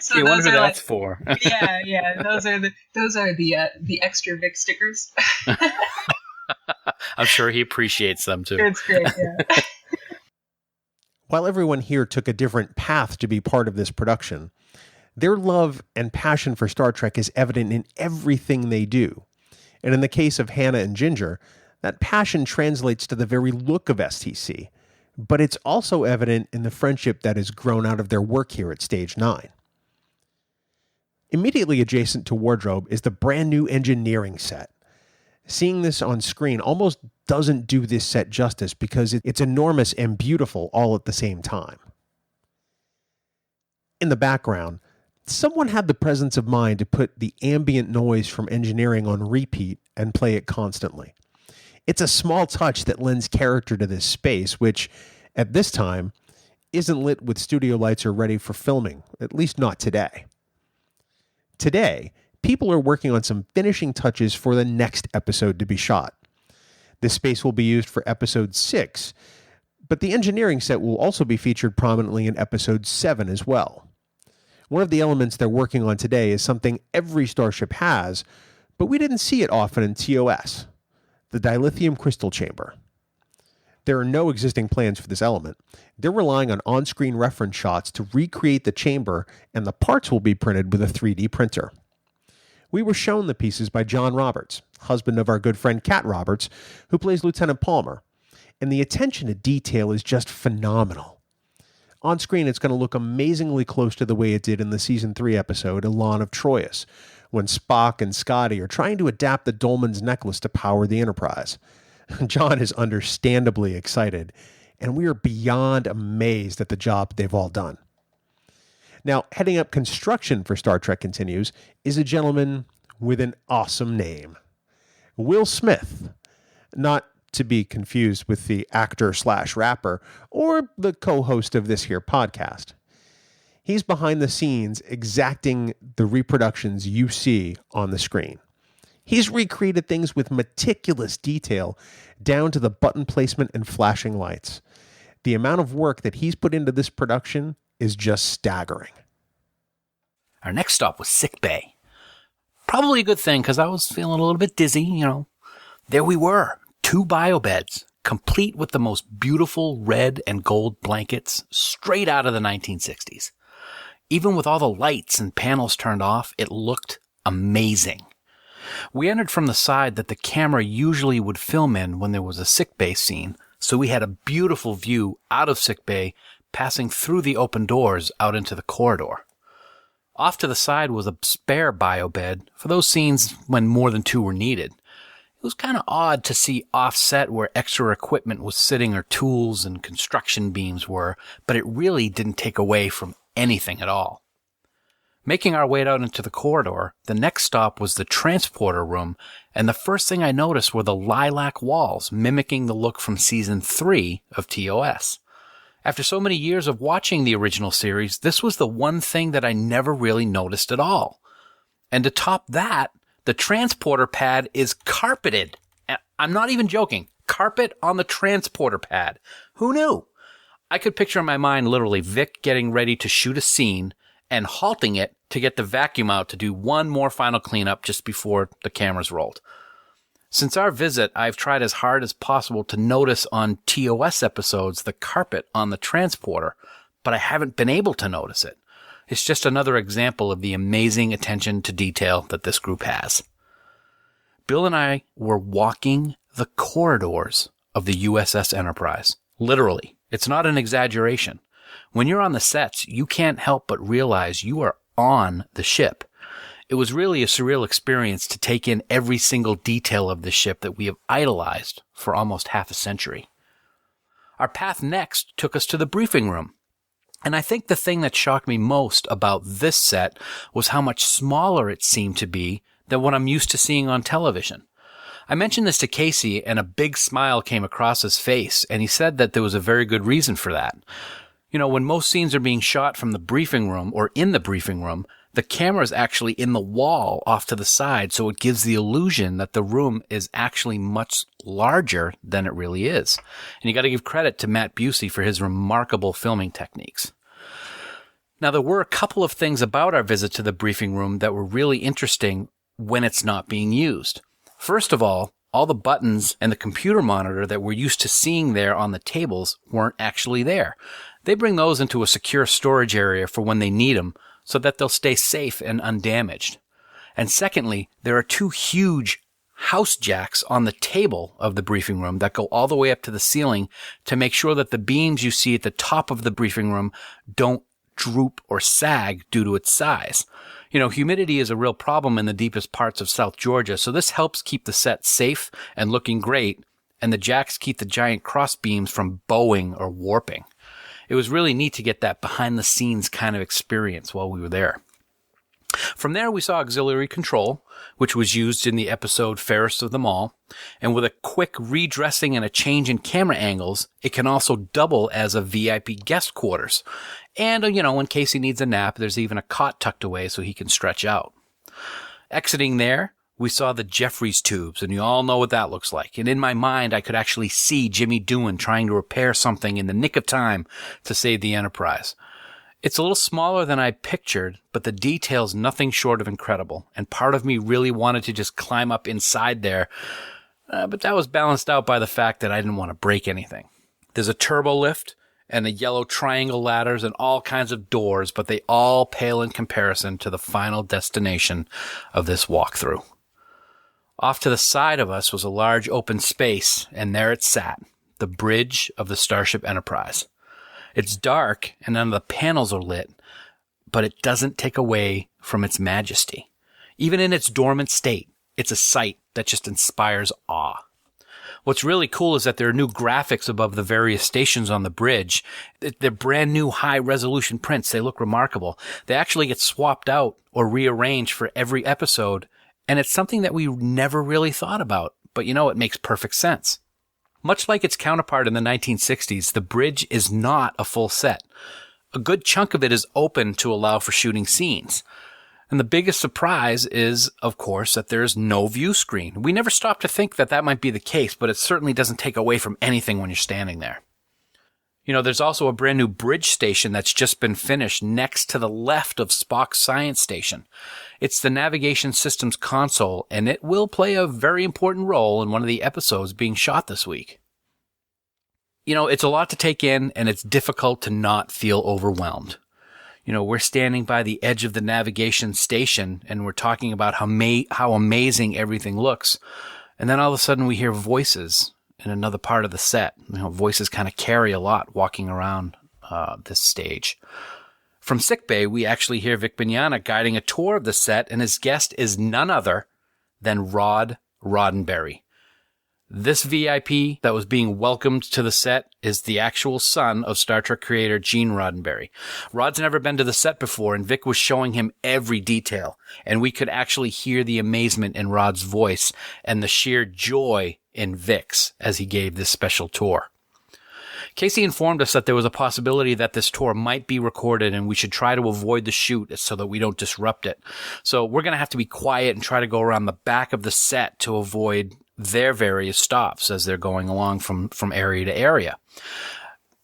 Speaker 9: So
Speaker 4: you wonder who that's
Speaker 9: like,
Speaker 4: for.
Speaker 9: yeah. Those are the extra Vic stickers.
Speaker 4: I'm sure he appreciates them too.
Speaker 9: It's great, yeah.
Speaker 3: While everyone here took a different path to be part of this production, their love and passion for Star Trek is evident in everything they do. And in the case of Hannah and Ginger, that passion translates to the very look of STC. But it's also evident in the friendship that has grown out of their work here at Stage 9. Immediately adjacent to wardrobe is the brand new engineering set. Seeing this on screen almost doesn't do this set justice because it's enormous and beautiful all at the same time. In the background, someone had the presence of mind to put the ambient noise from engineering on repeat and play it constantly. It's a small touch that lends character to this space, which, at this time, isn't lit with studio lights or ready for filming, at least not today. Today, people are working on some finishing touches for the next episode to be shot. This space will be used for episode 6, but the engineering set will also be featured prominently in episode 7 as well. One of the elements they're working on today is something every starship has, but we didn't see it often in TOS, the dilithium crystal chamber. There are no existing plans for this element. They're relying on on-screen reference shots to recreate the chamber, and the parts will be printed with a 3D printer. We were shown the pieces by John Roberts, husband of our good friend Kat Roberts, who plays Lieutenant Palmer, and the attention to detail is just phenomenal. On screen, it's going to look amazingly close to the way it did in the Season 3 episode, Elan of Troyes, when Spock and Scotty are trying to adapt the Dolman's necklace to power the Enterprise. John is understandably excited, and we are beyond amazed at the job they've all done. Now, heading up construction for Star Trek Continues is a gentleman with an awesome name. Will Smith, not to be confused with the actor/rapper or the co-host of this here podcast. He's behind the scenes exacting the reproductions you see on the screen. He's recreated things with meticulous detail down to the button placement and flashing lights. The amount of work that he's put into this production is just staggering.
Speaker 4: Our next stop was sick bay. Probably a good thing because I was feeling a little bit dizzy, There we were, 2 biobeds, complete with the most beautiful red and gold blankets straight out of the 1960s. Even with all the lights and panels turned off, it looked amazing. We entered from the side that the camera usually would film in when there was a sickbay scene, so we had a beautiful view out of sickbay, passing through the open doors out into the corridor. Off to the side was a spare biobed for those scenes when more than 2 were needed. It was kind of odd to see offset where extra equipment was sitting or tools and construction beams were, but it really didn't take away from anything at all. Making our way out into the corridor, the next stop was the transporter room, and the first thing I noticed were the lilac walls, mimicking the look from Season 3 of TOS. After so many years of watching the original series, this was the one thing that I never really noticed at all. And to top that, the transporter pad is carpeted. I'm not even joking. Carpet on the transporter pad. Who knew? I could picture in my mind literally Vic getting ready to shoot a scene and halting it to get the vacuum out to do one more final cleanup just before the cameras rolled. Since our visit, I've tried as hard as possible to notice on TOS episodes the carpet on the transporter, but I haven't been able to notice it. It's just another example of the amazing attention to detail that this group has. Bill and I were walking the corridors of the U.S.S. Enterprise. Literally. It's not an exaggeration. When you're on the sets, you can't help but realize you are on the ship. It was really a surreal experience to take in every single detail of the ship that we have idolized for almost half a century. Our path next took us to the briefing room. And I think the thing that shocked me most about this set was how much smaller it seemed to be than what I'm used to seeing on television. I mentioned this to Casey, and a big smile came across his face, and he said that there was a very good reason for that. When most scenes are being shot from the briefing room or in the briefing room, the camera is actually in the wall off to the side, so it gives the illusion that the room is actually much larger than it really is. And you got to give credit to Matt Busey for his remarkable filming techniques. Now, there were a couple of things about our visit to the briefing room that were really interesting when it's not being used. First of all the buttons and the computer monitor that we're used to seeing there on the tables weren't actually there. They bring those into a secure storage area for when they need them so that they'll stay safe and undamaged. And secondly, there are 2 huge house jacks on the table of the briefing room that go all the way up to the ceiling to make sure that the beams you see at the top of the briefing room don't droop or sag due to its size. Humidity is a real problem in the deepest parts of South Georgia, so this helps keep the set safe and looking great, and the jacks keep the giant cross beams from bowing or warping. It was really neat to get that behind-the-scenes kind of experience while we were there. From there, we saw auxiliary control, which was used in the episode Fairest of Them All. And with a quick redressing and a change in camera angles, it can also double as a VIP guest quarters. And, when Casey needs a nap, there's even a cot tucked away so he can stretch out. Exiting there, we saw the Jeffries tubes, and you all know what that looks like. And in my mind, I could actually see Jimmy Doohan trying to repair something in the nick of time to save the Enterprise. It's a little smaller than I pictured, but the detail's nothing short of incredible, and part of me really wanted to just climb up inside there, but that was balanced out by the fact that I didn't want to break anything. There's a turbo lift, and the yellow triangle ladders and all kinds of doors, but they all pale in comparison to the final destination of this walkthrough. Off to the side of us was a large open space, and there it sat, the bridge of the Starship Enterprise. It's dark, and none of the panels are lit, but it doesn't take away from its majesty. Even in its dormant state, it's a sight that just inspires awe. What's really cool is that there are new graphics above the various stations on the bridge. They're brand new high-resolution prints. They look remarkable. They actually get swapped out or rearranged for every episode, and it's something that we never really thought about. But it makes perfect sense. Much like its counterpart in the 1960s, the bridge is not a full set. A good chunk of it is open to allow for shooting scenes. And the biggest surprise is, of course, that there's no view screen. We never stopped to think that might be the case, but it certainly doesn't take away from anything when you're standing there. There's also a brand new bridge station that's just been finished next to the left of Spock's science station. It's the navigation systems console, and it will play a very important role in one of the episodes being shot this week. It's a lot to take in, and it's difficult to not feel overwhelmed. We're standing by the edge of the navigation station, and we're talking about how amazing everything looks. And then all of a sudden we hear voices in another part of the set. Voices kind of carry a lot walking around this stage. From sickbay, we actually hear Vic Mignogna guiding a tour of the set, and his guest is none other than Rod Roddenberry. This VIP that was being welcomed to the set is the actual son of Star Trek creator Gene Roddenberry. Rod's never been to the set before, and Vic was showing him every detail, and we could actually hear the amazement in Rod's voice and the sheer joy in Vic's as he gave this special tour. Casey informed us that there was a possibility that this tour might be recorded, and we should try to avoid the shoot so that we don't disrupt it. So we're going to have to be quiet and try to go around the back of the set to avoid their various stops as they're going along from area to area.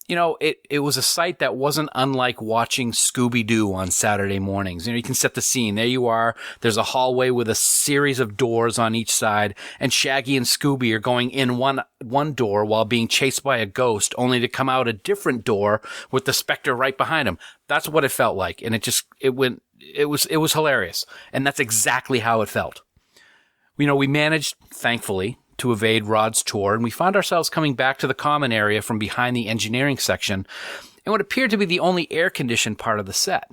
Speaker 4: It was a sight that wasn't unlike watching Scooby-Doo on Saturday mornings. You can set the scene. There you are. There's a hallway with a series of doors on each side, and Shaggy and Scooby are going in one door while being chased by a ghost, only to come out a different door with the Spectre right behind them. That's what it felt like, and it was hilarious, and that's exactly how it felt. We managed, thankfully, to evade Rod's tour, and we found ourselves coming back to the common area from behind the engineering section and what appeared to be the only air-conditioned part of the set.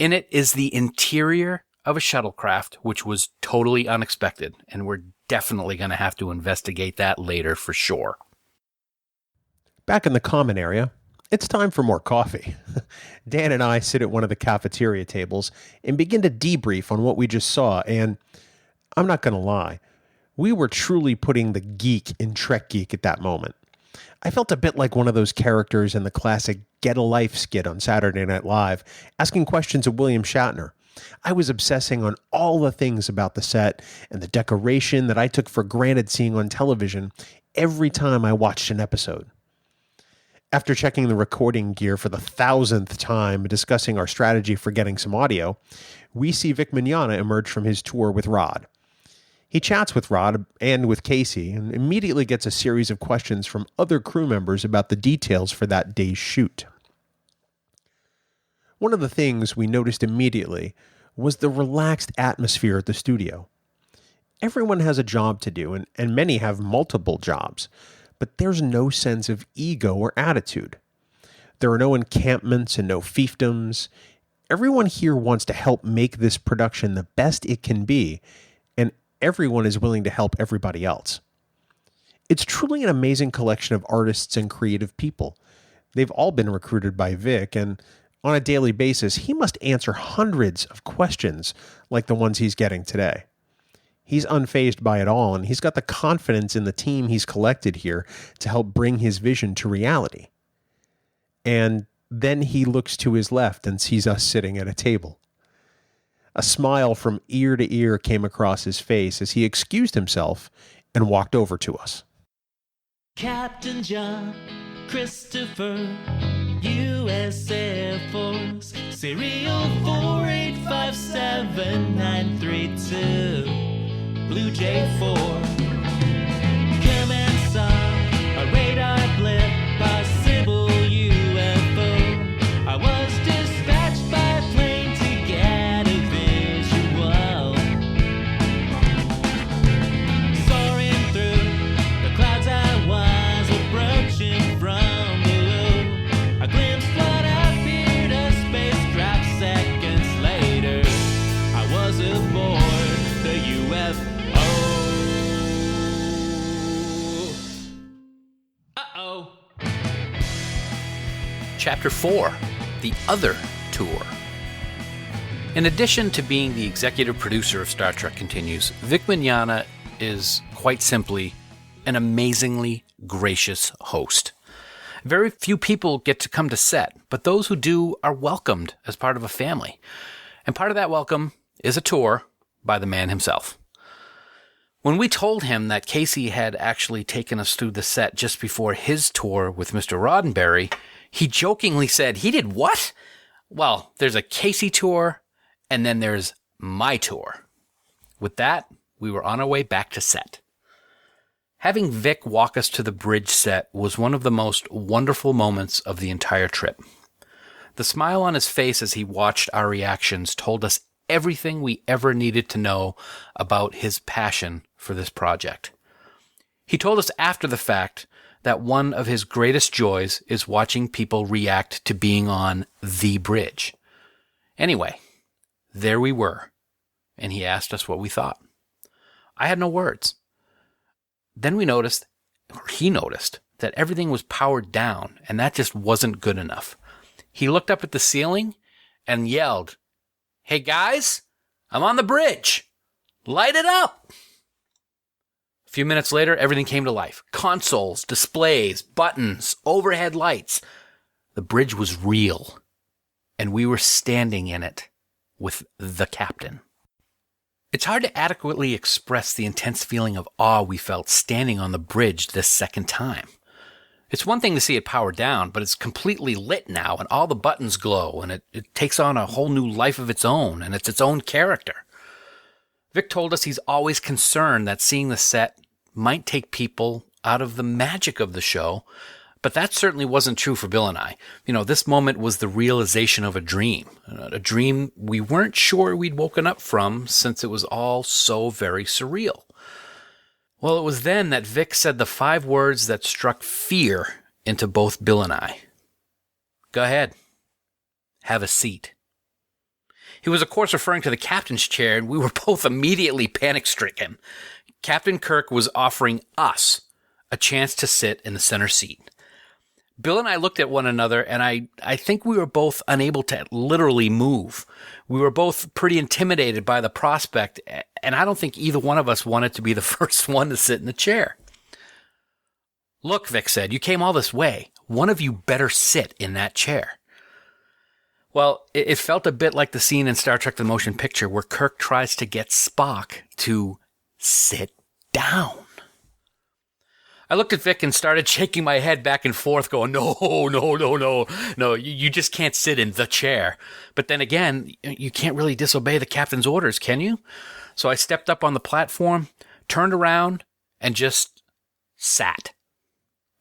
Speaker 4: In it is the interior of a shuttlecraft, which was totally unexpected, and we're definitely going to have to investigate that later for sure.
Speaker 3: Back in the common area, it's time for more coffee. Dan and I sit at one of the cafeteria tables and begin to debrief on what we just saw, and I'm not going to lie, we were truly putting the geek in Trek Geek at that moment. I felt a bit like one of those characters in the classic Get a Life skit on Saturday Night Live, asking questions of William Shatner. I was obsessing on all the things about the set and the decoration that I took for granted seeing on television every time I watched an episode. After checking the recording gear for the 1,000th time and discussing our strategy for getting some audio, we see Vic Mignogna emerge from his tour with Rod. He chats with Rod and with Casey and immediately gets a series of questions from other crew members about the details for that day's shoot. One of the things we noticed immediately was the relaxed atmosphere at the studio. Everyone has a job to do, and many have multiple jobs, but there's no sense of ego or attitude. There are no encampments and no fiefdoms. Everyone here wants to help make this production the best it can be, and everyone is willing to help everybody else. It's truly an amazing collection of artists and creative people. They've all been recruited by Vic, and on a daily basis, he must answer hundreds of questions like the ones he's getting today. He's unfazed by it all, and he's got the confidence in the team he's collected here to help bring his vision to reality. And then he looks to his left and sees us sitting at a table. A smile from ear to ear came across his face as he excused himself and walked over to us.
Speaker 5: Captain John Christopher, U.S. Air Force, serial 4857932, Blue J4. Command saw a radar blip, possible UFO. I was dispatched by plane to get a visual. Soaring through the clouds, I was approaching from below. I glimpsed what appeared a spacecraft. Seconds later, I was aboard the UFO. Uh-oh.
Speaker 4: Chapter 4, The Other Tour. In addition to being the executive producer of Star Trek Continues, Vic Mignogna is, quite simply, an amazingly gracious host. Very few people get to come to set, but those who do are welcomed as part of a family. And part of that welcome is a tour by the man himself. When we told him that Casey had actually taken us through the set just before his tour with Mr. Roddenberry, he jokingly said, "He did what?" Well, there's a Casey tour, and then there's my tour. With that, we were on our way back to set. Having Vic walk us to the bridge set was one of the most wonderful moments of the entire trip. The smile on his face as he watched our reactions told us everything we ever needed to know about his passion for this project. He told us after the fact that one of his greatest joys is watching people react to being on the bridge. Anyway, there we were, and he asked us what we thought. I had no words. Then he noticed, that everything was powered down, and that just wasn't good enough. He looked up at the ceiling and yelled, "Hey guys, I'm on the bridge. Light it up." A few minutes later, everything came to life. Consoles, displays, buttons, overhead lights. The bridge was real, and we were standing in it with the captain. It's hard to adequately express the intense feeling of awe we felt standing on the bridge this second time. It's one thing to see it powered down, but it's completely lit now, and all the buttons glow, and it takes on a whole new life of its own, and it's its own character. Vic told us he's always concerned that seeing the set might take people out of the magic of the show, but that certainly wasn't true for Bill and I. This moment was the realization of a dream we weren't sure we'd woken up from, since it was all so very surreal. Well, it was then that Vic said the 5 words that struck fear into both Bill and I. "Go ahead. Have a seat." He was, of course, referring to the captain's chair, and we were both immediately panic-stricken. Captain Kirk was offering us a chance to sit in the center seat. Bill and I looked at one another, and I think we were both unable to literally move. We were both pretty intimidated by the prospect, and I don't think either one of us wanted to be the first one to sit in the chair. "Look," Vic said, "you came all this way. One of you better sit in that chair." Well, it felt a bit like the scene in Star Trek The Motion Picture where Kirk tries to get Spock to sit down. I looked at Vic and started shaking my head back and forth, going, no, you just can't sit in the chair. But then again, you can't really disobey the captain's orders, can you? So I stepped up on the platform, turned around, and just sat.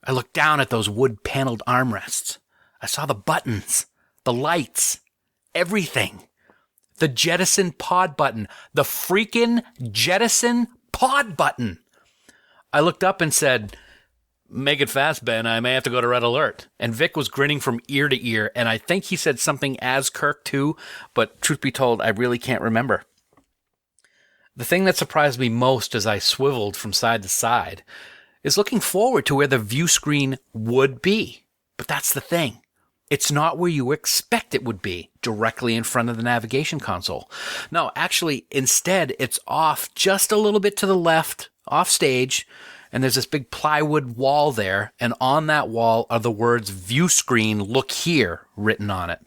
Speaker 4: I looked down at those wood-paneled armrests. I saw the buttons, the lights, everything. The jettison pod button. The freaking jettison pod button. I looked up and said, "Make it fast, Ben. I may have to go to red alert." And Vic was grinning from ear to ear, and I think he said something as Kirk too, but truth be told, I really can't remember. The thing that surprised me most as I swiveled from side to side is looking forward to where the view screen would be. But that's the thing. It's not where you expect it would be, directly in front of the navigation console. No, actually, instead, it's off just a little bit to the left, off stage, and there's this big plywood wall there, and on that wall are the words "View Screen, Look Here" written on it.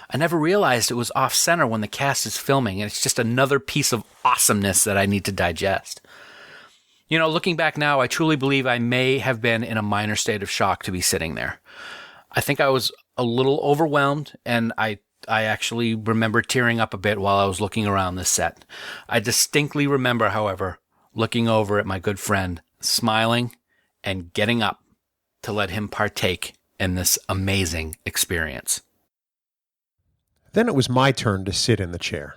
Speaker 4: I never realized it was off-center when the cast is filming, and it's just another piece of awesomeness that I need to digest. You know, looking back now, I truly believe I may have been in a minor state of shock to be sitting there. I think I was a little overwhelmed, and I actually remember tearing up a bit while I was looking around this set. I distinctly remember, however, looking over at my good friend, smiling, and getting up to let him partake in this amazing experience.
Speaker 3: Then it was my turn to sit in the chair.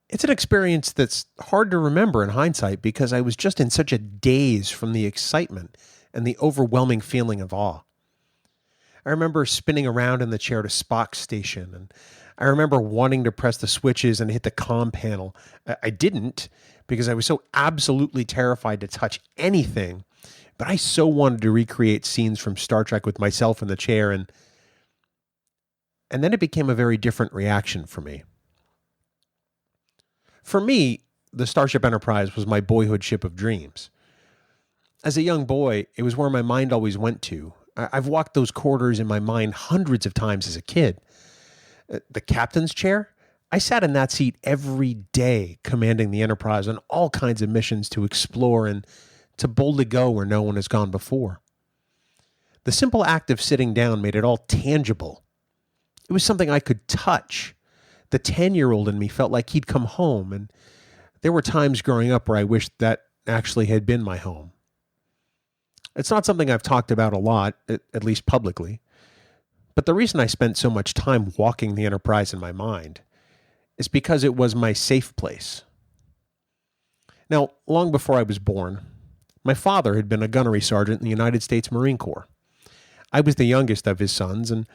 Speaker 3: It's an experience that's hard to remember in hindsight because I was just in such a daze from the excitement and the overwhelming feeling of awe. I remember spinning around in the chair to Spock's station, and I remember wanting to press the switches and hit the comm panel. I didn't because I was so absolutely terrified to touch anything, but I so wanted to recreate scenes from Star Trek with myself in the chair, and then it became a very different reaction for me. For me, the Starship Enterprise was my boyhood ship of dreams. As a young boy, it was where my mind always went to. I've walked those corridors in my mind hundreds of times as a kid. The captain's chair? I sat in that seat every day, commanding the Enterprise on all kinds of missions to explore and to boldly go where no one has gone before. The simple act of sitting down made it all tangible. It was something I could touch. The 10-year-old in me felt like he'd come home, and there were times growing up where I wished that actually had been my home. It's not something I've talked about a lot, at least publicly, but the reason I spent so much time walking the Enterprise in my mind is because it was my safe place. Now, long before I was born, my father had been a gunnery sergeant in the United States Marine Corps. I was the youngest of his sons, and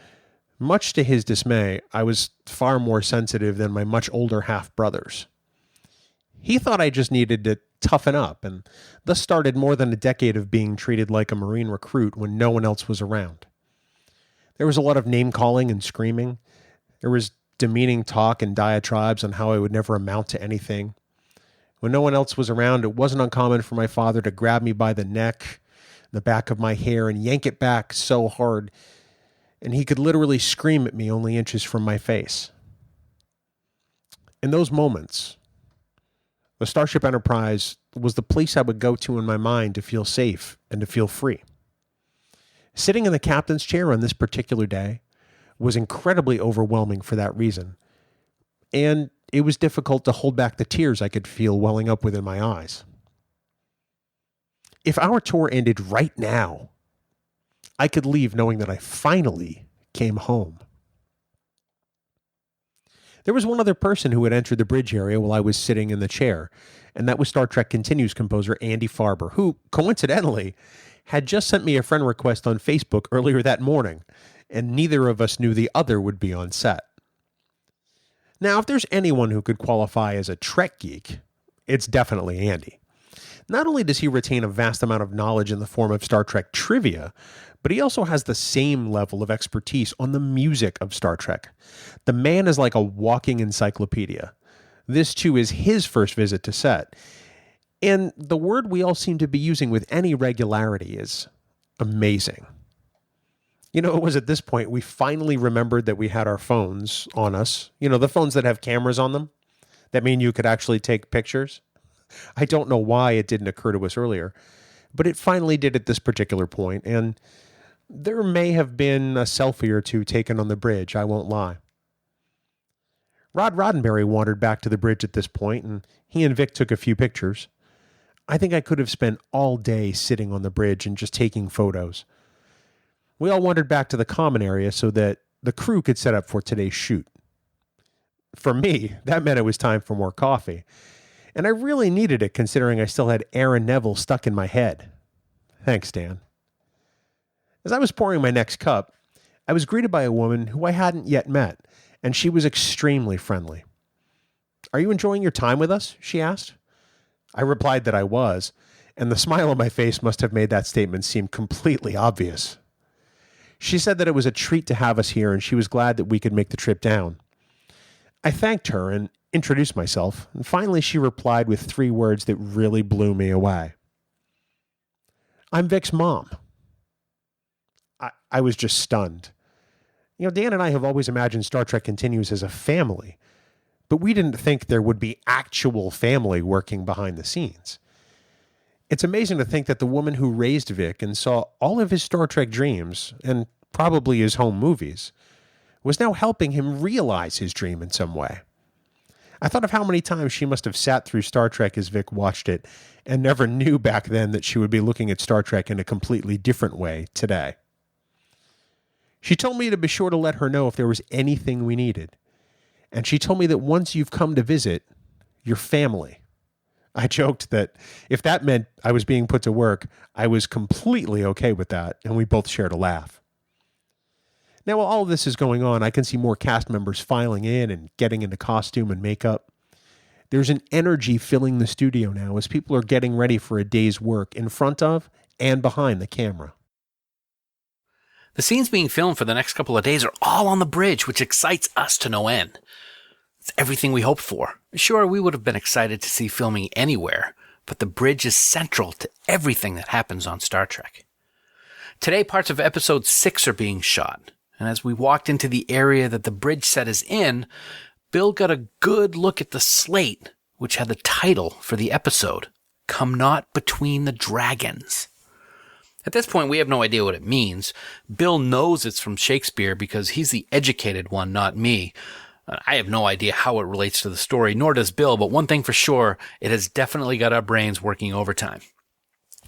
Speaker 3: much to his dismay, I was far more sensitive than my much older half-brothers. He thought I just needed to toughen up, and thus started more than a decade of being treated like a Marine recruit when no one else was around. There was a lot of name-calling and screaming. There was demeaning talk and diatribes on how I would never amount to anything. When no one else was around, it wasn't uncommon for my father to grab me by the neck, the back of my hair, and yank it back so hard, and he could literally scream at me only inches from my face. In those moments, the Starship Enterprise was the place I would go to in my mind to feel safe and to feel free. Sitting in the captain's chair on this particular day was incredibly overwhelming for that reason, and it was difficult to hold back the tears I could feel welling up within my eyes. If our tour ended right now, I could leave knowing that I finally came home. There was one other person who had entered the bridge area while I was sitting in the chair, and that was Star Trek Continues composer Andy Farber, who, coincidentally, had just sent me a friend request on Facebook earlier that morning, and neither of us knew the other would be on set. Now, if there's anyone who could qualify as a Trek geek, it's definitely Andy. Not only does he retain a vast amount of knowledge in the form of Star Trek trivia, but he also has the same level of expertise on the music of Star Trek. The man is like a walking encyclopedia. This, too, is his first visit to set. And the word we all seem to be using with any regularity is amazing. You know, it was at this point we finally remembered that we had our phones on us. You know, the phones that have cameras on them that mean you could actually take pictures. I don't know why it didn't occur to us earlier, but it finally did at this particular point, and there may have been a selfie or two taken on the bridge, I won't lie. Rod Roddenberry wandered back to the bridge at this point, and he and Vic took a few pictures. I think I could have spent all day sitting on the bridge and just taking photos. We all wandered back to the common area so that the crew could set up for today's shoot. For me, that meant it was time for more coffee, and I really needed it considering I still had Aaron Neville stuck in my head. Thanks, Dan. As I was pouring my next cup, I was greeted by a woman who I hadn't yet met, and she was extremely friendly. "Are you enjoying your time with us?" she asked. I replied that I was, and the smile on my face must have made that statement seem completely obvious. She said that it was a treat to have us here and she was glad that we could make the trip down. I thanked her and introduced myself, and finally she replied with 3 words that really blew me away. I'm Vic's mom. I was just stunned. Dan and I have always imagined Star Trek Continues as a family, but we didn't think there would be actual family working behind the scenes. It's amazing to think that the woman who raised Vic and saw all of his Star Trek dreams, and probably his home movies, was now helping him realize his dream in some way. I thought of how many times she must have sat through Star Trek as Vic watched it, and never knew back then that she would be looking at Star Trek in a completely different way today. She told me to be sure to let her know if there was anything we needed. And she told me that once you've come to visit, you're family. I joked that if that meant I was being put to work, I was completely okay with that, and we both shared a laugh. Now, while all of this is going on, I can see more cast members filing in and getting into costume and makeup. There's an energy filling the studio now as people are getting ready for a day's work in front of and behind the camera.
Speaker 4: The scenes being filmed for the next couple of days are all on the bridge, which excites us to no end. It's everything we hoped for. Sure, we would have been excited to see filming anywhere, but the bridge is central to everything that happens on Star Trek. Today, parts of episode 6 are being shot, and as we walked into the area that the bridge set is in, Bill got a good look at the slate, which had the title for the episode, Come Not Between the Dragons. At this point, we have no idea what it means. Bill knows it's from Shakespeare because he's the educated one, not me. I have no idea how it relates to the story, nor does Bill, but one thing for sure, it has definitely got our brains working overtime.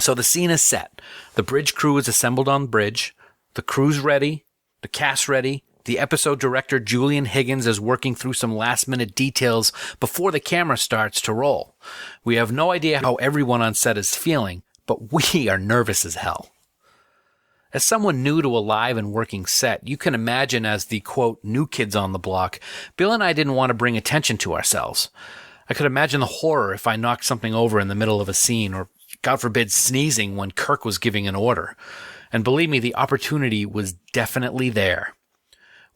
Speaker 4: So the scene is set. The bridge crew is assembled on the bridge. The crew's ready. The cast's ready. The episode director, Julian Higgins, is working through some last-minute details before the camera starts to roll. We have no idea how everyone on set is feeling, but we are nervous as hell. As someone new to a live and working set, you can imagine as the, quote, new kids on the block, Bill and I didn't want to bring attention to ourselves. I could imagine the horror if I knocked something over in the middle of a scene, or, God forbid, sneezing when Kirk was giving an order. And believe me, the opportunity was definitely there.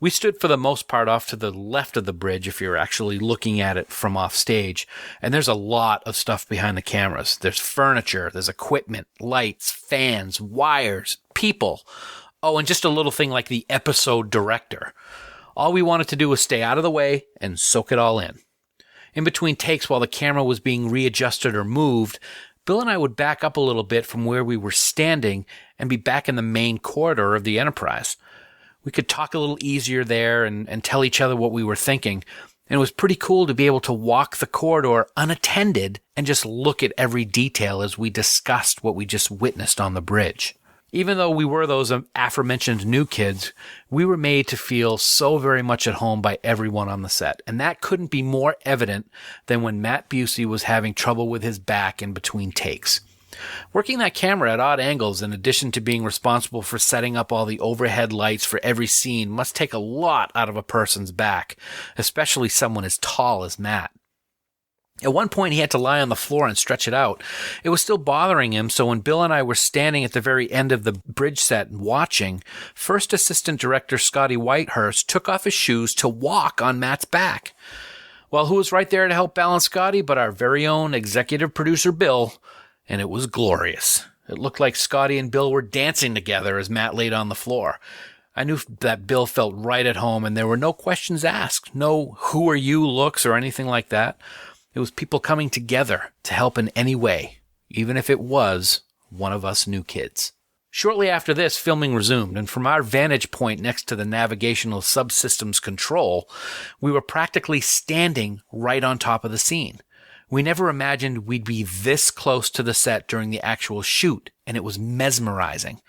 Speaker 4: We stood for the most part off to the left of the bridge if you're actually looking at it from off stage, and there's a lot of stuff behind the cameras. There's furniture, there's equipment, lights, fans, wires, people. Oh, and just a little thing like the episode director. All we wanted to do was stay out of the way and soak it all in. In between takes while the camera was being readjusted or moved, Bill and I would back up a little bit from where we were standing and be back in the main corridor of the Enterprise. We could talk a little easier there and tell each other what we were thinking. And it was pretty cool to be able to walk the corridor unattended and just look at every detail as we discussed what we just witnessed on the bridge. Even though we were those aforementioned new kids, we were made to feel so very much at home by everyone on the set. And that couldn't be more evident than when Matt Busey was having trouble with his back in between takes. Working that camera at odd angles, in addition to being responsible for setting up all the overhead lights for every scene, must take a lot out of a person's back, especially someone as tall as Matt. At one point, he had to lie on the floor and stretch it out. It was still bothering him, so when Bill and I were standing at the very end of the bridge set and watching, First Assistant Director Scotty Whitehurst took off his shoes to walk on Matt's back. Well, who was right there to help balance Scotty but our very own executive producer, Bill? And it was glorious. It looked like Scotty and Bill were dancing together as Matt laid on the floor. I knew that Bill felt right at home, and there were no questions asked, no who are you looks or anything like that. It was people coming together to help in any way, even if it was one of us new kids. Shortly after this, filming resumed, and from our vantage point next to the navigational subsystems control, we were practically standing right on top of the scene. We never imagined we'd be this close to the set during the actual shoot, and it was mesmerizing.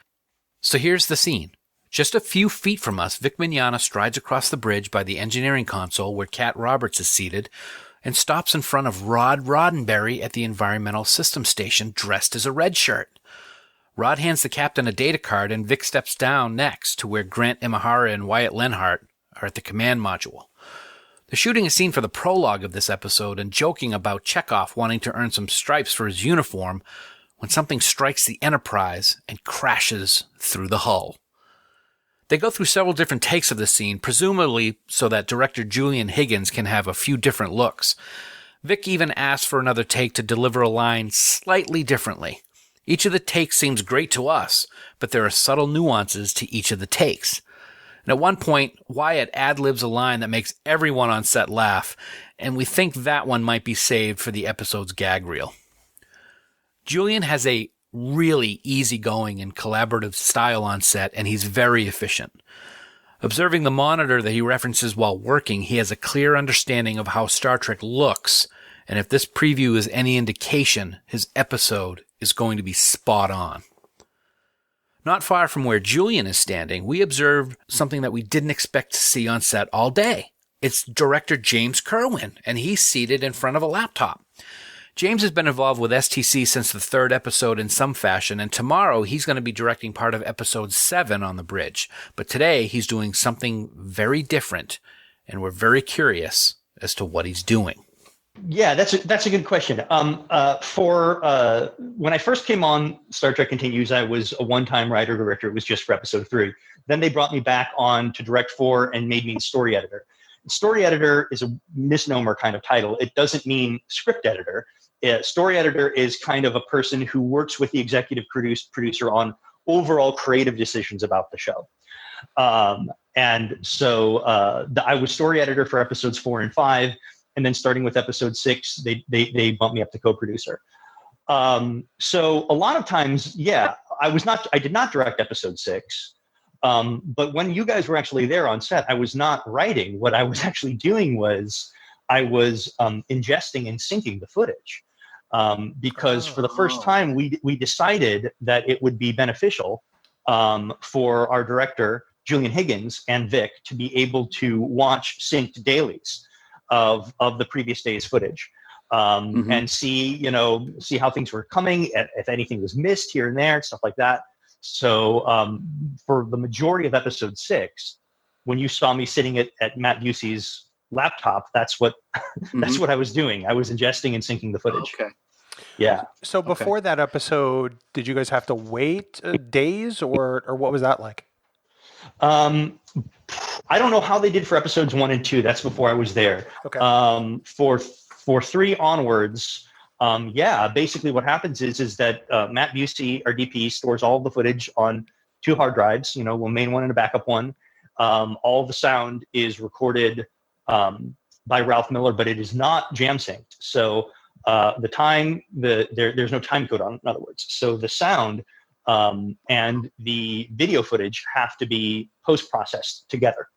Speaker 4: So here's the scene. Just a few feet from us, Vic Mignogna strides across the bridge by the engineering console where Kat Roberts is seated, and stops in front of Rod Roddenberry at the Environmental Systems Station dressed as a red shirt. Rod hands the captain a data card, and Vic steps down next to where Grant Imahara and Wyatt Lenhart are at the command module. The shooting is seen for the prologue of this episode and joking about Chekhov wanting to earn some stripes for his uniform when something strikes the Enterprise and crashes through the hull. They go through several different takes of the scene, presumably so that director Julian Higgins can have a few different looks. Vic even asked for another take to deliver a line slightly differently. Each of the takes seems great to us, but there are subtle nuances to each of the takes. And at one point, Wyatt ad-libs a line that makes everyone on set laugh, and we think that one might be saved for the episode's gag reel. Julian has a really easygoing and collaborative style on set, and he's very efficient. Observing the monitor that he references while working, he has a clear understanding of how Star Trek looks, and if this preview is any indication, his episode is going to be spot on. Not far from where Julian is standing, we observed something that we didn't expect to see on set all day. It's director James Kerwin, and he's seated in front of a laptop. James has been involved with STC since the third episode in some fashion, and tomorrow he's going to be directing part of episode 7 on the bridge. But today he's doing something very different, and we're very curious as to what he's doing.
Speaker 10: Yeah, that's a good question. When I first came on Star Trek Continues, I was a one-time writer-director. It was just for episode 3. Then they brought me back on to direct 4 and made me story editor. Story editor is a misnomer kind of title. It doesn't mean script editor. Story editor is kind of a person who works with the executive producer on overall creative decisions about the show. And so I was story editor for episodes 4 and 5. And then starting with episode 6, they bumped me up to co-producer. So a lot of times, I did not direct episode 6. But when you guys were actually there on set, I was not writing. What I was actually doing was I was ingesting and syncing the footage. Because for the first time, we decided that it would be beneficial for our director, Julian Higgins, and Vic to be able to watch synced dailies of the previous day's footage and see how things were coming, if anything was missed here and there, stuff like that. So for the majority of episode 6, when you saw me sitting at Matt Busey's laptop, that's what I was doing. I was ingesting and syncing the footage.
Speaker 4: Okay.
Speaker 10: Yeah.
Speaker 3: So before that episode, did you guys have to wait days or what was that like?
Speaker 10: I don't know how they did for episodes 1 and 2. That's before I was there.
Speaker 3: Okay.
Speaker 10: For 3 onwards, basically what happens is that Matt Busey, our DP, stores all of the footage on 2 hard drives, one main one and a backup one. All the sound is recorded by Ralph Miller, but it is not jam synced. So there's no time code on it, in other words. So the sound and the video footage have to be post-processed together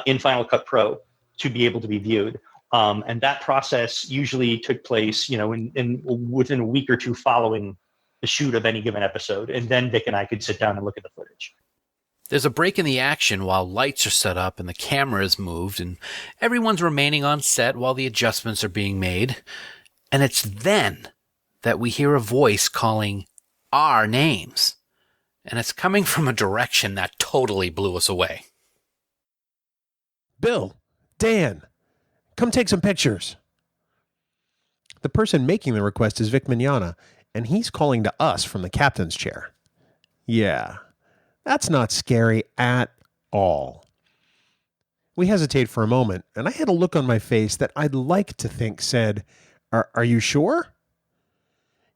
Speaker 10: in Final Cut Pro to be able to be viewed. And that process usually took place, within a week or 2 following the shoot of any given episode. And then Vic and I could sit down and look at the footage.
Speaker 4: There's a break in the action while lights are set up and the camera is moved and everyone's remaining on set while the adjustments are being made. And it's then that we hear a voice calling our names. And it's coming from a direction that totally blew us away.
Speaker 3: Bill, Dan, come take some pictures. The person making the request is Vic Mignogna, and he's calling to us from the captain's chair. Yeah, that's not scary at all. We hesitate for a moment, and I had a look on my face that I'd like to think said, Are you sure?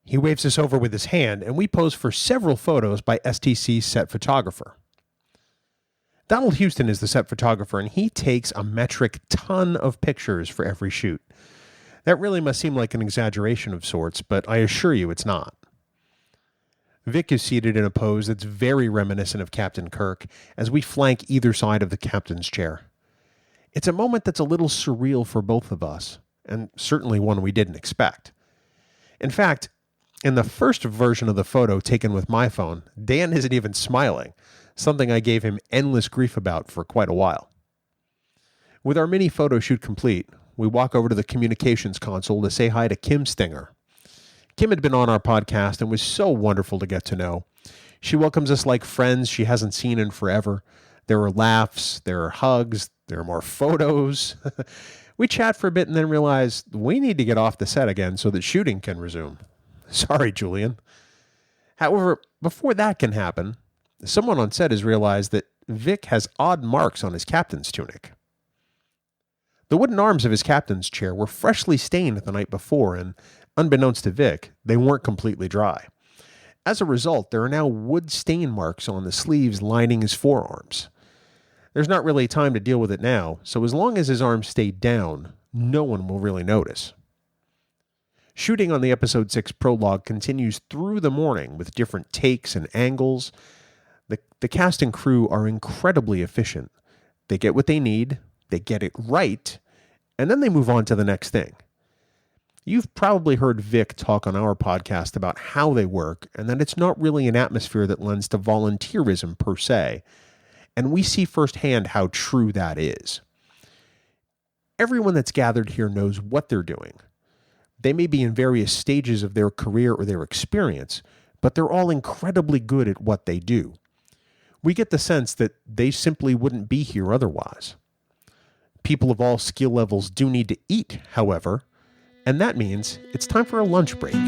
Speaker 3: He waves us over with his hand, and we pose for several photos by STC's set photographer. Donald Houston is the set photographer, and he takes a metric ton of pictures for every shoot. That really must seem like an exaggeration of sorts, but I assure you it's not. Vic is seated in a pose that's very reminiscent of Captain Kirk as we flank either side of the captain's chair. It's a moment that's a little surreal for both of us, and certainly one we didn't expect. In fact, in the first version of the photo taken with my phone, Dan isn't even smiling, something I gave him endless grief about for quite a while. With our mini photo shoot complete, we walk over to the communications console to say hi to Kim Stinger. Kim had been on our podcast and was so wonderful to get to know. She welcomes us like friends she hasn't seen in forever. There are laughs, there are hugs, there are more photos. We chat for a bit and then realize we need to get off the set again so that shooting can resume. Sorry, Julian. However, before that can happen, someone on set has realized that Vic has odd marks on his captain's tunic. The wooden arms of his captain's chair were freshly stained the night before, and unbeknownst to Vic, they weren't completely dry. As a result, there are now wood stain marks on the sleeves lining his forearms. There's not really time to deal with it now, so as long as his arms stay down, no one will really notice. Shooting on the Episode 6 prologue continues through the morning with different takes and angles. The cast and crew are incredibly efficient. They get what they need, they get it right, and then they move on to the next thing. You've probably heard Vic talk on our podcast about how they work, and that it's not really an atmosphere that lends to volunteerism per se, and we see firsthand how true that is. Everyone that's gathered here knows what they're doing. They may be in various stages of their career or their experience, but they're all incredibly good at what they do. We get the sense that they simply wouldn't be here otherwise. People of all skill levels do need to eat, however, and that means it's time for a lunch break.
Speaker 5: I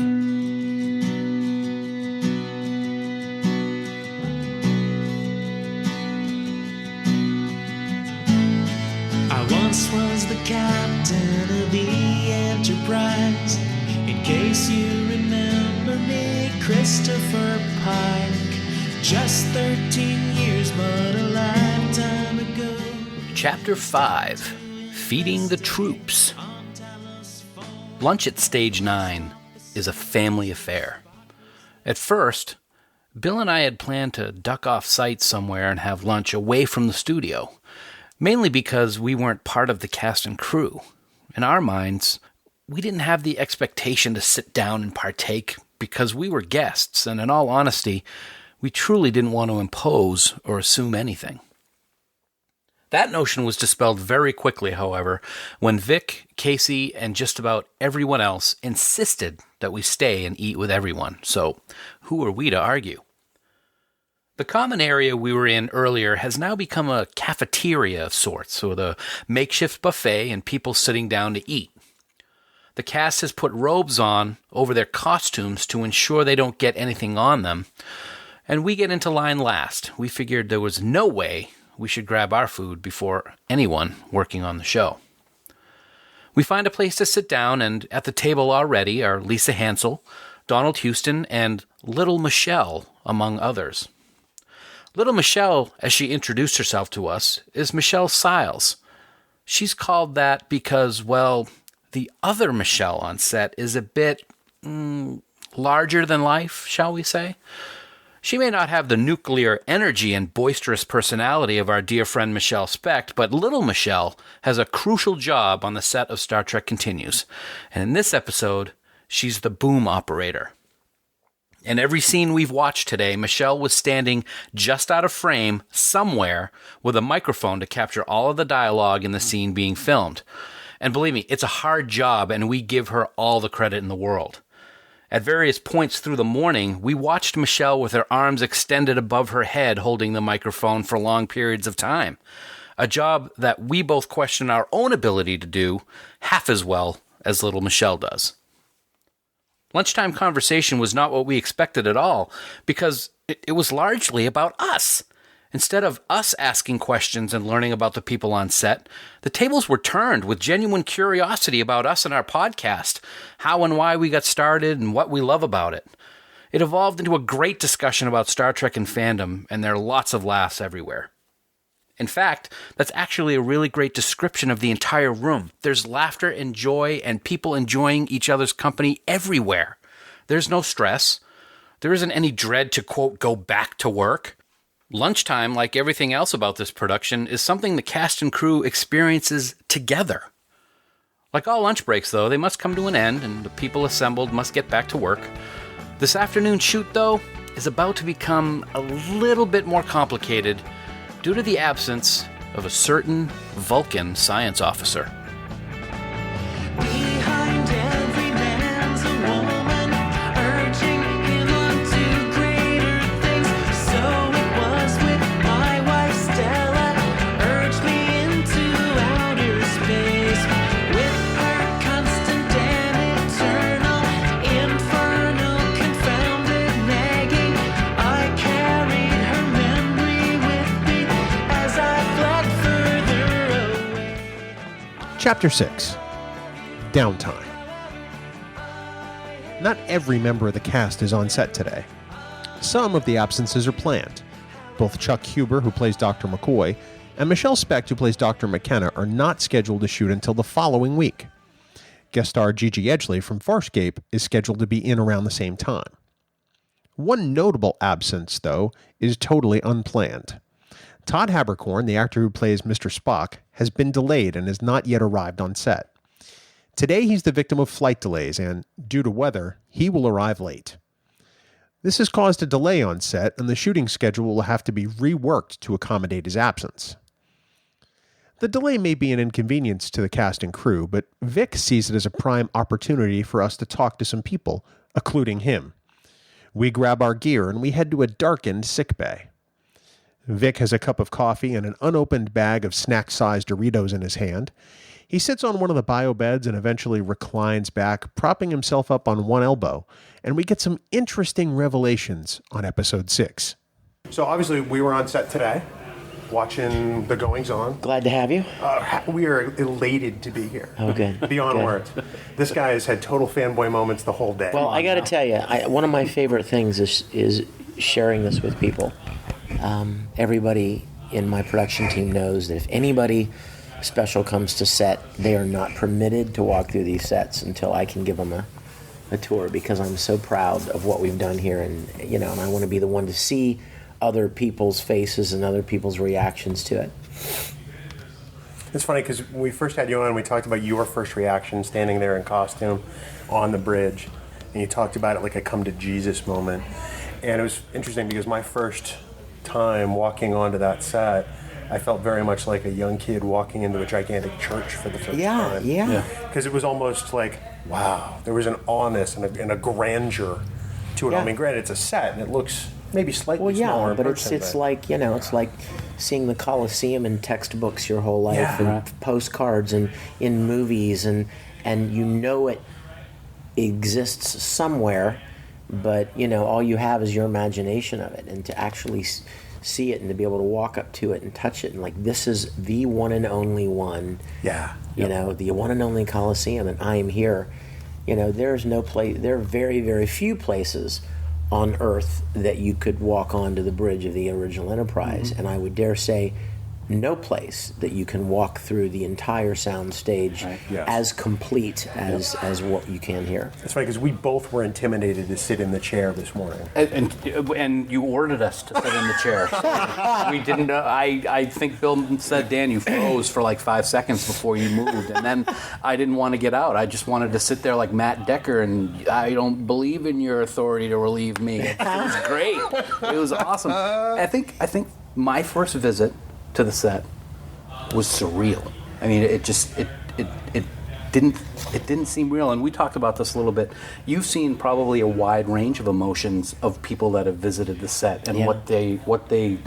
Speaker 5: once was the captain of the Enterprise. In case you remember me, Christopher Pike. Just 13 years, but a lifetime ago.
Speaker 4: Chapter 5, Feeding the Troops. Lunch at Stage 9 is a family affair. At first, Bill and I had planned to duck off site somewhere and have lunch away from the studio, mainly because we weren't part of the cast and crew. In our minds, we didn't have the expectation to sit down and partake because we were guests, and in all honesty, we truly didn't want to impose or assume anything. That notion was dispelled very quickly, however, when Vic, Casey, and just about everyone else insisted that we stay and eat with everyone, so who are we to argue? The common area we were in earlier has now become a cafeteria of sorts, with a makeshift buffet and people sitting down to eat. The cast has put robes on over their costumes to ensure they don't get anything on them, and we get into line last. We figured there was no way we should grab our food before anyone working on the show. We find a place to sit down, and at the table already are Lisa Hansel, Donald Houston, and Little Michelle, among others. Little Michelle, as she introduced herself to us, is Michelle Siles. She's called that because, well, the other Michelle on set is a bit larger than life, shall we say? She may not have the nuclear energy and boisterous personality of our dear friend Michelle Specht, but little Michelle has a crucial job on the set of Star Trek Continues. And in this episode, she's the boom operator. In every scene we've watched today, Michelle was standing just out of frame somewhere with a microphone to capture all of the dialogue in the scene being filmed. And believe me, it's a hard job, and we give her all the credit in the world. At various points through the morning, we watched Michelle with her arms extended above her head holding the microphone for long periods of time, a job that we both question our own ability to do half as well as little Michelle does. Lunchtime conversation was not what we expected at all, because it was largely about us. Instead of us asking questions and learning about the people on set, the tables were turned with genuine curiosity about us and our podcast, how and why we got started, and what we love about it. It evolved into a great discussion about Star Trek and fandom, and there are lots of laughs everywhere. In fact, that's actually a really great description of the entire room. There's laughter and joy and people enjoying each other's company everywhere. There's no stress. There isn't any dread to, quote, go back to work. Lunchtime, like everything else about this production, is something the cast and crew experiences together. Like all lunch breaks, though, they must come to an end, and the people assembled must get back to work. This afternoon shoot, though, is about to become a little bit more complicated due to the absence of a certain Vulcan science officer.
Speaker 5: Behind every man's a woman, urging him on to greater things. So it was with my wife Stella, urged me into outer space. With her constant and eternal, infernal, confounded nagging, I carried her
Speaker 3: Chapter 6, Downtime. Not every member of the cast is on set today. Some of the absences are planned. Both Chuck Huber, who plays Dr. McCoy, and Michelle Specht, who plays Dr. McKenna, are not scheduled to shoot until the following week. Guest star Gigi Edgley from Farscape is scheduled to be in around the same time. One notable absence, though, is totally unplanned. Todd Haberkorn, the actor who plays Mr. Spock, has been delayed and has not yet arrived on set. Today he's the victim of flight delays, and due to weather, he will arrive late. This has caused a delay on set, and the shooting schedule will have to be reworked to accommodate his absence. The delay may be an inconvenience to the cast and crew, but Vic sees it as a prime opportunity for us to talk to some people, including him. We grab our gear and we head to a darkened sickbay. Vic has a cup of coffee and an unopened bag of snack-sized Doritos in his hand. He sits on one of the bio beds and eventually reclines back, propping himself up on one elbow, and we get some interesting revelations on episode 6.
Speaker 6: So obviously we were on set today, watching the goings-on.
Speaker 11: Glad to have you.
Speaker 6: We are elated to be here.
Speaker 11: Oh, good.
Speaker 6: Beyond
Speaker 11: Good.
Speaker 6: words. This guy has had total fanboy moments the whole day.
Speaker 11: Well, I got to tell you, one of my favorite things is sharing this with people. Everybody in my production team knows that if anybody special comes to set, they are not permitted to walk through these sets until I can give them a tour, because I'm so proud of what we've done here, and and I want to be the one to see other people's faces and other people's reactions to it.
Speaker 6: It's funny because when we first had you on, we talked about your first reaction standing there in costume on the bridge, and you talked about it like a come to Jesus moment. And it was interesting because my first time walking onto that set, I felt very much like a young kid walking into a gigantic church for the first time.
Speaker 11: Yeah.
Speaker 6: Because it was almost like, wow, there was an awness and a grandeur to it.
Speaker 11: Yeah.
Speaker 6: I mean, granted, it's a set and it looks maybe slightly
Speaker 11: Well,
Speaker 6: smaller
Speaker 11: yeah,
Speaker 6: in
Speaker 11: but
Speaker 6: person,
Speaker 11: it's like it's like seeing the Colosseum in textbooks your whole life,
Speaker 6: Yeah.
Speaker 11: and postcards and in movies, and it exists somewhere, but all you have is your imagination of it, and to actually see it and to be able to walk up to it and touch it and like, this is the one and only one.
Speaker 6: Yeah.
Speaker 11: The one and only Colosseum, and I am here. There's no place. There are very, very few places on Earth that you could walk onto the bridge of the original Enterprise, and I would dare say no place that you can walk through the entire sound stage as complete as what you can here.
Speaker 6: It's funny because we both were intimidated to sit in the chair this morning.
Speaker 4: And you ordered us to sit in the chair. We didn't. I think Bill said, Dan, you froze for like 5 seconds before you moved, and then I didn't want to get out. I just wanted to sit there like Matt Decker, and I don't believe in your authority to relieve me. It was great. It was awesome. I think my first visit to the set was surreal. I mean, it didn't seem real. And we talked about this a little bit. You've seen probably a wide range of emotions of people that have visited the set and what they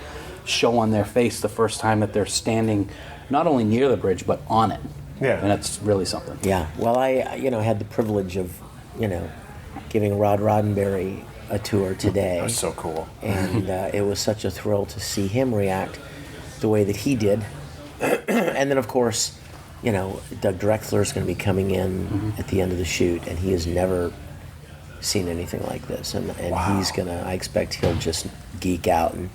Speaker 4: show on their face the first time that they're standing, not only near the bridge but on it.
Speaker 6: Yeah,
Speaker 4: and that's really something.
Speaker 11: Yeah. Well, I had the privilege of giving Rod Roddenberry a tour today.
Speaker 6: That was so cool.
Speaker 11: And it was such a thrill to see him react the way that he did. And then, of course, Doug Drexler is going to be coming in at the end of the shoot, and he has never seen anything like this. And
Speaker 6: Wow.
Speaker 11: I expect he'll just geek out and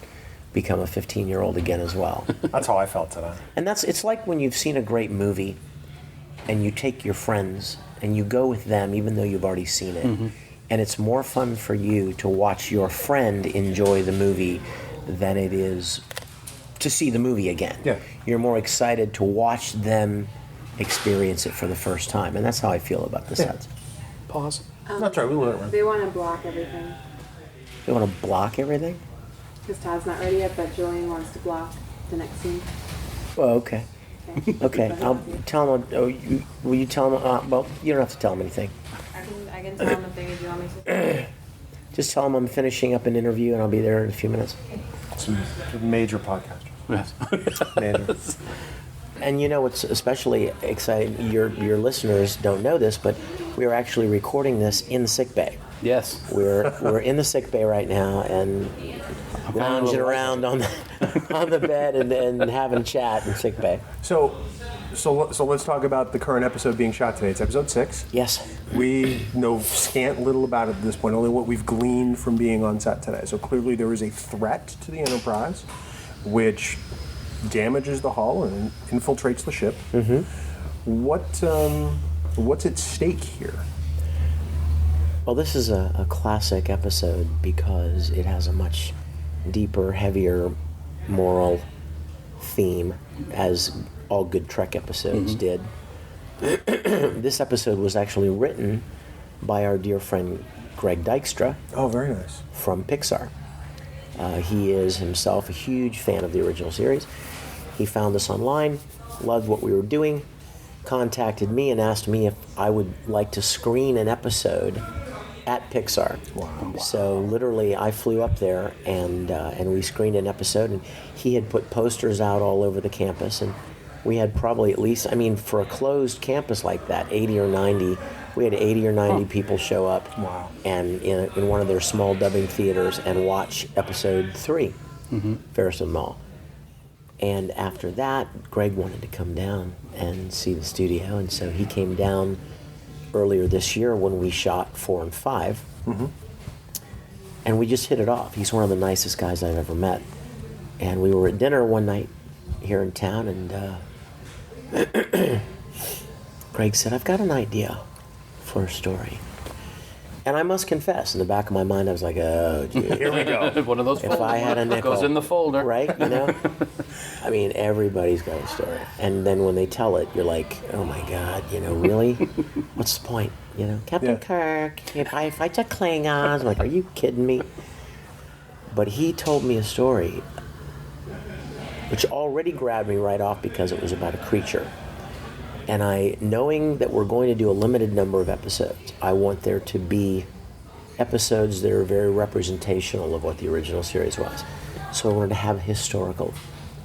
Speaker 11: become a 15-year-old again as well.
Speaker 6: That's how I felt today.
Speaker 11: And it's like when you've seen a great movie and you take your friends and you go with them even though you've already seen it. And it's more fun for you to watch your friend enjoy the movie than it is to see the movie again.
Speaker 6: Yeah.
Speaker 11: You're more excited to watch them experience it for the first time. And that's how I feel about the sets.
Speaker 4: Pause.
Speaker 6: That's right, we let it run.
Speaker 12: They want to block everything.
Speaker 11: They want to block everything?
Speaker 12: Because Todd's not ready yet, but Julian wants to block the next scene.
Speaker 11: Well, okay. Okay, I'll tell him. Will you tell him? Well, you don't have to tell him anything.
Speaker 12: I can tell him a thing if you want me to.
Speaker 11: Just tell him I'm finishing up an interview and I'll be there in a few minutes.
Speaker 6: Some major podcasters.
Speaker 4: Yes.
Speaker 6: Major.
Speaker 11: And what's especially exciting, your listeners don't know this, but we are actually recording this in the sick bay.
Speaker 4: Yes.
Speaker 11: We're in the sick bay right now and lounging around on the bed and having chat in sick bay.
Speaker 6: So So let's talk about the current episode being shot today. It's episode 6.
Speaker 11: Yes.
Speaker 6: We know scant little about it at this point, only what we've gleaned from being on set today. So clearly there is a threat to the Enterprise, which damages the hull and infiltrates the ship.
Speaker 11: Mm-hmm.
Speaker 6: What's at stake here?
Speaker 11: Well, this is a classic episode because it has a much deeper, heavier moral theme, as all good Trek episodes did. This episode was actually written by our dear friend Greg Dykstra.
Speaker 6: Oh, very nice.
Speaker 11: From Pixar. He is himself a huge fan of the original series. He found us online, loved what we were doing, contacted me and asked me if I would like to screen an episode at Pixar.
Speaker 6: Wow.
Speaker 11: So literally I flew up there and we screened an episode, and he had put posters out all over the campus, and we had probably at least, for a closed campus like that, 80 or 90, we had 80 or 90 people show up.
Speaker 6: Wow.
Speaker 11: And in one of their small dubbing theaters and watch episode 3, Ferriston Mall. And after that, Greg wanted to come down and see the studio, and so he came down earlier this year when we shot 4 and 5, and we just hit it off. He's one of the nicest guys I've ever met. And we were at dinner one night here in town, and Greg said, "I've got an idea for a story." And I must confess, in the back of my mind, I was like, "Oh, gee,
Speaker 6: here we go."
Speaker 4: One of those
Speaker 11: if I had a nickel,
Speaker 4: goes in the folder,
Speaker 11: right? Everybody's got a story, and then when they tell it, you're like, "Oh my God, really? What's the point?" Captain Kirk, if I took Klingons, I'm like, "Are you kidding me?" But he told me a story which already grabbed me right off because it was about a creature. And knowing that we're going to do a limited number of episodes, I want there to be episodes that are very representational of what the original series was. So I wanted to have a historical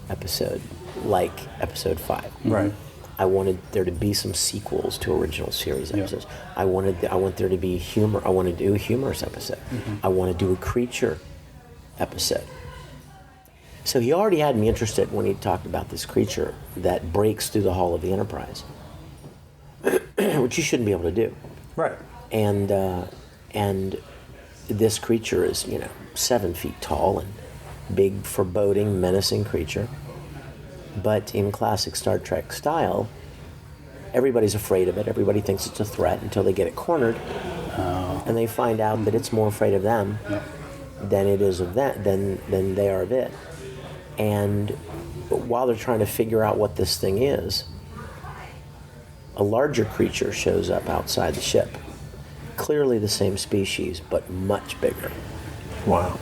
Speaker 11: episode, like episode 5.
Speaker 6: Right.
Speaker 11: I wanted there to be some sequels to original series episodes. I want there to be humor. I want to do a humorous episode. I want to do a creature episode. So he already had me interested when he talked about this creature that breaks through the hull of the Enterprise, which you shouldn't be able to do.
Speaker 6: Right.
Speaker 11: And this creature is 7 feet tall and big, foreboding, menacing creature. But in classic Star Trek style, everybody's afraid of it. Everybody thinks it's a threat until they get it cornered, and they find out that it's more afraid of them than it is of that than they are of it. And while they're trying to figure out what this thing is, a larger creature shows up outside the ship. Clearly the same species, but much bigger.
Speaker 6: Wow.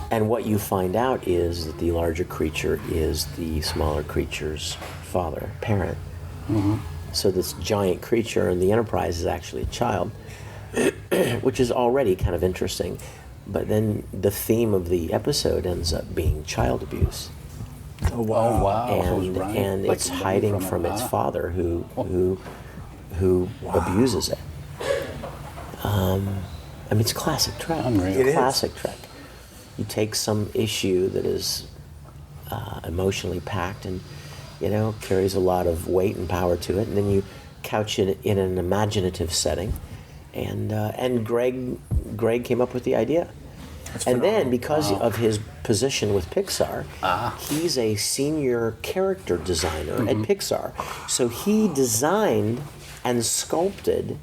Speaker 11: And what you find out is that the larger creature is the smaller creature's father, parent. So this giant creature in the Enterprise is actually a child, which is already kind of interesting. But then the theme of the episode ends up being child abuse.
Speaker 6: Oh wow!
Speaker 11: And it's hiding from its father, who abuses it. It's classic Trek.
Speaker 6: It
Speaker 11: classic
Speaker 6: is.
Speaker 11: Trek. You take some issue that is emotionally packed and carries a lot of weight and power to it, and then you couch it in an imaginative setting. And Greg came up with the idea. And then, because of his position with Pixar, he's a senior character designer at Pixar. So he designed and sculpted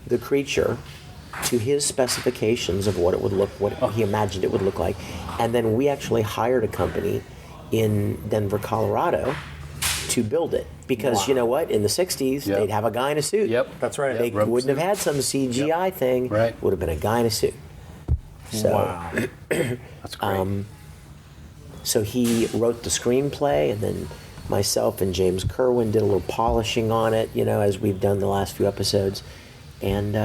Speaker 11: the creature to his specifications of what he imagined it would look like. And then we actually hired a company in Denver, Colorado, to build it. Because you know what? In the 60s, they'd have a guy in a suit.
Speaker 6: That's right.
Speaker 11: They wouldn't have had some CGI thing.
Speaker 4: Right.
Speaker 11: Would have been a guy in a suit. So,
Speaker 6: wow.
Speaker 4: That's great.
Speaker 11: So he wrote the screenplay, and then myself and James Kerwin did a little polishing on it, as we've done the last few episodes. And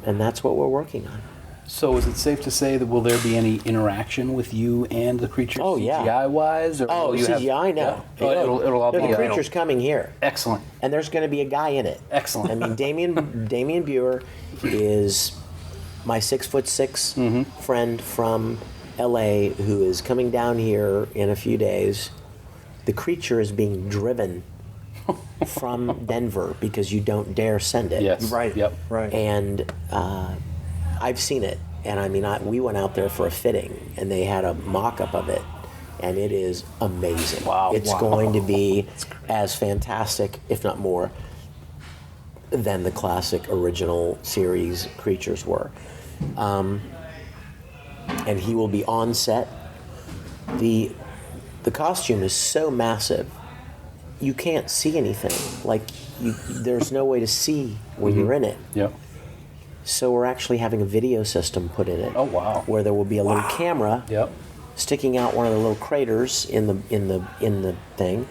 Speaker 11: that's what we're working on.
Speaker 13: So is it safe to say that will there be any interaction with you and the creature CGI-wise?
Speaker 11: CGI? No.
Speaker 13: It'll all be...
Speaker 11: The creature's coming here.
Speaker 13: Excellent.
Speaker 11: And there's going to be a guy in it.
Speaker 13: Excellent.
Speaker 11: Damien Buer is my 6'6" friend from LA who is coming down here in a few days the creature is being driven from Denver because you don't dare send it.
Speaker 13: Yes.
Speaker 3: Right.
Speaker 13: Yep.
Speaker 3: Right.
Speaker 11: And I've seen it. And I mean, we went out there for a fitting, and they had a mock-up of it, and it is amazing.
Speaker 13: Wow.
Speaker 11: It's going to be as fantastic, if not more, than the classic original series creatures were. And he will be on set. The costume is so massive, you can't see anything. Like, there's no way to see when you're in it.
Speaker 13: Yep.
Speaker 11: So we're actually having a video system put in it.
Speaker 13: Oh, wow.
Speaker 11: Where there will be a little camera sticking out one of the little craters in the thing,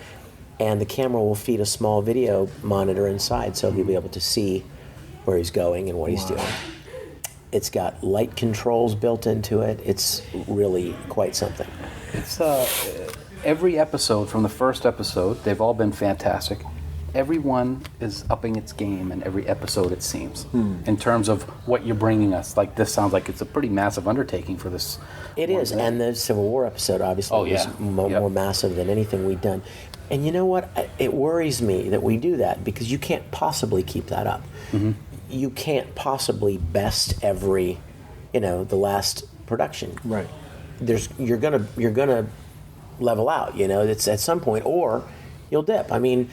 Speaker 11: and the camera will feed a small video monitor inside, so he'll be able to see where he's going and what he's doing. It's got light controls built into it. It's really quite something.
Speaker 13: It's every episode from the first episode, they've all been fantastic. Everyone is upping its game in every episode, it seems, in terms of what you're bringing us. Like, this sounds like it's a pretty massive undertaking for this.
Speaker 11: It is, and the Civil War episode obviously was more massive than anything we've done. And you know what? It worries me that we do that, because you can't possibly keep that up.
Speaker 13: Mm-hmm.
Speaker 11: You can't possibly best every, the last production.
Speaker 3: Right.
Speaker 11: You're gonna level out. It's at some point, or you'll dip. I mean,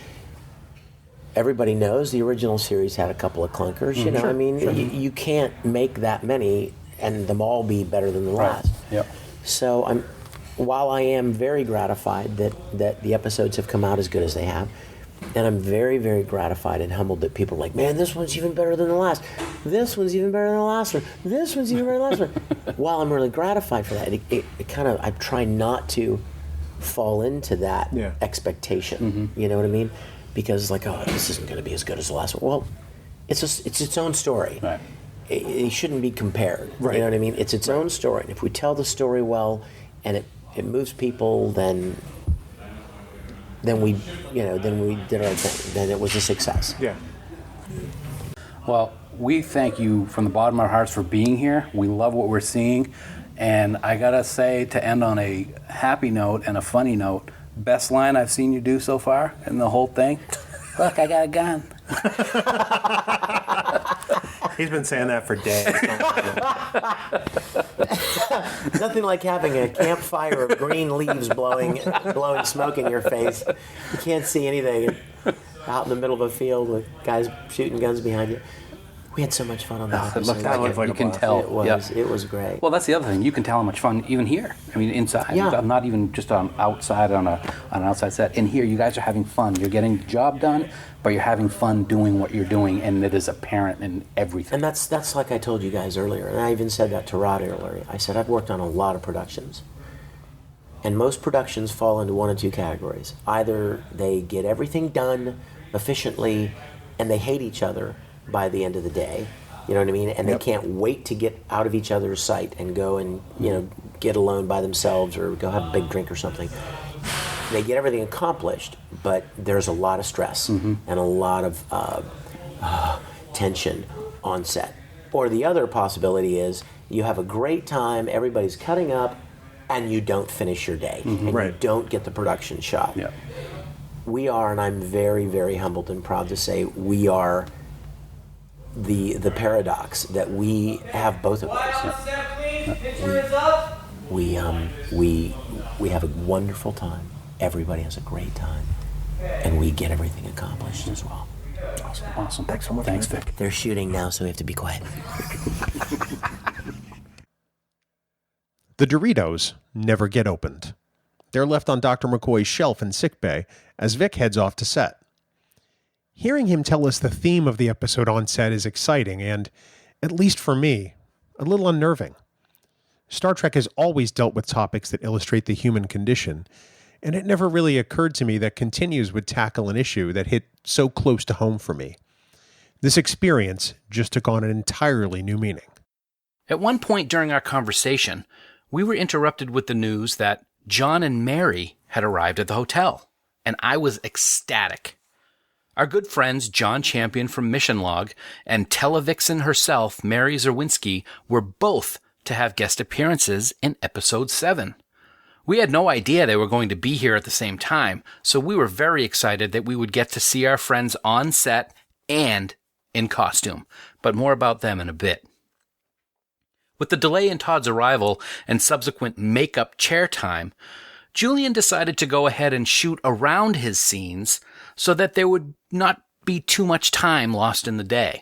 Speaker 11: everybody knows the original series had a couple of clunkers. You can't make that many and them all be better than the last.
Speaker 13: Yep.
Speaker 11: So while I am very gratified that the episodes have come out as good as they have, and I'm very, very gratified and humbled that people are like, man, this one's even better than the last. This one's even better than the last one. This one's even better than the last one. While I'm really gratified for that, it kind of, I try not to fall into that expectation.
Speaker 13: Mm-hmm.
Speaker 11: You know what I mean? Because like, oh, this isn't going to be as good as the last one. Well, it's its own story.
Speaker 13: Right.
Speaker 11: It shouldn't be compared.
Speaker 3: Right.
Speaker 11: You know what I mean? It's its own story. And if we tell the story well and it moves people, then we did our thing. Then it was a success.
Speaker 3: Yeah.
Speaker 13: Well, we thank you from the bottom of our hearts for being here. We love what we're seeing. And I got to say, to end on a happy note and a funny note, best line I've seen you do so far in the whole thing. Look, I got a gun.
Speaker 3: He's been saying that for days.
Speaker 11: Nothing like having a campfire of green leaves blowing smoke in your face. You can't see anything out in the middle of a field with guys shooting guns behind you. We had so much fun on that episode.
Speaker 13: You can tell.
Speaker 11: It was great.
Speaker 13: Well, that's the other thing. You can tell how much fun even here. I mean, inside.
Speaker 11: Yeah.
Speaker 13: Not even just outside on an outside set. In here, you guys are having fun. You're getting the job done, but you're having fun doing what you're doing, and it is apparent in everything.
Speaker 11: And that's like I told you guys earlier, and I even said that to Rod earlier. I said I've worked on a lot of productions, and most productions fall into one of two categories. Either they get everything done efficiently, and they hate each other by the end of the day, you know what I mean? And they can't wait to get out of each other's sight and go and, get alone by themselves or go have a big drink or something. They get everything accomplished, but there's a lot of stress and a lot of tension on set. Or the other possibility is you have a great time, everybody's cutting up, and you don't finish your day. And you don't get the production shot.
Speaker 13: Yeah.
Speaker 11: We are, and I'm very, very humbled and proud to say, we are the paradox that we have both of those. We have a wonderful time. Everybody has a great time, and we get everything accomplished as well.
Speaker 13: Awesome. Thanks so much. Thanks, Vic.
Speaker 11: They're shooting now, so we have to be quiet.
Speaker 3: The Doritos never get opened. They're left on Dr. McCoy's shelf in sickbay as Vic heads off to set. Hearing him tell us the theme of the episode on set is exciting and, at least for me, a little unnerving. Star Trek has always dealt with topics that illustrate the human condition, and it never really occurred to me that Continues would tackle an issue that hit so close to home for me. This experience just took on an entirely new meaning.
Speaker 4: At one point during our conversation, we were interrupted with the news that John and Mary had arrived at the hotel, and I was ecstatic. Our good friends John Champion from Mission Log and Televixen herself, Mary Zerwinski, were both to have guest appearances in Episode 7. We had no idea they were going to be here at the same time, so we were very excited that we would get to see our friends on set and in costume, but more about them in a bit. With the delay in Todd's arrival and subsequent makeup chair time, Julian decided to go ahead and shoot around his scenes so that there would not be too much time lost in the day.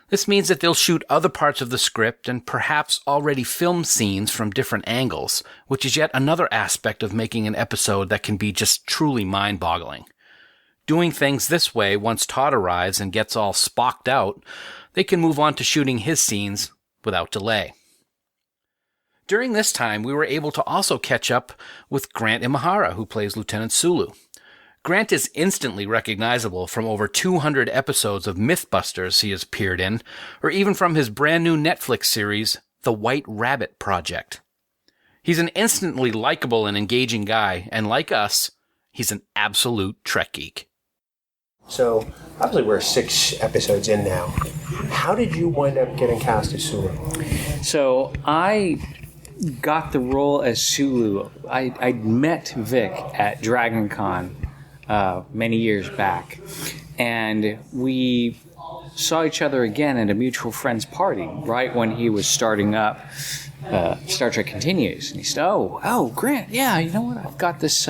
Speaker 4: This means that they'll shoot other parts of the script and perhaps already film scenes from different angles, which is yet another aspect of making an episode that can be just truly mind-boggling. Doing things this way, once Todd arrives and gets all spocked out, they can move on to shooting his scenes without delay. During this time, we were able to also catch up with Grant Imahara, who plays Lieutenant Sulu. Grant is instantly recognizable from over 200 episodes of Mythbusters he has appeared in, or even from his brand new Netflix series, The White Rabbit Project. He's an instantly likable and engaging guy, and like us, he's an absolute Trek geek.
Speaker 14: So, obviously we're 6 episodes in now. How did you wind up getting cast as Sulu?
Speaker 15: So, I got the role as Sulu. I met Vic at Dragon Con many years back, and we saw each other again at a mutual friend's party right when he was starting up Star Trek Continues, and he said, "Oh, Grant, yeah, you know what? I've got this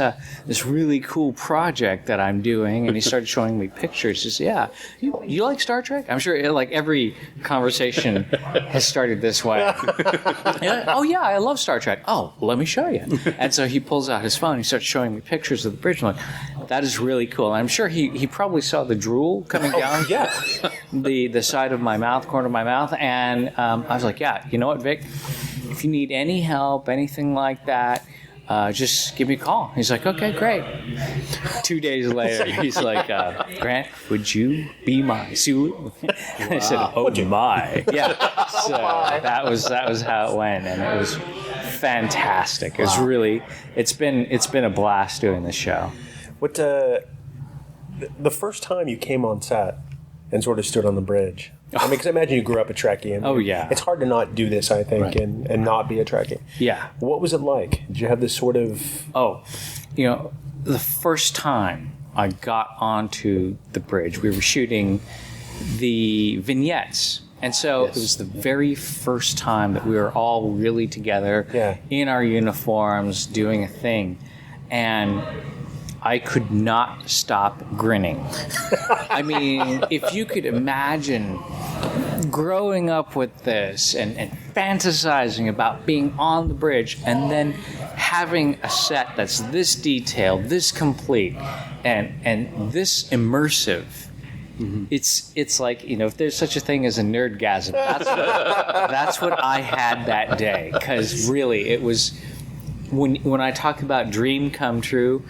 Speaker 15: this really cool project that I'm doing," and he started showing me pictures. He said, "Yeah, you like Star Trek?" I'm sure like every conversation has started this way. "Oh yeah, I love Star Trek." "Oh, let me show you." And so he pulls out his phone. He starts showing me pictures of the bridge. I'm like, that is really cool. And I'm sure he probably saw the drool coming down the side of my mouth, corner of my mouth, and I was like, "Yeah, you know what, Vic? If you need any help, anything like that, just give me a call." He's like, "Okay, great." 2 days later, he's like, "Grant, would you be my Sulu?" And I said, "Oh my." Yeah. So that was how it went, and it was fantastic. It was really, it's been a blast doing this show.
Speaker 14: What the first time you came on set and sort of stood on the bridge? I mean, because I imagine you grew up a Trekkie. And it's hard to not do this, I think, right, and not be a Trekkie.
Speaker 15: Yeah.
Speaker 14: What was it like? Did you have this sort of...
Speaker 15: The first time I got onto the bridge, we were shooting the vignettes. And so it was the very first time that we were all really together in our uniforms doing a thing. And I could not stop grinning. I mean, if you could imagine growing up with this and fantasizing about being on the bridge and then having a set that's this detailed, this complete, and this immersive. Mm-hmm. It's like, if there's such a thing as a nerdgasm, that's what I had that day. Because really, it was, when I talk about dream come true,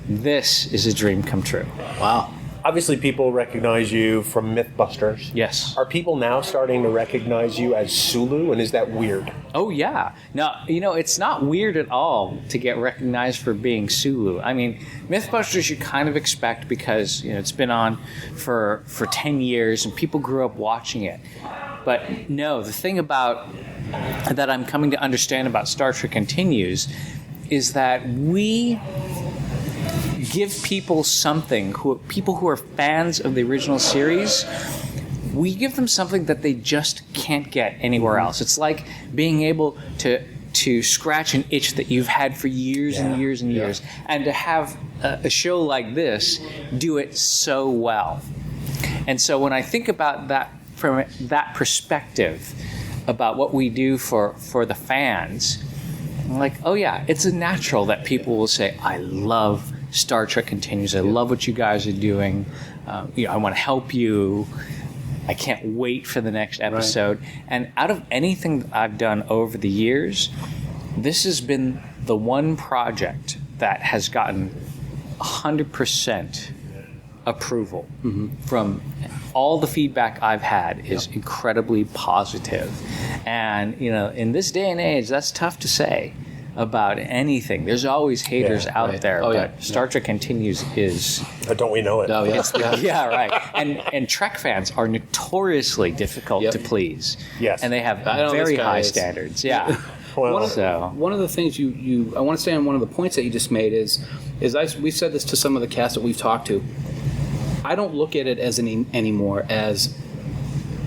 Speaker 15: this is a dream come true.
Speaker 14: Wow. Obviously, people recognize you from Mythbusters.
Speaker 15: Yes.
Speaker 14: Are people now starting to recognize you as Sulu, and is that weird?
Speaker 15: Oh, yeah. No, it's not weird at all to get recognized for being Sulu. I mean, Mythbusters you kind of expect because, it's been on for 10 years, and people grew up watching it. But no, the thing that I'm coming to understand about Star Trek Continues is that we give people something, people who are fans of the original series, we give them something that they just can't get anywhere else. It's like being able to scratch an itch that you've had for years and years and years, and to have a show like this do it so well. And so when I think about that from that perspective, about what we do for the fans, I'm like, oh yeah, it's a natural that people will say, I love Star Trek Continues. I love what you guys are doing. I want to help you. I can't wait for the next episode. Right. And out of anything that I've done over the years, this has been the one project that has gotten 100% approval from all the feedback I've had is incredibly positive. And, in this day and age, that's tough to say about anything. There's always haters out there, but Star Trek Continues is...
Speaker 14: Don't we know it?
Speaker 15: Oh, yeah. Right. And Trek fans are notoriously difficult to please.
Speaker 14: Yes.
Speaker 15: And they have very high standards. Yeah.
Speaker 14: Well,
Speaker 13: one of the things I want to say on one of the points that you just made is we've said this to some of the cast that we've talked to. I don't look at it as anymore as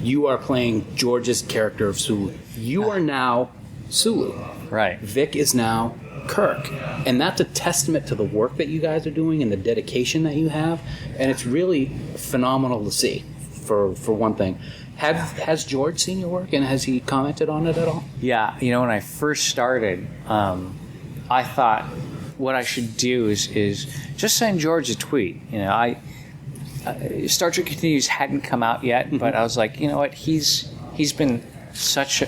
Speaker 13: you are playing George's character of Sulu. You are now Sulu.
Speaker 15: Right.
Speaker 13: Vic is now Kirk. And that's a testament to the work that you guys are doing and the dedication that you have. And it's really phenomenal to see, for one thing. Has George seen your work, and has he commented on it at all?
Speaker 15: Yeah. When I first started, I thought what I should do is just send George a tweet. Star Trek Continues hadn't come out yet, but I was like, you know what? He's been such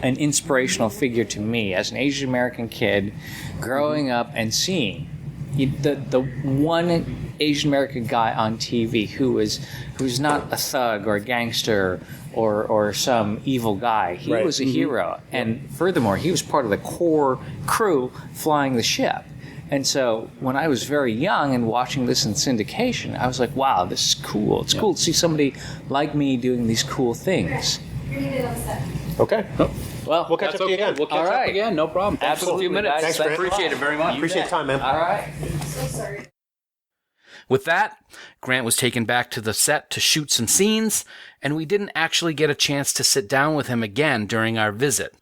Speaker 15: an inspirational figure to me as an Asian American kid growing up and seeing the one Asian American guy on TV who's not a thug or a gangster or some evil guy. He was a hero, and furthermore, he was part of the core crew flying the ship. And so when I was very young and watching this in syndication, I was like, wow, this is cool. It's cool to see somebody like me doing these cool things.
Speaker 14: Okay.
Speaker 13: Well,
Speaker 14: we'll catch up to you again.
Speaker 13: We'll catch up again. No problem. Thanks for a few minutes.
Speaker 14: Thanks,
Speaker 13: Appreciate it very much.
Speaker 14: Appreciate the time, man.
Speaker 15: All right.
Speaker 7: So sorry.
Speaker 4: With that, Grant was taken back to the set to shoot some scenes, and we didn't actually get a chance to sit down with him again during our visit.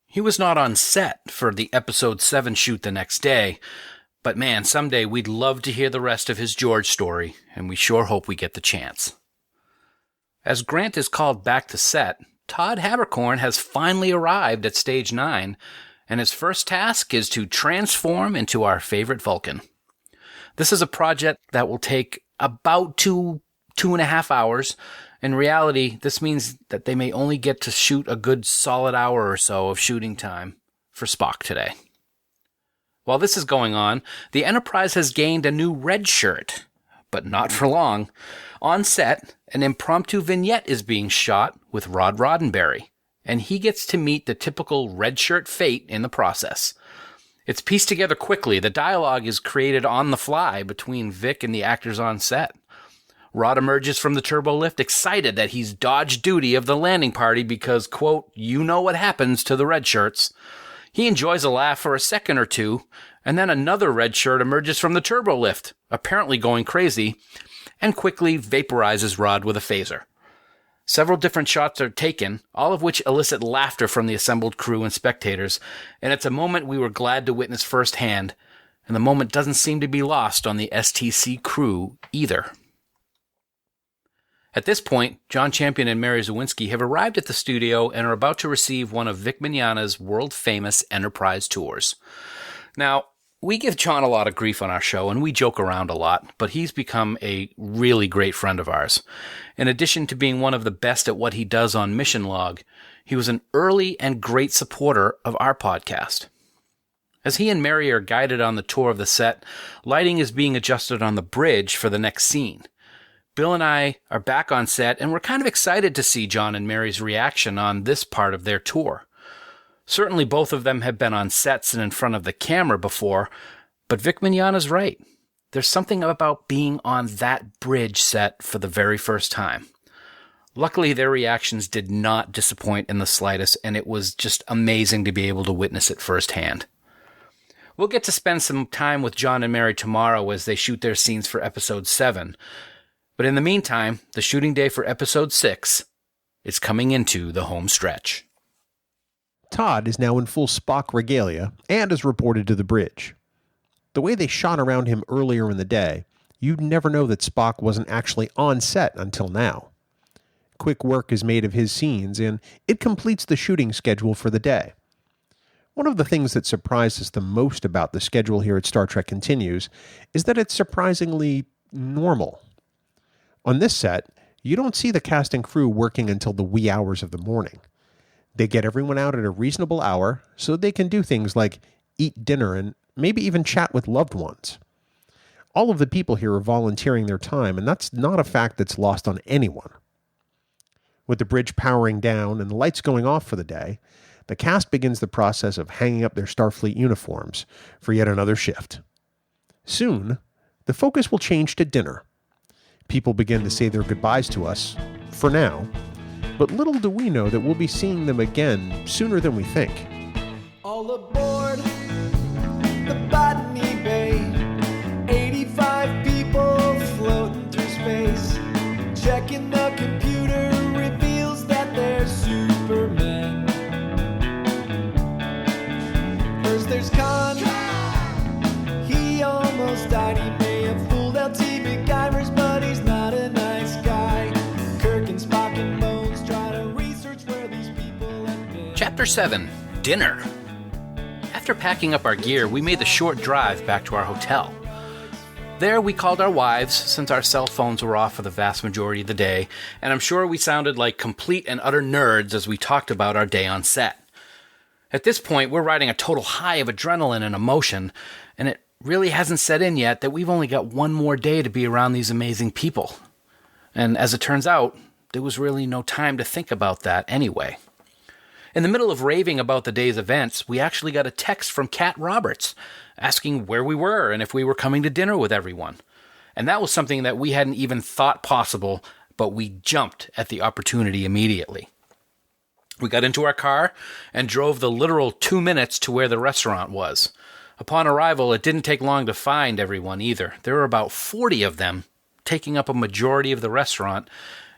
Speaker 4: He was not on set for the episode 7 shoot the next day, but man, someday we'd love to hear the rest of his George story, and we sure hope we get the chance. As Grant is called back to set, Todd Haberkorn has finally arrived at Stage 9, and his first task is to transform into our favorite Vulcan. This is a project that will take about 2.5 hours. In reality, this means that they may only get to shoot a good solid hour or so of shooting time for Spock today. While this is going on, the Enterprise has gained a new red shirt, but not for long. On set, an impromptu vignette is being shot with Rod Roddenberry, and he gets to meet the typical red shirt fate in the process. It's pieced together quickly. The dialogue is created on the fly between Vic and the actors on set. Rod emerges from the turbo lift excited that he's dodged duty of the landing party because, quote, you know what happens to the red shirts. He enjoys a laugh for a second or two, and then another red shirt emerges from the turbo lift, apparently going crazy, and quickly vaporizes Rod with a phaser. Several different shots are taken, all of which elicit laughter from the assembled crew and spectators, and it's a moment we were glad to witness firsthand, and the moment doesn't seem to be lost on the STC crew either. At this point, John Champion and Mary Zawinski have arrived at the studio and are about to receive one of Vic Mignogna's world-famous Enterprise tours. Now, we give John a lot of grief on our show, and we joke around a lot, but he's become a really great friend of ours. In addition to being one of the best at what he does on Mission Log, he was an early and great supporter of our podcast. As he and Mary are guided on the tour of the set, lighting is being adjusted on the bridge for the next scene. Bill and I are back on set, and we're kind of excited to see John and Mary's reaction on this part of their tour. Certainly both of them have been on sets and in front of the camera before, but Vic Mignogna's right. There's something about being on that bridge set for the very first time. Luckily, their reactions did not disappoint in the slightest, and it was just amazing to be able to witness it firsthand. We'll get to spend some time with John and Mary tomorrow as they shoot their scenes for Episode 7, but in the meantime, the shooting day for Episode 6 is coming into the home stretch.
Speaker 3: Todd is now in full Spock regalia and is reported to the bridge. The way they shot around him earlier in the day, you'd never know that Spock wasn't actually on set until now. Quick work is made of his scenes, and it completes the shooting schedule for the day. One of the things that surprised us the most about the schedule here at Star Trek Continues is that it's surprisingly normal. On this set, you don't see the cast and crew working until the wee hours of the morning. They get everyone out at a reasonable hour so they can do things like eat dinner and maybe even chat with loved ones. All of the people here are volunteering their time, and that's not a fact that's lost on anyone. With the bridge powering down and the lights going off for the day, the cast begins the process of hanging up their Starfleet uniforms for yet another shift. Soon, the focus will change to dinner. People begin to say their goodbyes to us, for now, but little do we know that we'll be seeing them again sooner than we think.
Speaker 16: All aboard the Botany Bay. 85 people floating through space. Checking the computer reveals that they're Superman. First there's Khan. He almost died. He may have fooled LT MacGyver's, but he's not a nice guy. Kirk and Spock and Bones try to research where these people have been.
Speaker 4: Chapter 7, Dinner. After packing up our gear, we made the short drive back to our hotel. There we called our wives, since our cell phones were off for the vast majority of the day, and I'm sure we sounded like complete and utter nerds as we talked about our day on set. At this point, we're riding a total high of adrenaline and emotion, and it really hasn't set in yet that we've only got one more day to be around these amazing people. And as it turns out, there was really no time to think about that anyway. In the middle of raving about the day's events, we actually got a text from Kat Roberts asking where we were and if we were coming to dinner with everyone. And that was something that we hadn't even thought possible, but we jumped at the opportunity immediately. We got into our car and drove the literal 2 minutes to where the restaurant was. Upon arrival, it didn't take long to find everyone either. There were about 40 of them, taking up a majority of the restaurant,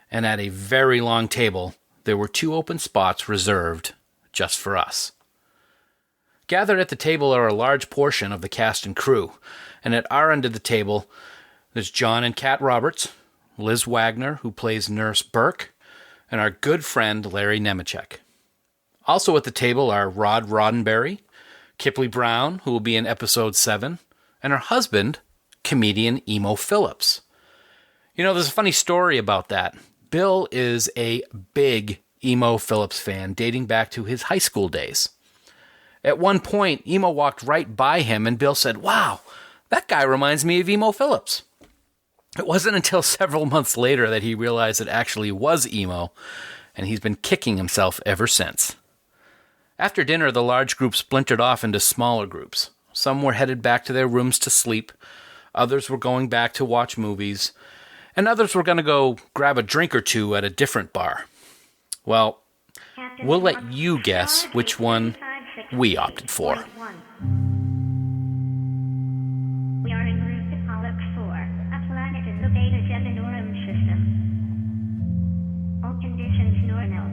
Speaker 4: and at a very long table, there were 2 open spots reserved just for us. Gathered at the table are a large portion of the cast and crew, and at our end of the table, there's John and Kat Roberts, Liz Wagner, who plays Nurse Burke, and our good friend Larry Nemechek. Also at the table are Rod Roddenberry, Kipley Brown, who will be in episode 7, and her husband, comedian Emo Phillips. You know, there's a funny story about that. Bill is a big Emo Phillips fan dating back to his high school days. At one point, Emo walked right by him and Bill said, "Wow, that guy reminds me of Emo Phillips." It wasn't until several months later that he realized it actually was Emo, and he's been kicking himself ever since. After dinner, the large group splintered off into smaller groups. Some were headed back to their rooms to sleep, others were going back to watch movies, and others were going to go grab a drink or two at a different bar. Well, we'll let you guess which one we opted for.
Speaker 17: We are en route to Pollux 4, a planet in the Beta Geminorum system. All conditions normal.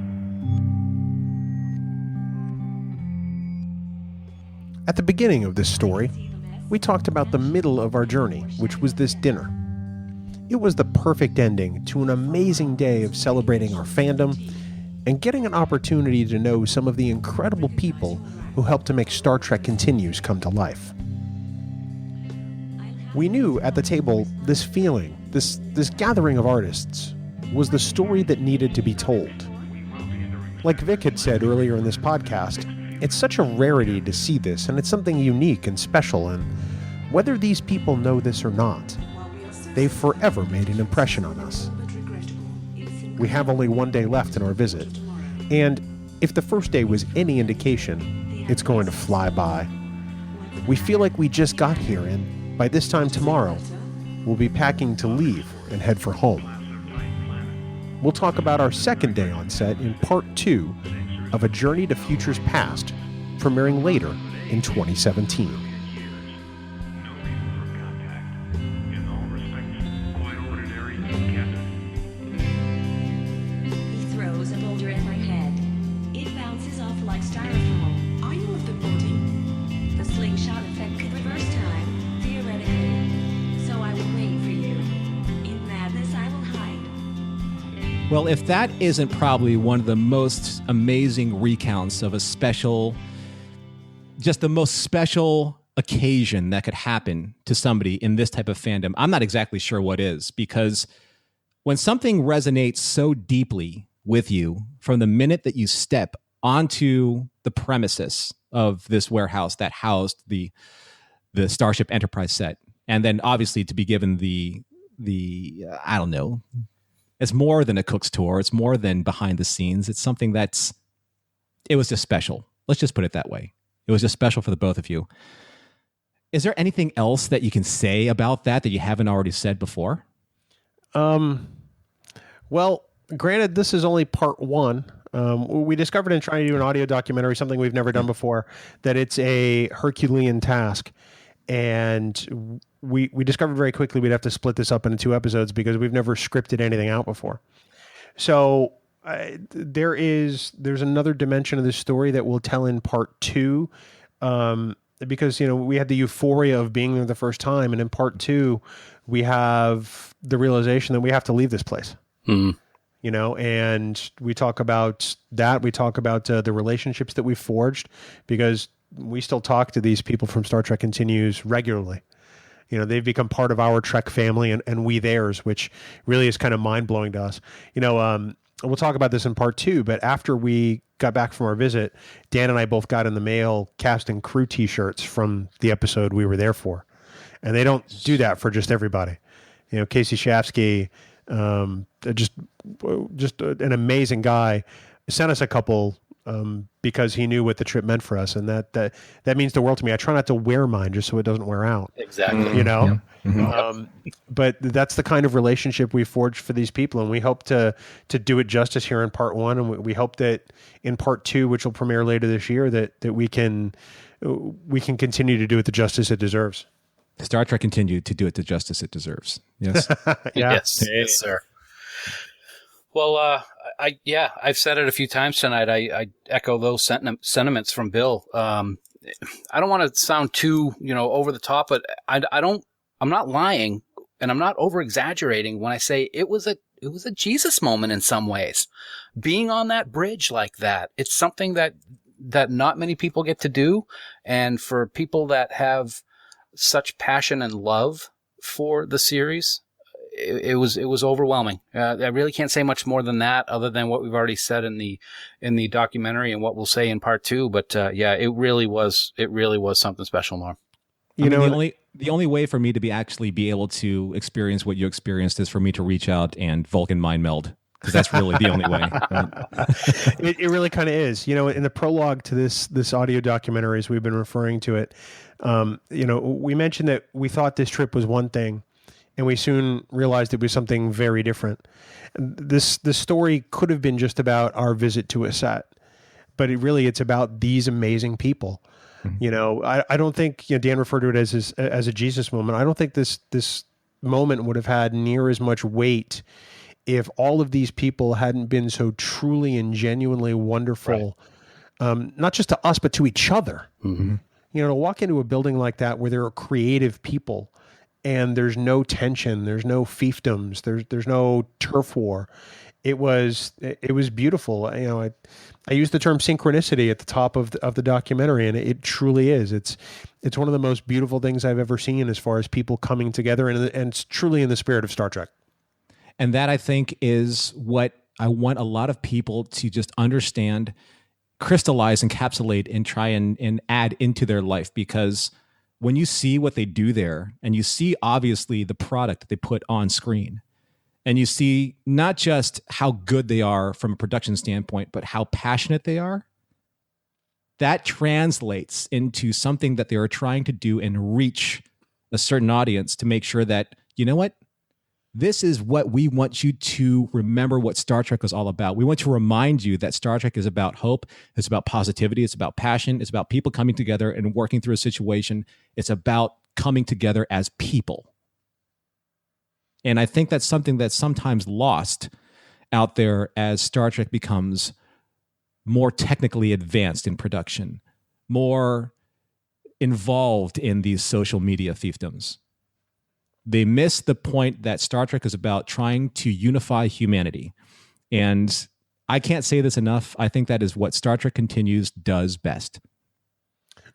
Speaker 3: At the beginning of this story, we talked about the middle of our journey, which was this dinner. It was the perfect ending to an amazing day of celebrating our fandom and getting an opportunity to know some of the incredible people who helped to make Star Trek Continues come to life. We knew at the table this feeling, this gathering of artists, was the story that needed to be told. Like Vic had said earlier in this podcast, it's such a rarity to see this, and it's something unique and special, and whether these people know this or not, they've forever made an impression on us. We have only one day left in our visit, and if the first day was any indication, it's going to fly by. We feel like we just got here, and by this time tomorrow, we'll be packing to leave and head for home. We'll talk about our second day on set in part 2 of A Journey to Futures Past, premiering later in 2017.
Speaker 2: Well, if that isn't probably one of the most amazing recounts of a special, just the most special occasion that could happen to somebody in this type of fandom, I'm not exactly sure what is, because when something resonates so deeply with you from the minute that you step onto the premises of this warehouse that housed the Starship Enterprise set, and then obviously to be given the I don't know, it's more than a cook's tour. It's more than behind the scenes. It's something it was just special. Let's just put it that way. It was just special for the both of you. Is there anything else that you can say about that you haven't already said before?
Speaker 3: Well, granted, this is only part 1. We discovered in trying to do an audio documentary, something we've never done before, that it's a Herculean task. And we discovered very quickly we'd have to split this up into 2 episodes because we've never scripted anything out before. So there's another dimension of this story that we'll tell in part 2, because we had the euphoria of being there the first time, and in part 2 we have the realization that we have to leave this place.
Speaker 4: Mm-hmm.
Speaker 3: And we talk about that. We talk about the relationships that we've forged, because we still talk to these people from Star Trek Continues regularly. They've become part of our Trek family and we theirs, which really is kind of mind-blowing to us. We'll talk about this in part 2, but after we got back from our visit, Dan and I both got in the mail cast and crew t-shirts from the episode we were there for. And they don't do that for just everybody. Casey Shafsky, just an amazing guy, sent us a couple because he knew what the trip meant for us, and that means the world to me. I try not to wear mine just so it doesn't wear out.
Speaker 4: Exactly.
Speaker 3: Yeah. But that's the kind of relationship we forged for these people, and we hope to do it justice here in part 1, and we hope that in part 2, which will premiere later this year, that we can continue to do it the justice it deserves.
Speaker 2: Star Trek continued to do it the justice it deserves. Yes.
Speaker 4: Yes, sir. Well, I've said it a few times tonight. I echo those sentiments from Bill. I don't want to sound too, over the top, but I'm not lying, and I'm over exaggerating when I say it was a Jesus moment in some ways. Being on that bridge like that, it's something that not many people get to do, and for people that have such passion and love for the series, it was overwhelming. I really can't say much more than that, other than what we've already said in the documentary and what we'll say in part 2. But it really was something special, Norm.
Speaker 2: The only way for me to be able to experience what you experienced is for me to reach out and Vulcan mind meld, because that's really the only way.
Speaker 3: It really kind of is. In the prologue to this audio documentary, as we've been referring to it, we mentioned that we thought this trip was one thing, and we soon realized it was something very different. This story could have been just about our visit to a set, but it's about these amazing people. Mm-hmm. I don't think, Dan referred to it as a Jesus moment. I don't think this moment would have had near as much weight if all of these people hadn't been so truly and genuinely wonderful, not just to us, but to each other.
Speaker 2: Mm-hmm.
Speaker 3: To walk into a building like that where there are creative people and there's no tension, there's no fiefdoms, there's no turf war. It was beautiful. I used the term synchronicity at the top of the documentary, and it truly is. It's one of the most beautiful things I've ever seen as far as people coming together, and it's truly in the spirit of Star Trek.
Speaker 2: And that, I think, is what I want a lot of people to just understand, crystallize, encapsulate, and try and add into their life. Because when you see what they do there, and you see obviously the product that they put on screen, and you see not just how good they are from a production standpoint, but how passionate they are, that translates into something that they are trying to do and reach a certain audience to make sure that, this is what we want you to remember what Star Trek is all about. We want to remind you that Star Trek is about hope. It's about positivity. It's about passion. It's about people coming together and working through a situation. It's about coming together as people. And I think that's something that's sometimes lost out there as Star Trek becomes more technically advanced in production, more involved in these social media fiefdoms. They miss the point that Star Trek is about trying to unify humanity. And I can't say this enough. I think that is what Star Trek Continues does best.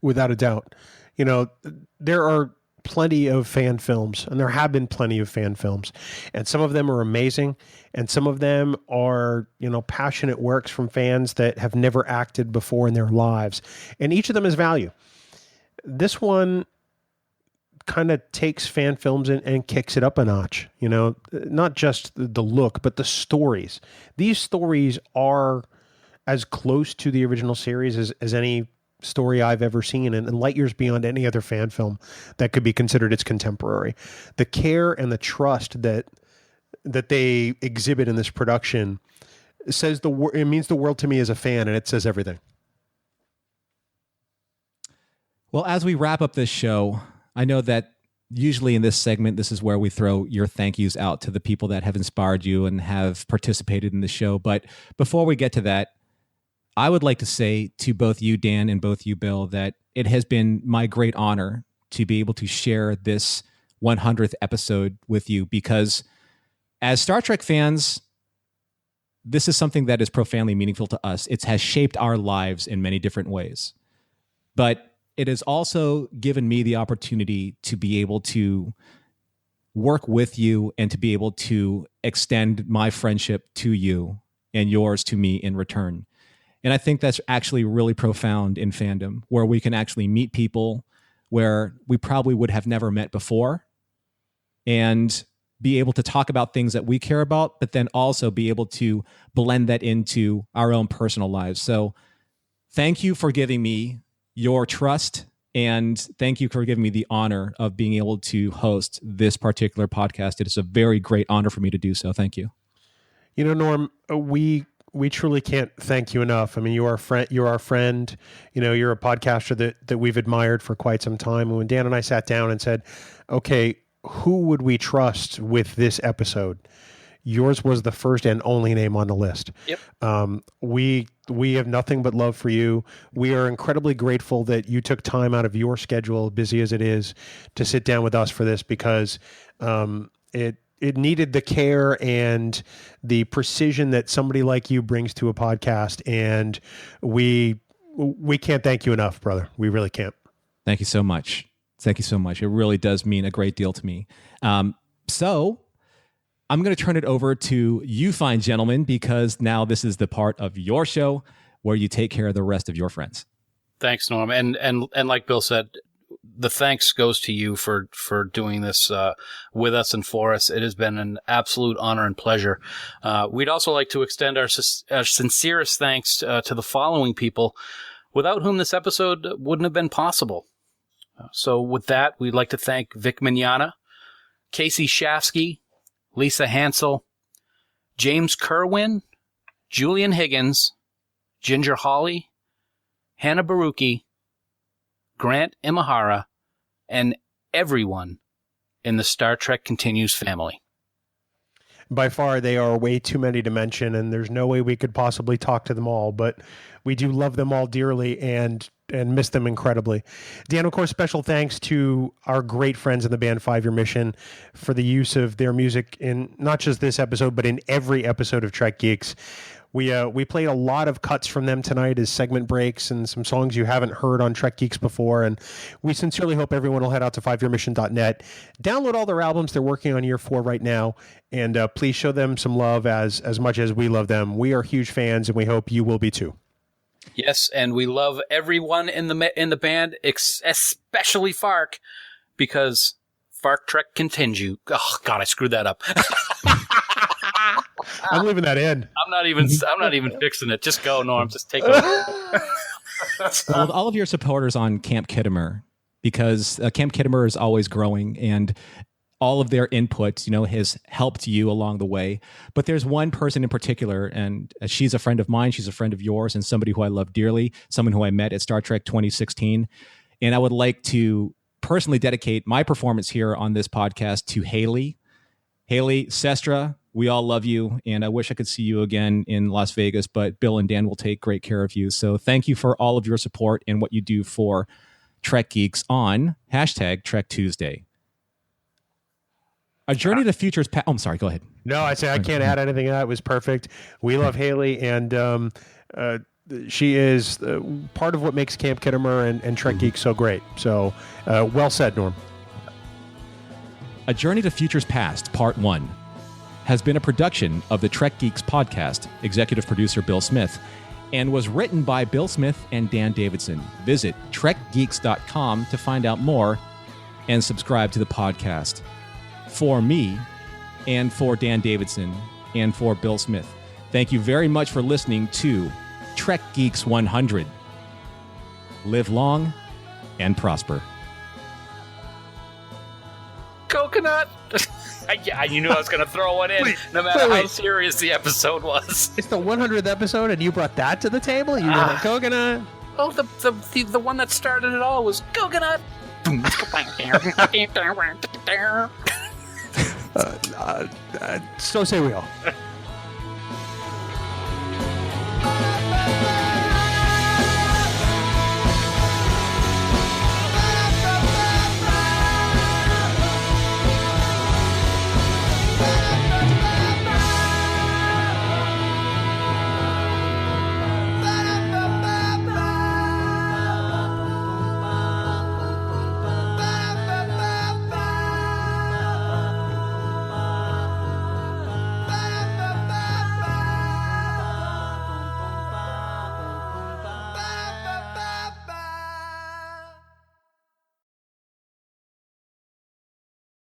Speaker 3: Without a doubt. There are plenty of fan films, and there have been plenty of fan films, and some of them are amazing, and some of them are, passionate works from fans that have never acted before in their lives. And each of them has value. This one kind of takes fan films and kicks it up a notch, not just the look, but the stories. These stories are as close to the original series as any story I've ever seen, and light years beyond any other fan film that could be considered its contemporary. The care and the trust that they exhibit in this production says it means the world to me as a fan, and it says everything.
Speaker 2: Well, as we wrap up this show, I know that usually in this segment, this is where we throw your thank yous out to the people that have inspired you and have participated in the show. But before we get to that, I would like to say to both you, Dan, and both you, Bill, that it has been my great honor to be able to share this 100th episode with you, because as Star Trek fans, this is something that is profoundly meaningful to us. It has shaped our lives in many different ways. But it has also given me the opportunity to be able to work with you and to be able to extend my friendship to you and yours to me in return. And I think that's actually really profound in fandom, where we can actually meet people where we probably would have never met before and be able to talk about things that we care about, but then also be able to blend that into our own personal lives. So thank you for giving me your trust, and thank you for giving me the honor of being able to host this particular podcast. It is a very great honor for me to do so. Thank you.
Speaker 3: You know, Norm, we truly can't thank you enough. I mean, you are our friend. You know, you're a podcaster that we've admired for quite some time. And when Dan and I sat down and said, okay, who would we trust with this episode? Yours was the first and only name on the list.
Speaker 4: Yep.
Speaker 3: We have nothing but love for you. We are incredibly grateful that you took time out of your schedule, busy as it is, to sit down with us for this, because it needed the care and the precision that somebody like you brings to a podcast, and we can't thank you enough, brother. We really can't.
Speaker 2: Thank you so much. Thank you so much. It really does mean a great deal to me. So I'm going to turn it over to you fine gentlemen, because now this is the part of your show where you take care of the rest of your friends.
Speaker 4: Thanks, Norm. And like Bill said, the thanks goes to you for doing this with us and for us. It has been an absolute honor and pleasure. We'd also like to extend our sincerest thanks to the following people, without whom this episode wouldn't have been possible. So with that, we'd like to thank Vic Mignogna, Casey Shafsky, Lisa Hansel, James Kerwin, Julian Higgins, Ginger Hawley, Hannah Baruki, Grant Imahara, and everyone in the Star Trek Continues family.
Speaker 3: By far, they are way too many to mention, and there's no way we could possibly talk to them all, but we do love them all dearly and miss them incredibly. Dan, of course, special thanks to our great friends in the band 5 Year Mission for the use of their music in not just this episode, but in every episode of Trek Geeks. We played a lot of cuts from them tonight as segment breaks and some songs you haven't heard on Trek Geeks before, and we sincerely hope everyone will head out to 5yearmission.net, download all their albums. They're working on year 4 right now, and please show them some love as much as we love them. We are huge fans, and we hope you will be too.
Speaker 4: Yes, and we love everyone in the band, especially Fark, because Fark Trek Continue. Oh God, I screwed that up.
Speaker 3: I'm leaving that in.
Speaker 4: I'm not even fixing it. Just go, Norm. Just take it.
Speaker 2: Well, all of your supporters on Camp Kittimer, because Camp Kittimer is always growing, and all of their input, has helped you along the way. But there's one person in particular, and she's a friend of mine. She's a friend of yours, and somebody who I love dearly, someone who I met at Star Trek 2016. And I would like to personally dedicate my performance here on this podcast to Haley. Haley Sestra, we all love you, and I wish I could see you again in Las Vegas, but Bill and Dan will take great care of you. So thank you for all of your support and what you do for Trek Geeks on #Trek Tuesday. A Journey to Future's Past. Oh, I'm sorry. Go ahead.
Speaker 3: No, I can't add anything to that. It was perfect. We love Haley, and she is part of what makes Camp Kittimer and Trek Geeks so great. So well said, Norm.
Speaker 2: A Journey to Future's Past, Part 1, has been a production of the Trek Geeks Podcast, executive producer Bill Smith, and was written by Bill Smith and Dan Davidson. Visit trekgeeks.com to find out more and subscribe to the podcast. For me, and for Dan Davidson, and for Bill Smith, thank you very much for listening to Trek Geeks 100. Live long and prosper.
Speaker 4: Coconut! Yeah, you knew I was going to throw one in, no matter how serious the episode was.
Speaker 3: It's the 100th episode, and you brought that to the table? You got a coconut?
Speaker 4: Oh, the one that started it all was coconut.
Speaker 3: So say we all.